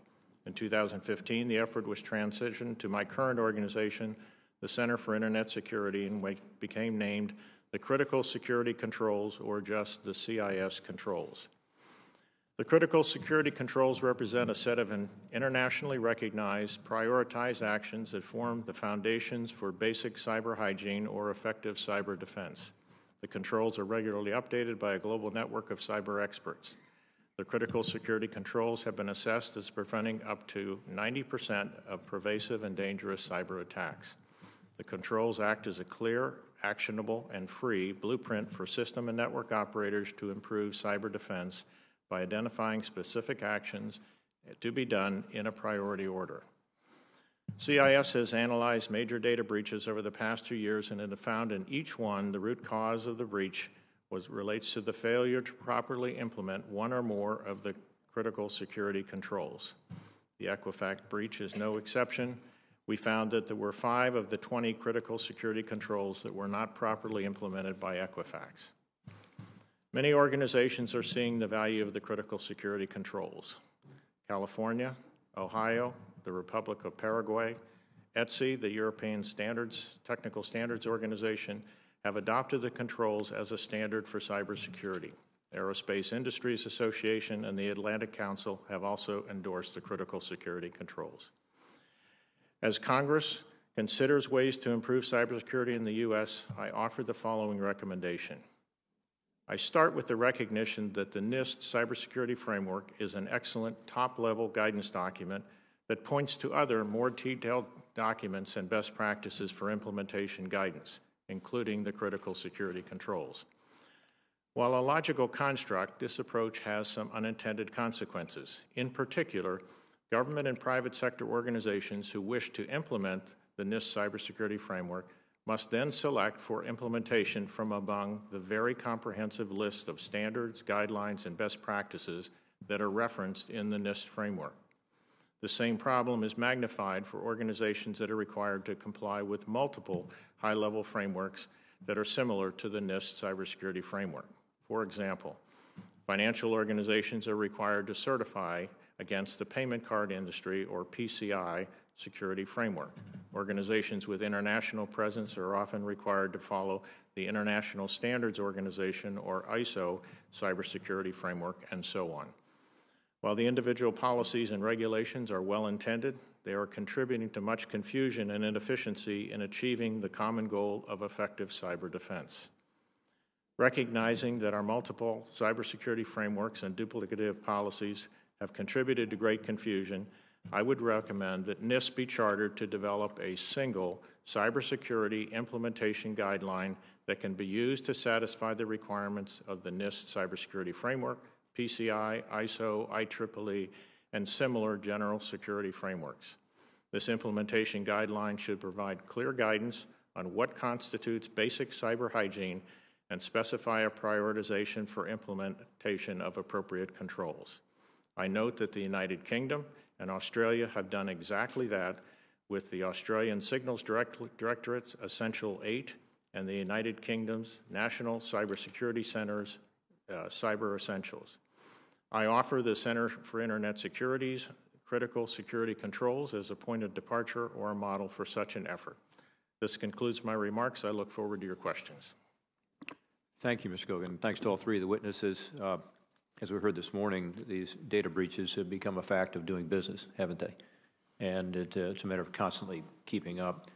In 2015, the effort was transitioned to my current organization, the Center for Internet Security, and became named the Critical Security Controls, or just the CIS Controls. The critical security controls represent a set of internationally recognized, prioritized actions that form the foundations for basic cyber hygiene or effective cyber defense. The controls are regularly updated by a global network of cyber experts. The critical security controls have been assessed as preventing up to 90% of pervasive and dangerous cyber attacks. The controls act as a clear, actionable, and free blueprint for system and network operators to improve cyber defense by identifying specific actions to be done in a priority order. CIS has analyzed major data breaches over the past 2 years, and it has found in each one the root cause of the breach relates to the failure to properly implement one or more of the critical security controls. The Equifax breach is no exception. We found that there were 5 of the 20 critical security controls that were not properly implemented by Equifax. Many organizations are seeing the value of the critical security controls. California, Ohio, the Republic of Paraguay, ETSI, the European Technical Standards Organization, have adopted the controls as a standard for cybersecurity. Aerospace Industries Association and the Atlantic Council have also endorsed the critical security controls. As Congress considers ways to improve cybersecurity in the U.S., I offer the following recommendation. I start with the recognition that the NIST cybersecurity framework is an excellent top-level guidance document that points to other more detailed documents and best practices for implementation guidance, including the critical security controls. While a logical construct, this approach has some unintended consequences. In particular, government and private sector organizations who wish to implement the NIST cybersecurity framework must then select for implementation from among the very comprehensive list of standards, guidelines, and best practices that are referenced in the NIST framework. The same problem is magnified for organizations that are required to comply with multiple high-level frameworks that are similar to the NIST cybersecurity framework. For example, financial organizations are required to certify against the payment card industry, or PCI, security framework. Organizations with international presence are often required to follow the International Standards Organization, or ISO, cybersecurity framework, and so on. While the individual policies and regulations are well-intended, they are contributing to much confusion and inefficiency in achieving the common goal of effective cyber defense. Recognizing that our multiple cybersecurity frameworks and duplicative policies have contributed to great confusion, I would recommend that NIST be chartered to develop a single cybersecurity implementation guideline that can be used to satisfy the requirements of the NIST cybersecurity framework, PCI, ISO, IEEE, and similar general security frameworks. This implementation guideline should provide clear guidance on what constitutes basic cyber hygiene and specify a prioritization for implementation of appropriate controls. I note that the United Kingdom and Australia have done exactly that with the Australian Signals Directorate's Essential 8 and the United Kingdom's National Cybersecurity Center's Cyber Essentials. I offer the Center for Internet Security's critical security controls as a point of departure or a model for such an effort. This concludes my remarks. I look forward to your questions. Thank you, Mr. Gogan. Thanks to all three of the witnesses. As we heard this morning, these data breaches have become a fact of doing business, haven't they? And it's a matter of constantly keeping up.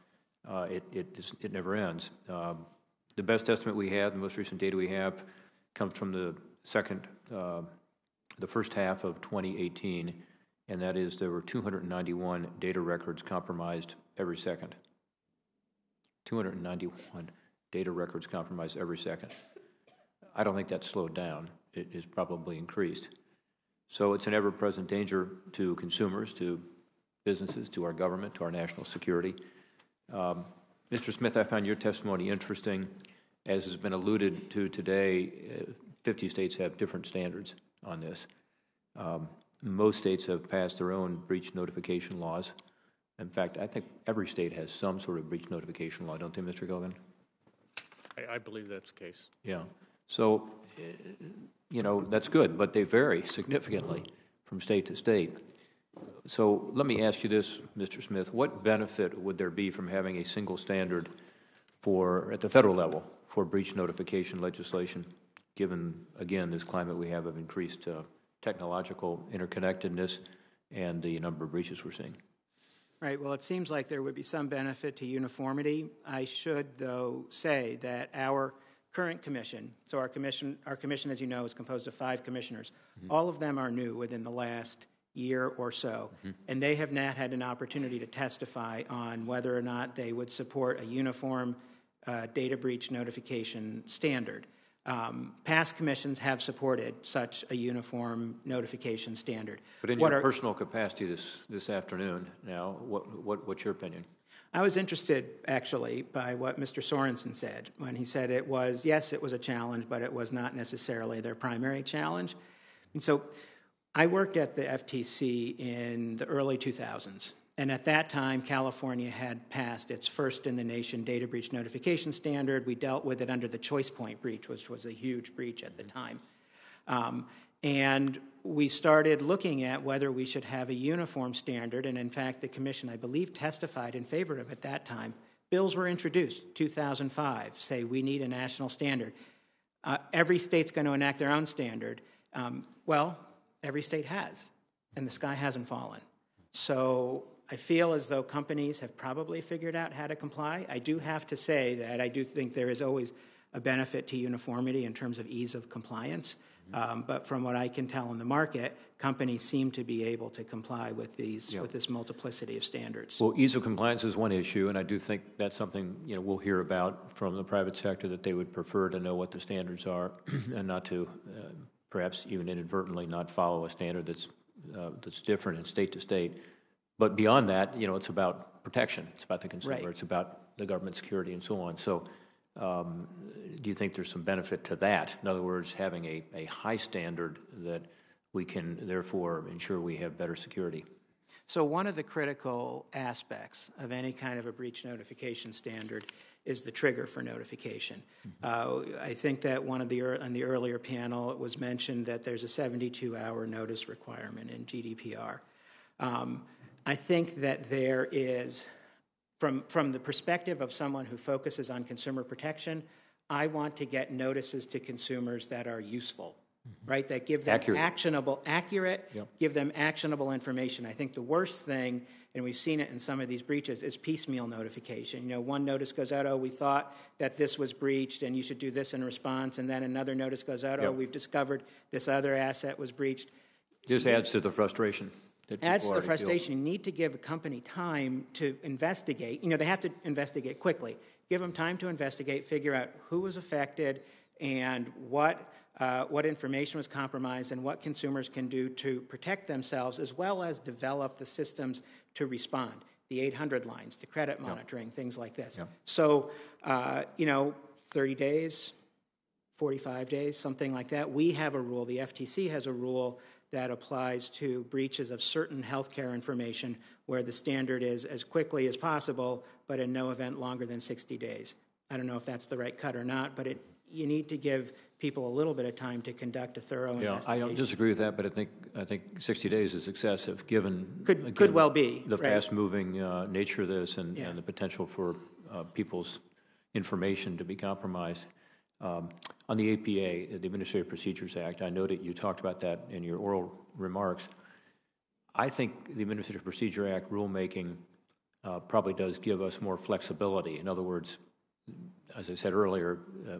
It never ends. The best estimate we have, the most recent data we have, comes from the first half of 2018, and that is there were 291 data records compromised every second. 291 data records compromised every second. I don't think that's slowed down. It is probably increased. So it's an ever-present danger to consumers, to businesses, to our government, to our national security. Mr. Smith, I found your testimony interesting. As has been alluded to today, 50 states have different standards on this. Most states have passed their own breach notification laws. In fact, I think every state has some sort of breach notification law, don't they, Mr. Gogan? I believe that's the case. Yeah. So, you know, that's good, but they vary significantly from state to state. So let me ask you this, Mr. Smith. What benefit would there be from having a single standard at the federal level for breach notification legislation, given, again, this climate we have of increased technological interconnectedness and the number of breaches we're seeing? Right. Well, it seems like there would be some benefit to uniformity. I should, though, say that our current commission, so our commission, as you know, is composed of 5 commissioners. Mm-hmm. All of them are new within the last year or so, and they have not had an opportunity to testify on whether or not they would support a uniform data breach notification standard. Past commissions have supported such a uniform notification standard. But in your personal capacity this afternoon now, what's your opinion? I was interested, actually, by what Mr. Sorenson said when he said it was a challenge, but it was not necessarily their primary challenge. And so I worked at the FTC in the early 2000s, and at that time, California had passed its first-in-the-nation data breach notification standard. We dealt with it under the choice point breach, which was a huge breach at the time. And we started looking at whether we should have a uniform standard, and in fact, the commission, I believe, testified in favor of it at that time. Bills were introduced, 2005, say we need a national standard. Every state's going to enact their own standard. Well, every state has, and the sky hasn't fallen. So I feel as though companies have probably figured out how to comply. I do have to say that I do think there is always a benefit to uniformity in terms of ease of compliance. But from what I can tell in the market, companies seem to be able to comply with with this multiplicity of standards. Well, ease of compliance is one issue, and I do think that's something we'll hear about from the private sector, that they would prefer to know what the standards are and not to perhaps even inadvertently not follow a standard that's different in state to state. But beyond that, it's about protection. It's about the consumer. Right. It's about the government security and so on. So do you think there's some benefit to that? In other words, having a high standard that we can therefore ensure we have better security? So one of the critical aspects of any kind of a breach notification standard is the trigger for notification. I think that on the earlier panel, it was mentioned that there's a 72-hour notice requirement in GDPR. I think that there is, from the perspective of someone who focuses on consumer protection, I want to get notices to consumers that are useful, right? That give them accurate, yep. Give them actionable information. I think the worst thing, and we've seen it in some of these breaches, is piecemeal notification. One notice goes out, we thought that this was breached and you should do this in response, and then another notice goes out, yep. We've discovered this other asset was breached. Just adds to the frustration. that people adds to the already feel. frustration. You need to give a company time to investigate. You know, they have to investigate quickly. Give them time to investigate, figure out who was affected and what information was compromised and what consumers can do to protect themselves, as well as develop the systems to respond. The 800 lines, the credit monitoring, things like this. So, 30 days, 45 days, something like that. We have a rule, the FTC has a rule that applies to breaches of certain healthcare information where the standard is as quickly as possible, but in no event longer than 60 days. I don't know if that's the right cut or not, but you need to give people a little bit of time to conduct a thorough investigation. I don't disagree with that, but I think 60 days is excessive given could well be the fast-moving nature of this and the potential for people's information to be compromised. On the APA, the Administrative Procedures Act, I know that you talked about that in your oral remarks. I think the Administrative Procedure Act rulemaking probably does give us more flexibility. In other words, as I said earlier,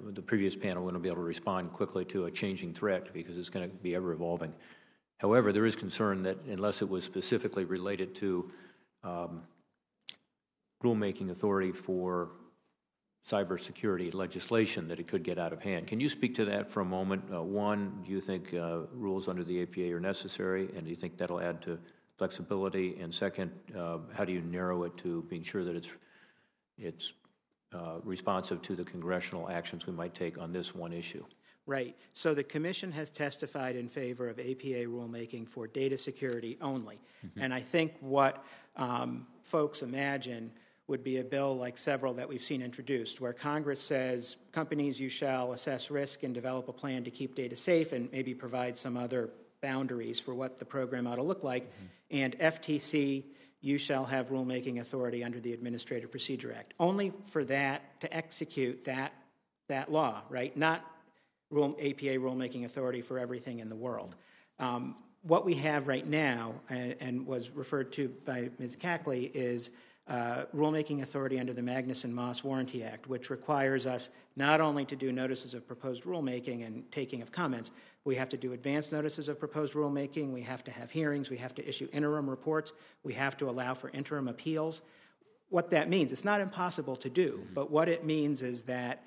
the previous panel wouldn't be able to respond quickly to a changing threat because it's going to be ever-evolving. However, there is concern that unless it was specifically related to rulemaking authority for cybersecurity legislation, that it could get out of hand. Can you speak to that for a moment? One, do you think rules under the APA are necessary, and do you think that'll add to flexibility? And second, how do you narrow it to being sure that it's responsive to the congressional actions we might take on this one issue? Right. So the Commission has testified in favor of APA rulemaking for data security only. And I think what folks imagine would be a bill like several that we've seen introduced, where Congress says, companies, you shall assess risk and develop a plan to keep data safe and maybe provide some other boundaries for what the program ought to look like. And FTC, you shall have rulemaking authority under the Administrative Procedure Act. Only for that to execute that law, right? Not APA rulemaking authority for everything in the world. What we have right now, and was referred to by Ms. Cackley, is rulemaking authority under the Magnuson-Moss Warranty Act, which requires us not only to do notices of proposed rulemaking and taking of comments, we have to do advance notices of proposed rulemaking, we have to have hearings, we have to issue interim reports, we have to allow for interim appeals. What that means, it's not impossible to do, but what it means is that,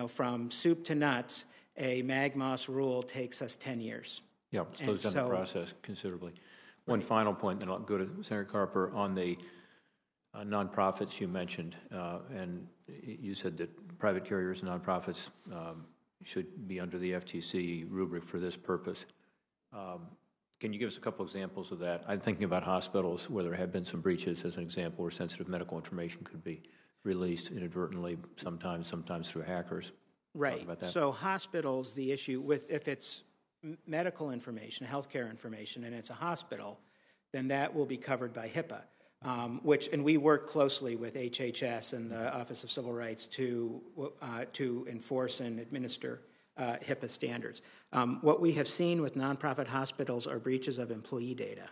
from soup to nuts, a MAG-Moss rule takes us 10 years. Yeah, it slows down the process considerably. One final point, then I'll go to Senator Carper on the nonprofits you mentioned, and you said that private carriers and nonprofits should be under the FTC rubric for this purpose. Can you give us a couple examples of that? I'm thinking about hospitals where there have been some breaches, as an example, where sensitive medical information could be released inadvertently, sometimes through hackers. Right. So hospitals, the issue with, if it's medical information, healthcare information, and it's a hospital, then that will be covered by HIPAA. And we work closely with HHS and the Office of Civil Rights to enforce and administer HIPAA standards. What we have seen with nonprofit hospitals are breaches of employee data,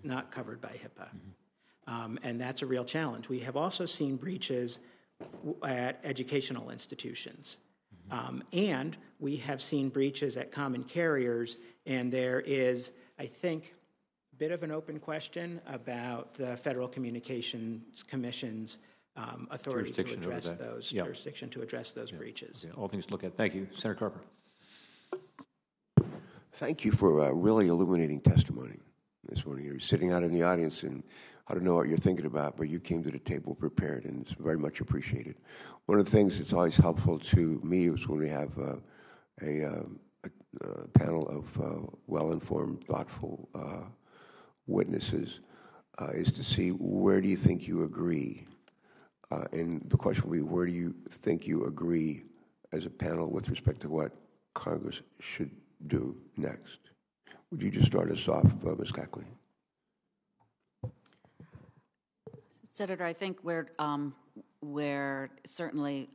not covered by HIPAA. And that's a real challenge. We have also seen breaches at educational institutions. And we have seen breaches at common carriers, and there is, I think, bit of an open question about the Federal Communications Commission's authority to address those, jurisdiction to address those breaches. All things to look at. Thank you. Senator Carper. Thank you for really illuminating testimony this morning. You're sitting out in the audience, and I don't know what you're thinking about, but you came to the table prepared, and it's very much appreciated. One of the things that's always helpful to me is when we have a panel of well-informed, thoughtful witnesses, is to see where do you think you agree, and the question will be, where do you think you agree as a panel with respect to what Congress should do next? Would you just start us off, Ms. Cackley? Senator, I think where certainly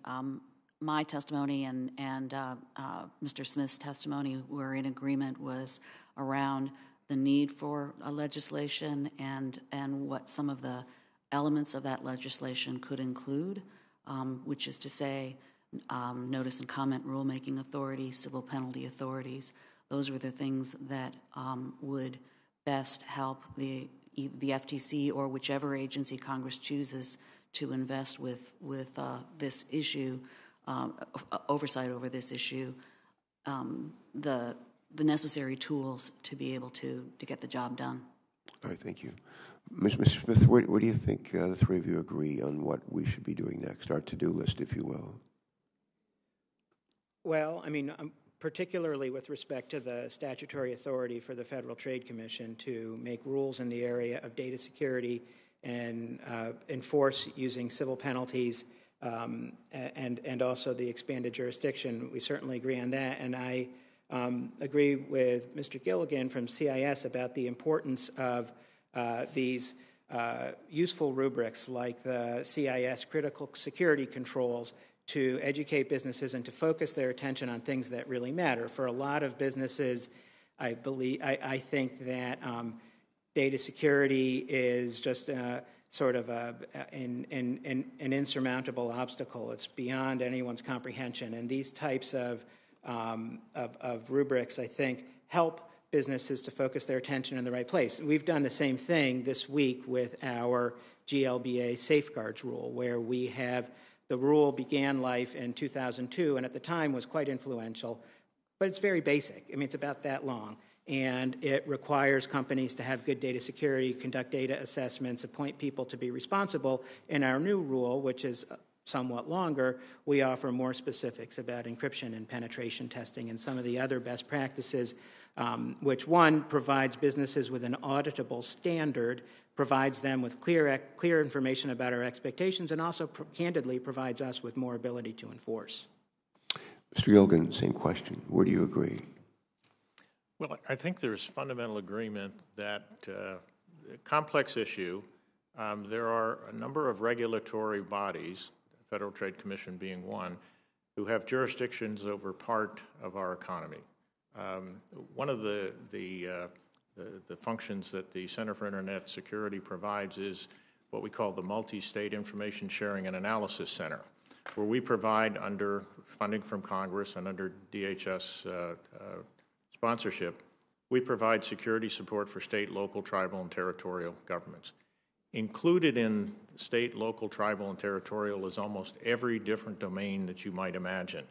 my testimony and Mr. Smith's testimony were in agreement was around the need for a legislation and what some of the elements of that legislation could include, which is to say notice and comment rulemaking authorities, civil penalty authorities. Those were the things that would best help the FTC or whichever agency Congress chooses to invest with this issue, oversight over this issue, the necessary tools to be able to get the job done. All right, thank you. Mr. Smith, where do you think the three of you agree on what we should be doing next, our to-do list, if you will? Well, I mean, particularly with respect to the statutory authority for the Federal Trade Commission to make rules in the area of data security and enforce using civil penalties and also the expanded jurisdiction, we certainly agree on that. And I agree with Mr. Gilligan from CIS about the importance of these useful rubrics like the CIS critical security controls to educate businesses and to focus their attention on things that really matter. For a lot of businesses, I think that data security is just sort of an insurmountable obstacle. It's beyond anyone's comprehension. And these types of rubrics, I think, help businesses to focus their attention in the right place. We've done the same thing this week with our GLBA safeguards rule, where we have the rule began life in 2002 and at the time was quite influential, but it's very basic. I mean, it's about that long. And it requires companies to have good data security, conduct data assessments, appoint people to be responsible. In our new rule, which is somewhat longer, we offer more specifics about encryption and penetration testing and some of the other best practices, which one provides businesses with an auditable standard, provides them with clear information about our expectations, and also candidly provides us with more ability to enforce. Mr. Gilligan, same question. Where do you agree? Well, I think there's fundamental agreement that complex issue. There are a number of regulatory bodies, Federal Trade Commission being one, who have jurisdictions over part of our economy. One of the functions that the Center for Internet Security provides is what we call the Multi-State Information Sharing and Analysis Center, where we provide, under funding from Congress and under DHS sponsorship, we provide security support for state, local, tribal, and territorial governments. Included in state, local, tribal, and territorial is almost every different domain that you might imagine.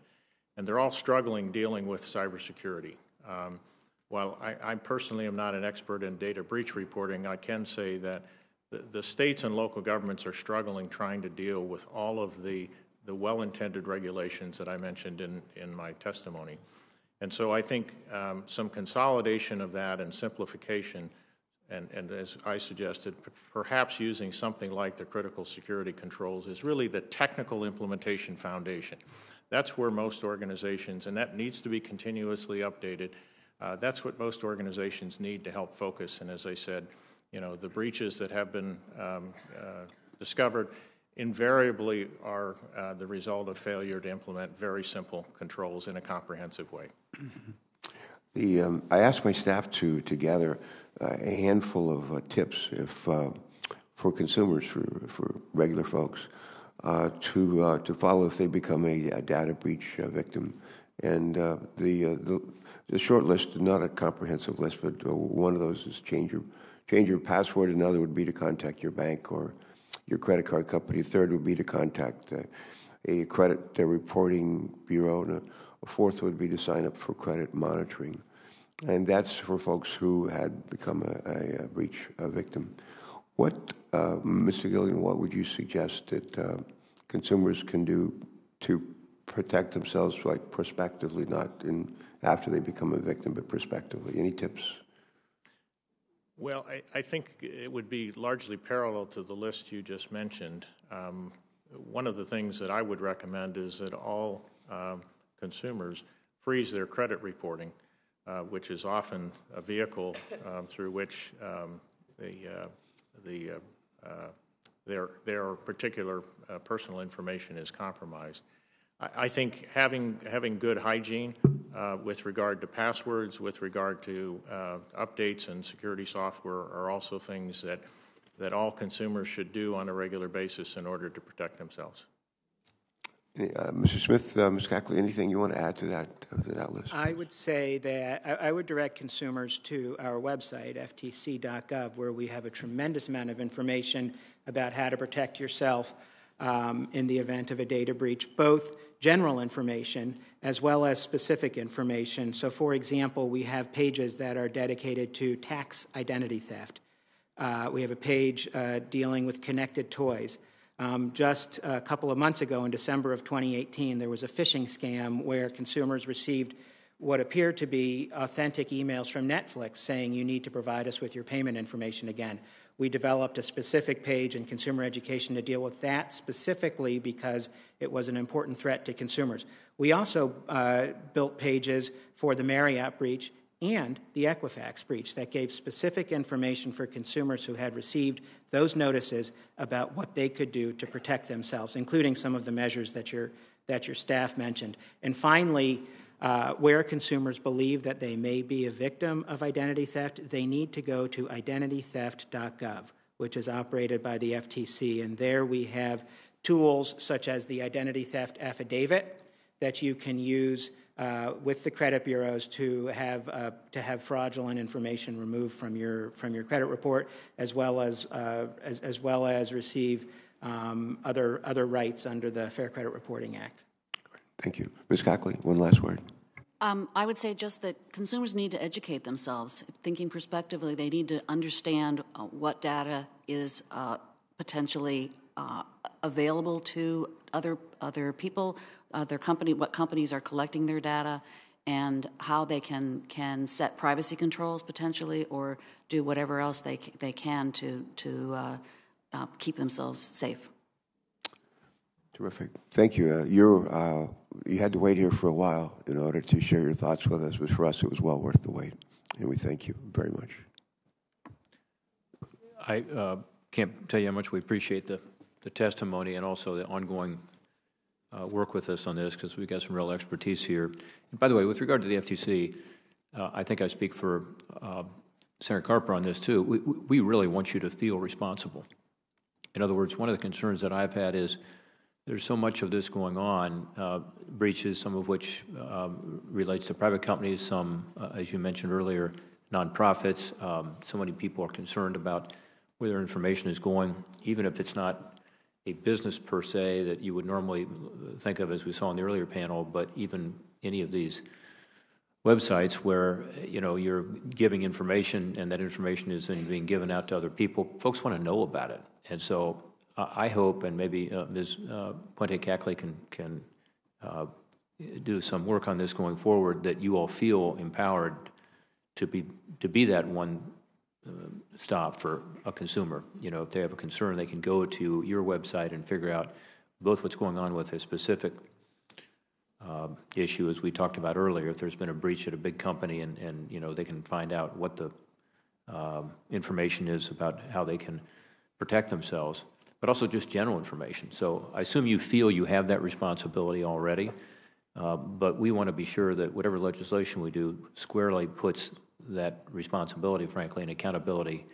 And they're all struggling dealing with cybersecurity. While I personally am not an expert in data breach reporting, I can say that the states and local governments are struggling trying to deal with all of the well-intended regulations that I mentioned in my testimony. And so I think some consolidation of that and simplification, and as I suggested, perhaps using something like the critical security controls is really the technical implementation foundation. That's where most organizations, and that needs to be continuously updated, that's what most organizations need to help focus. And as I said, you know, the breaches that have been discovered invariably are the result of failure to implement very simple controls in a comprehensive way. I asked my staff to gather a handful of tips for consumers, for regular folks, to follow if they become a data breach victim. And the short list is not a comprehensive list, but one of those is change your password. Another would be to contact your bank or your credit card company. A third would be to contact a credit reporting bureau. And a fourth would be to sign up for credit monitoring. And that's for folks who had become a breach victim. What, Mr. Gilligan, what would you suggest that consumers can do to protect themselves, like prospectively, not after they become a victim, but prospectively? Any tips? Well, I think it would be largely parallel to the list you just mentioned. One of the things that I would recommend is that all consumers freeze their credit reporting, which is often a vehicle through which their particular personal information is compromised. I think having good hygiene with regard to passwords, with regard to updates and security software are also things that all consumers should do on a regular basis in order to protect themselves. Mr. Smith, Ms. Cackley, anything you want to add to that list? I would say that I would direct consumers to our website, ftc.gov, where we have a tremendous amount of information about how to protect yourself in the event of a data breach, both general information as well as specific information. So, for example, we have pages that are dedicated to tax identity theft. We have a page dealing with connected toys. Just a couple of months ago, in December of 2018, there was a phishing scam where consumers received what appeared to be authentic emails from Netflix saying you need to provide us with your payment information again. We developed a specific page in consumer education to deal with that specifically because it was an important threat to consumers. We also built pages for the Marriott breach and the Equifax breach that gave specific information for consumers who had received those notices about what they could do to protect themselves, including some of the measures that your staff mentioned. And finally, where consumers believe that they may be a victim of identity theft, they need to go to identitytheft.gov, which is operated by the FTC. And there we have tools such as the identity theft affidavit that you can use with the credit bureaus to have fraudulent information removed from your credit report, as well as receive other rights under the Fair Credit Reporting Act. Thank you. Ms. Cackley, one last word. I would say just that consumers need to educate themselves. Thinking prospectively, they need to understand what data is potentially available to other people, what companies are collecting their data, and how they can set privacy controls potentially, or do whatever else they can to keep themselves safe. Terrific. Thank you. You had to wait here for a while in order to share your thoughts with us, but for us it was well worth the wait, and we thank you very much. I can't tell you how much we appreciate the testimony and also the ongoing work with us on this, because we've got some real expertise here. And by the way, with regard to the FTC, I think I speak for Senator Carper on this too. We really want you to feel responsible. In other words, one of the concerns that I've had is there's so much of this going on, breaches, some of which relates to private companies, some, as you mentioned earlier, nonprofits. So many people are concerned about where their information is going, even if it's not a business per se that you would normally think of, as we saw in the earlier panel, but even any of these websites where you're giving information and that information is then being given out to other people. Folks want to know about it, and so I hope, and maybe Ms. Puente-Cackley can do some work on this going forward, that you all feel empowered to be that one stop for a consumer. If they have a concern, they can go to your website and figure out both what's going on with a specific issue, as we talked about earlier. If there's been a breach at a big company, and they can find out what the information is about how they can protect themselves, but also just general information. So I assume you feel you have that responsibility already, but we want to be sure that whatever legislation we do squarely puts that responsibility, frankly, and accountability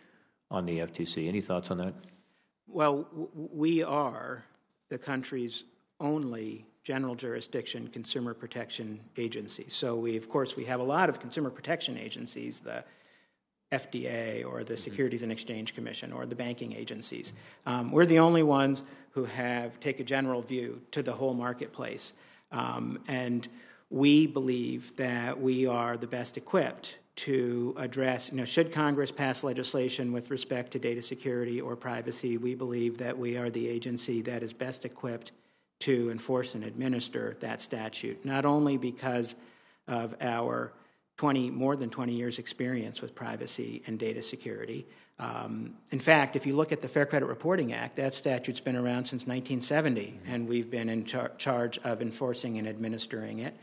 on the FTC. Any thoughts on that? Well, we are the country's only general jurisdiction consumer protection agency. So we have a lot of consumer protection agencies, the FDA or the Securities and Exchange Commission or the banking agencies. We're the only ones who take a general view to the whole marketplace. And we believe that we are the best equipped to address, should Congress pass legislation with respect to data security or privacy, we believe that we are the agency that is best equipped to enforce and administer that statute, not only because of our more than 20 years experience with privacy and data security. In fact, if you look at the Fair Credit Reporting Act, that statute's been around since 1970, and we've been in charge of enforcing and administering it.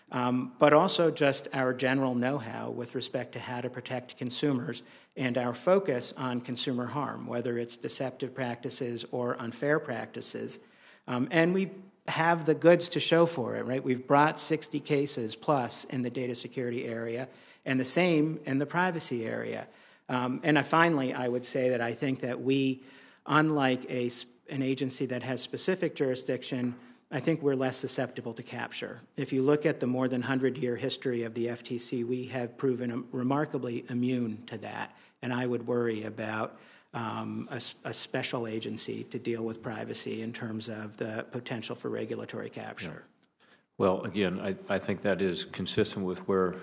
But also just our general know-how with respect to how to protect consumers and our focus on consumer harm, whether it's deceptive practices or unfair practices. And we have the goods to show for it, right? We've brought 60 cases plus in the data security area and the same in the privacy area. And finally, I would say that I think that we, unlike an agency that has specific jurisdiction I think we're less susceptible to capture. If you look at the more than 100-year history of the FTC, we have proven remarkably immune to that, and I would worry about a special agency to deal with privacy in terms of the potential for regulatory capture. Yeah. Well, again, I think that is consistent with where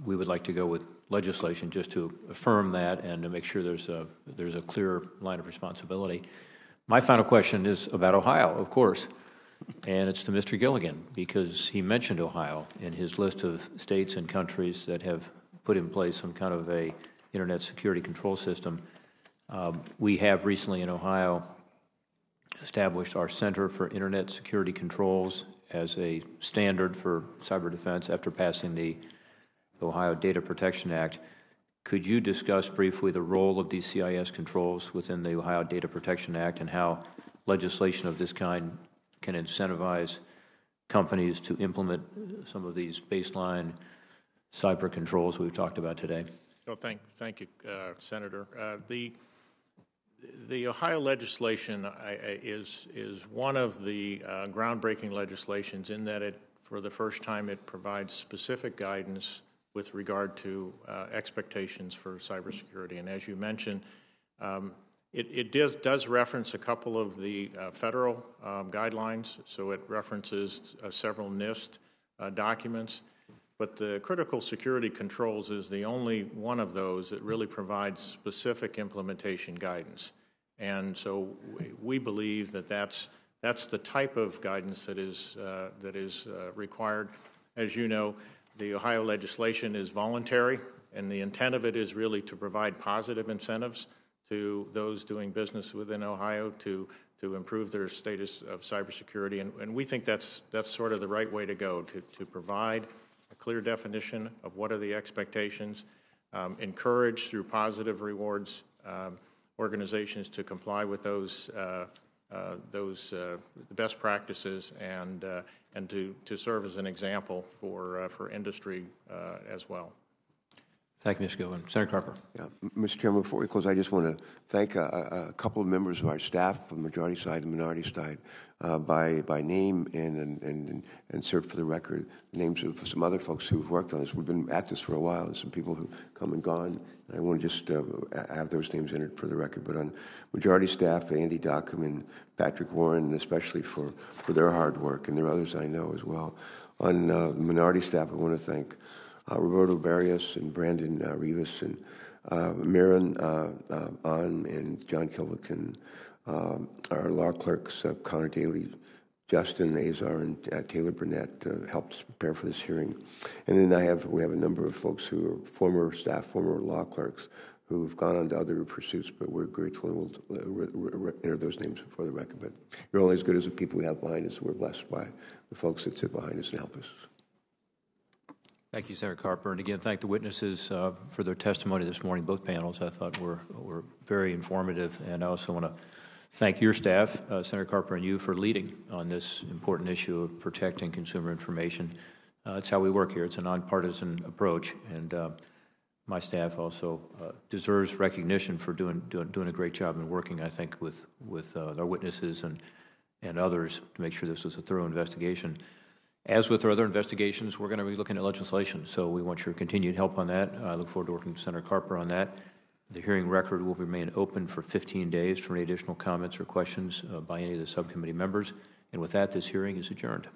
we would like to go with legislation, just to affirm that and to make sure there's a clear line of responsibility. My final question is about Ohio, of course, and it's to Mr. Gilligan, because he mentioned Ohio in his list of states and countries that have put in place some kind of a internet security control system. We have recently in Ohio established our Center for Internet Security Controls as a standard for cyber defense after passing the Ohio Data Protection Act. Could you discuss briefly the role of these CIS controls within the Ohio Data Protection Act and how legislation of this kind can incentivize companies to implement some of these baseline cyber controls we've talked about today? Well, thank you, Senator. The Ohio legislation is one of the groundbreaking legislations in that for the first time, it provides specific guidance with regard to expectations for cybersecurity. And as you mentioned, it does reference a couple of the federal guidelines, so it references several NIST documents. But the critical security controls is the only one of those that really provides specific implementation guidance. And so we believe that that's the type of guidance that is required. As you know, the Ohio legislation is voluntary, and the intent of it is really to provide positive incentives to those doing business within Ohio to improve their status of cybersecurity. And we think that's sort of the right way to go, to provide a clear definition of what are the expectations, encourage through positive rewards organizations to comply with those best practices and to serve as an example for industry as well. Thank you, Mr. Gilligan. Senator Carper. Yeah. Mr. Chairman, before we close, I just want to thank a couple of members of our staff from the majority side and minority side by name and insert for the record the names of some other folks who've worked on this. We've been at this for a while, and some people who've come and gone. And I want to just have those names entered for the record. But on majority staff, Andy Dockham and Patrick Warren, especially for their hard work, and there are others I know as well. On minority staff, I want to thank Roberto Barrios and Brandon Rivas and Marin Arne and John Killican, our law clerks, Connor Daly, Justin Azar, and Taylor Burnett helped us prepare for this hearing. And then we have a number of folks who are former staff, former law clerks, who've gone on to other pursuits, but we're grateful and we'll enter those names for the record. But you're only as good as the people we have behind us. We're blessed by the folks that sit behind us and help us. Thank you, Senator Carper. And again, thank the witnesses for their testimony this morning. Both panels, I thought, were very informative. And I also want to thank your staff, Senator Carper and you, for leading on this important issue of protecting consumer information. It's how we work here. It's a nonpartisan approach. And my staff also deserves recognition for doing a great job and working, I think, with our witnesses and others to make sure this was a thorough investigation. As with our other investigations, we're going to be looking at legislation, so we want your continued help on that. I look forward to working with Senator Carper on that. The hearing record will remain open for 15 days for any additional comments or questions by any of the subcommittee members. And with that, this hearing is adjourned.